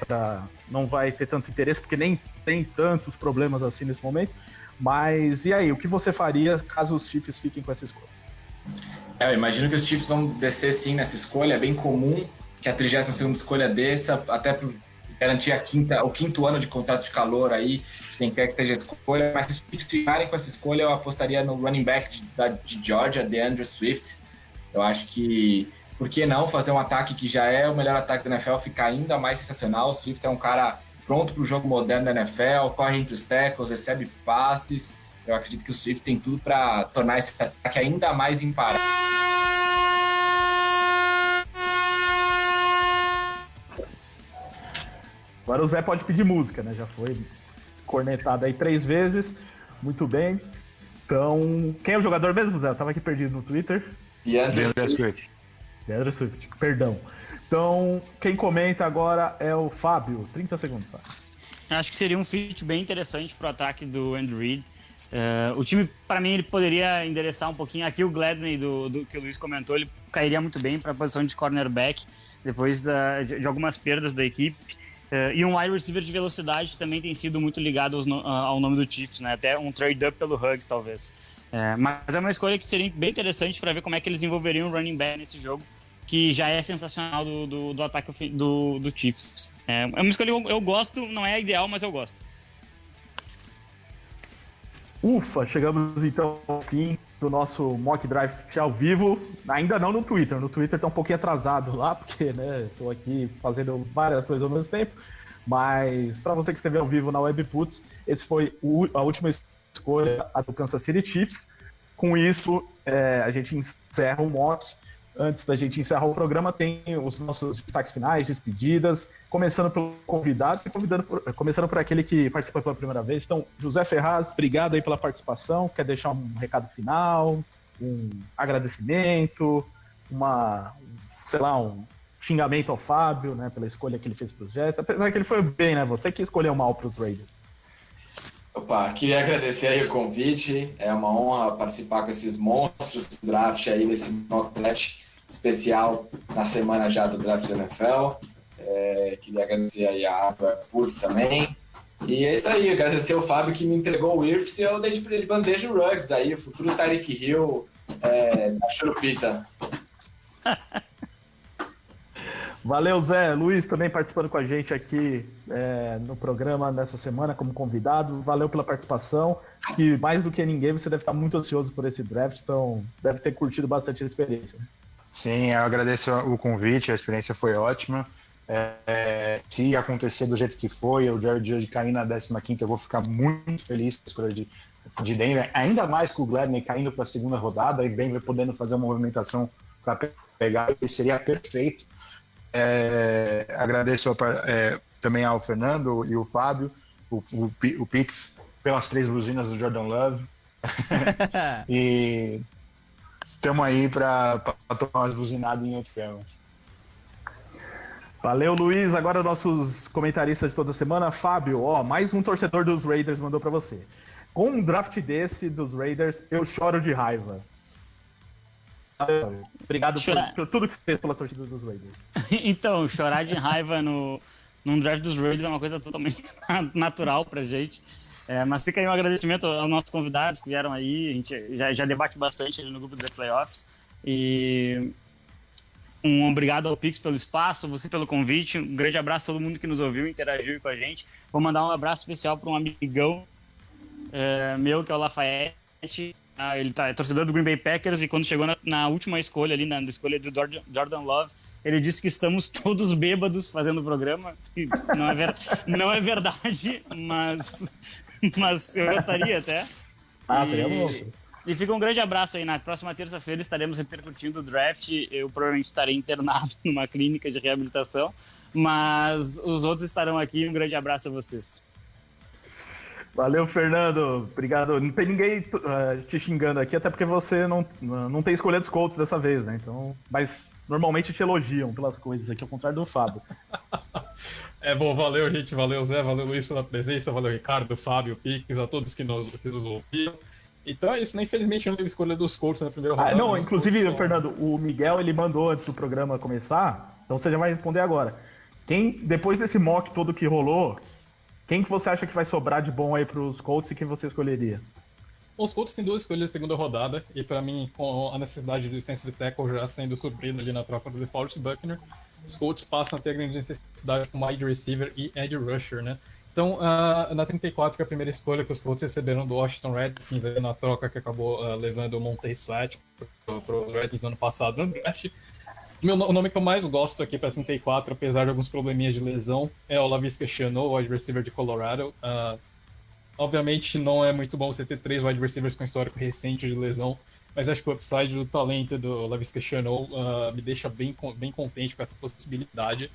Não vai ter tanto interesse, porque nem tem tantos problemas assim nesse momento. Mas e aí, o que você faria caso os Chiefs fiquem com essa escolha? Eu imagino que os Chiefs vão descer sim nessa escolha, é bem comum que a 32ª escolha desça, até por garantir o 5º ano de contrato de calor aí, quem quer que esteja a escolha, mas se os Chiefs ficarem com essa escolha, eu apostaria no running back de Georgia, DeAndre Swift. Eu acho que por que não fazer um ataque que já é o melhor ataque da NFL ficar ainda mais sensacional? O Swift é um cara pronto para o jogo moderno da NFL, corre entre os tackles, recebe passes. Eu acredito que o Swift tem tudo para tornar esse ataque ainda mais imparável. Agora o Zé pode pedir música, né? Já foi cornetado aí 3 vezes. Muito bem. Então, quem é o jogador mesmo, Zé? Eu tava aqui perdido no Twitter. DeAndre Swift. DeAndre Swift, perdão. Então, quem comenta agora é o Fábio. 30 segundos, Fábio. Acho que seria um fit bem interessante pro ataque do Andy Reid. O time, para mim, ele poderia endereçar um pouquinho. Aqui o Gladney, do que o Luiz comentou, ele cairia muito bem para a posição de cornerback, depois de algumas perdas da equipe. E um wide receiver de velocidade também tem sido muito ligado ao nome do Chiefs, né? Até um trade-up pelo Huggs, talvez. Mas é uma escolha que seria bem interessante para ver como é que eles envolveriam o running back nesse jogo, que já é sensacional do ataque do Chiefs. É uma escolha que eu gosto, não é ideal, mas eu gosto. Ufa, chegamos então ao fim do nosso mock draft ao vivo. Ainda não no Twitter. No Twitter tá um pouquinho atrasado lá, porque, né, tô aqui fazendo várias coisas ao mesmo tempo. Mas para você que esteve ao vivo na Webputs, esse foi a última escolha, a do Kansas City Chiefs. Com isso, a gente encerra o mock. Antes da gente encerrar o programa, tem os nossos destaques finais, despedidas, começando pelo convidado e começando por aquele que participa pela primeira vez. Então, José Ferraz, obrigado aí pela participação. Quer deixar um recado final, um agradecimento, um xingamento ao Fábio, né, pela escolha que ele fez para os Jets, apesar que ele foi bem, né? Você que escolheu mal para os Raiders. Opa, queria agradecer aí o convite. É uma honra participar com esses monstros do draft aí, desse mock draft especial na semana já do draft da NFL. Queria agradecer aí a Putz também. E é isso aí, agradecer o Fábio que me entregou o Wirfs e eu dei de bandeja o Ruggs aí, o futuro Tyreek Hill da Churupita. Valeu, Zé. Luiz também participando com a gente aqui no programa nessa semana como convidado. Valeu pela participação. E mais do que ninguém, você deve estar muito ansioso por esse draft, então deve ter curtido bastante a experiência. Sim, eu agradeço o convite, a experiência foi ótima. Se acontecer do jeito que foi, o Jared Judge cair na 15ª, eu vou ficar muito feliz com a escolha de Denver, ainda mais com o Gladney caindo para a segunda rodada e Denver podendo fazer uma movimentação para pegar, ele seria perfeito. Agradeço também ao Fernando e o Fábio, o Pix, pelas 3 buzinas do Jordan Love. E estamos aí para tomar umas buzinadas em outro tema. Valeu, Luiz. Agora nossos comentaristas de toda semana. Fábio, mais um torcedor dos Raiders mandou para você. Com um draft desse dos Raiders, eu choro de raiva. Obrigado por tudo que você fez pela torcida dos Raiders. Então, chorar de raiva num draft dos Raiders é uma coisa totalmente natural pra gente. Mas fica aí um agradecimento aos nossos convidados que vieram aí. A gente já debate bastante ali no grupo dos Playoffs. E um obrigado ao Pix pelo espaço, você pelo convite. Um grande abraço a todo mundo que nos ouviu, interagiu com a gente. Vou mandar um abraço especial para um amigão meu, que é o Lafayette. Ele é torcedor do Green Bay Packers e quando chegou na última escolha, ali na escolha do Jordan Love, ele disse que estamos todos bêbados fazendo o programa. Não é verdade, mas eu gostaria até. Seria bom. E fica um grande abraço aí. Na próxima terça-feira estaremos repercutindo o draft. Eu provavelmente estarei internado numa clínica de reabilitação, mas os outros estarão aqui. Um grande abraço a vocês. Valeu, Fernando. Obrigado. Não tem ninguém te xingando aqui, até porque você não tem escolha dos Colts dessa vez, né? Então, mas normalmente te elogiam pelas coisas aqui, ao contrário do Fábio. Bom, valeu, gente. Valeu, Zé. Valeu, Luiz, pela presença. Valeu, Ricardo, Fábio, Pix, a todos que nos ouviram. Então é isso, né? Infelizmente não teve escolha dos Colts na primeira rodada. Não, inclusive, Fernando, o Miguel, ele mandou antes do programa começar, então você já vai responder agora. Depois desse mock todo que rolou, quem que você acha que vai sobrar de bom aí pros Colts e quem você escolheria? Os Colts têm 2 escolhas de segunda rodada, e pra mim, com a necessidade de defensive tackle já sendo suprida ali na troca do DeForest Buckner, os Colts passam a ter a grande necessidade com wide receiver e edge rusher, né? Então, na 34, que é a primeira escolha que os Colts receberam do Washington Redskins, na troca que acabou levando o Montez Sweat para os Redskins no ano passado no draft, O nome que eu mais gosto aqui para 34, apesar de alguns probleminhas de lesão, é o Laviska Shenault, wide receiver de Colorado. Obviamente não é muito bom você ter 3 wide receivers com histórico recente de lesão, mas acho que o upside do talento do Laviska Shenault me deixa bem contente com essa possibilidade.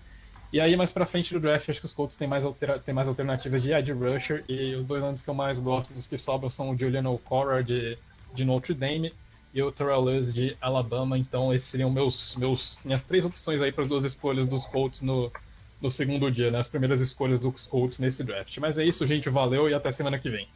E aí, mais pra frente do draft, acho que os Colts têm mais alternativas de edge rusher, e os 2 nomes que eu mais gosto dos que sobram são o Julian Okwara de Notre Dame e o Terrell Lewis de Alabama. Então esses seriam minhas 3 opções aí para as 2 escolhas dos Colts no segundo dia, né? As primeiras escolhas dos Colts nesse draft. Mas é isso, gente, valeu e até semana que vem.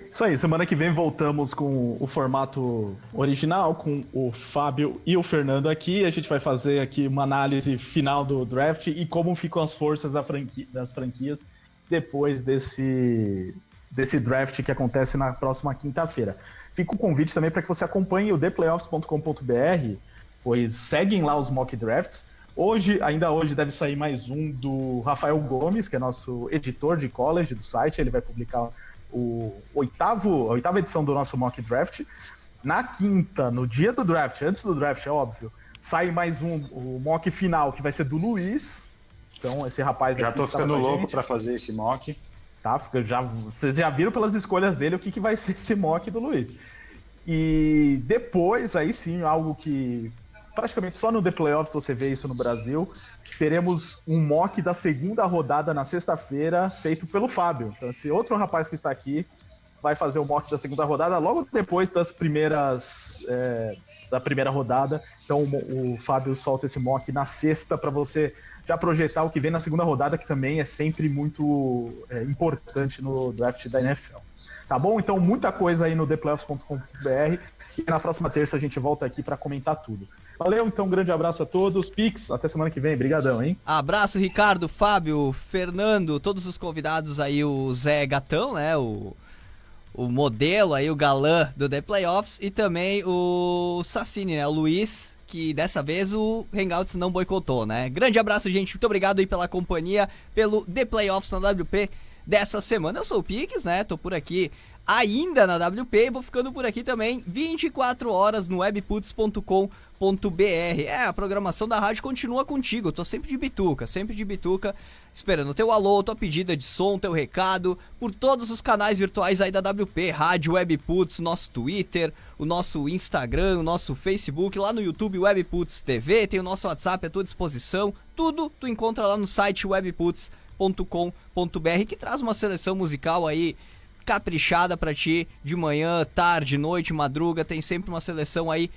Isso aí, semana que vem voltamos com o formato original, com o Fábio e o Fernando aqui. A gente vai fazer aqui uma análise final do draft e como ficam as forças das franquias depois desse draft que acontece na próxima quinta-feira. Fica o convite também para que você acompanhe o theplayoffs.com.br, pois seguem lá os mock drafts. Ainda hoje deve sair mais um do Rafael Gomes, que é nosso editor de college do site. Ele vai publicar a oitava edição do nosso mock draft. Na quinta, no dia do draft, antes do draft, é óbvio, sai mais o mock final, que vai ser do Luiz. Então, esse rapaz já aqui tô ficando louco para fazer esse mock. Tá, vocês já viram pelas escolhas dele o que vai ser esse mock do Luiz. E depois, aí sim, algo que praticamente só no The Playoffs você vê isso no Brasil, teremos um mock da segunda rodada na sexta-feira, feito pelo Fábio. Então, esse outro rapaz que está aqui vai fazer o mock da segunda rodada logo depois da primeira rodada. Então, o Fábio solta esse mock na sexta para você já projetar o que vem na segunda rodada, que também é sempre muito importante no draft da NFL. Tá bom? Então, muita coisa aí no theplayoffs.com.br e na próxima terça a gente volta aqui para comentar tudo. Valeu, então, um grande abraço a todos. Pix, até semana que vem. Brigadão, hein? Abraço, Ricardo, Fábio, Fernando, todos os convidados aí, o Zé Gatão, né, o modelo aí, o galã do The Playoffs, e também o Sassini, né, o Luiz, que dessa vez o Hangouts não boicotou, né? Grande abraço, gente, muito obrigado aí pela companhia, pelo The Playoffs na WP dessa semana. Eu sou o Pix, né, tô por aqui ainda na WP, vou ficando por aqui também 24 horas no webputs.com.br. A programação da rádio continua contigo, eu tô sempre de bituca, esperando o teu alô, tua pedida de som, teu recado, por todos os canais virtuais aí da WP, rádio Webputs, nosso Twitter, o nosso Instagram, o nosso Facebook, lá no YouTube Webputs TV, tem o nosso WhatsApp à tua disposição, tudo tu encontra lá no site webputs.com.br, que traz uma seleção musical aí caprichada pra ti, de manhã, tarde, noite, madruga, tem sempre uma seleção aí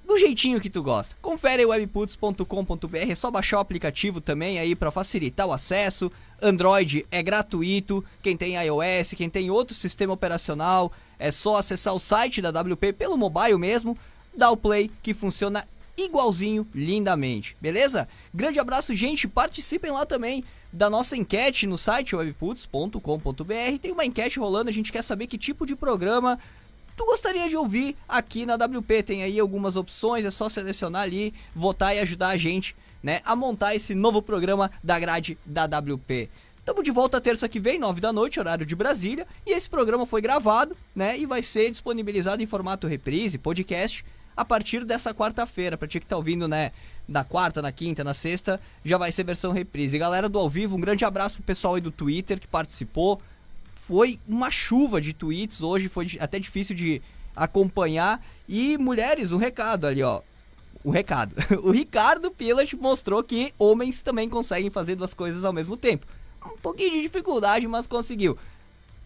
do jeitinho que tu gosta. Confere aí webputs.com.br, é só baixar o aplicativo também aí pra facilitar o acesso. Android é gratuito, quem tem iOS, quem tem outro sistema operacional, é só acessar o site da WP pelo mobile mesmo, dá o play que funciona igualzinho, lindamente, beleza? Grande abraço, gente, participem lá também da nossa enquete no site webputs.com.br. Tem uma enquete rolando, a gente quer saber que tipo de programa tu gostaria de ouvir aqui na WP. Tem aí algumas opções, é só selecionar ali, votar e ajudar a gente, né, a montar esse novo programa da grade da WP. Tamo de volta terça que vem, 9 da noite, horário de Brasília, e esse programa foi gravado, né, e vai ser disponibilizado em formato reprise, podcast, a partir dessa quarta-feira. Pra ti que tá ouvindo, né, na quarta, na quinta, na sexta, já vai ser versão reprise. E galera do ao vivo, um grande abraço pro pessoal aí do Twitter que participou. Foi uma chuva de tweets hoje, foi até difícil de acompanhar. E mulheres, um recado ali, ó. O recado. O Ricardo Pilat mostrou que homens também conseguem fazer 2 coisas ao mesmo tempo. Um pouquinho de dificuldade, mas conseguiu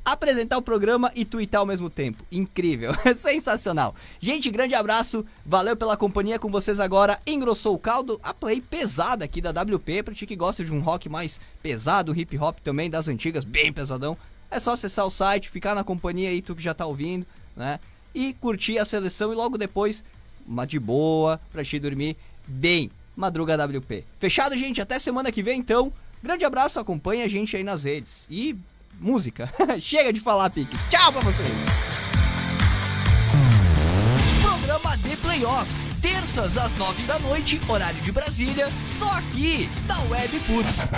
apresentar o programa e twittar ao mesmo tempo. Incrível, sensacional. Gente, grande abraço, valeu pela companhia com vocês agora. Engrossou o caldo, a play pesada aqui da WP, pra ti que gosta de um rock mais pesado, hip hop também, das antigas, bem pesadão. É só acessar o site, ficar na companhia aí, tu que já tá ouvindo, né? E curtir a seleção e logo depois, uma de boa, pra te dormir bem. Madruga WP. Fechado, gente? Até semana que vem, então. Grande abraço, acompanha a gente aí nas redes. E música. Chega de falar, Pique. Tchau pra vocês. Programa The Playoffs. Terças às 9 da noite, horário de Brasília. Só aqui, na Webputs.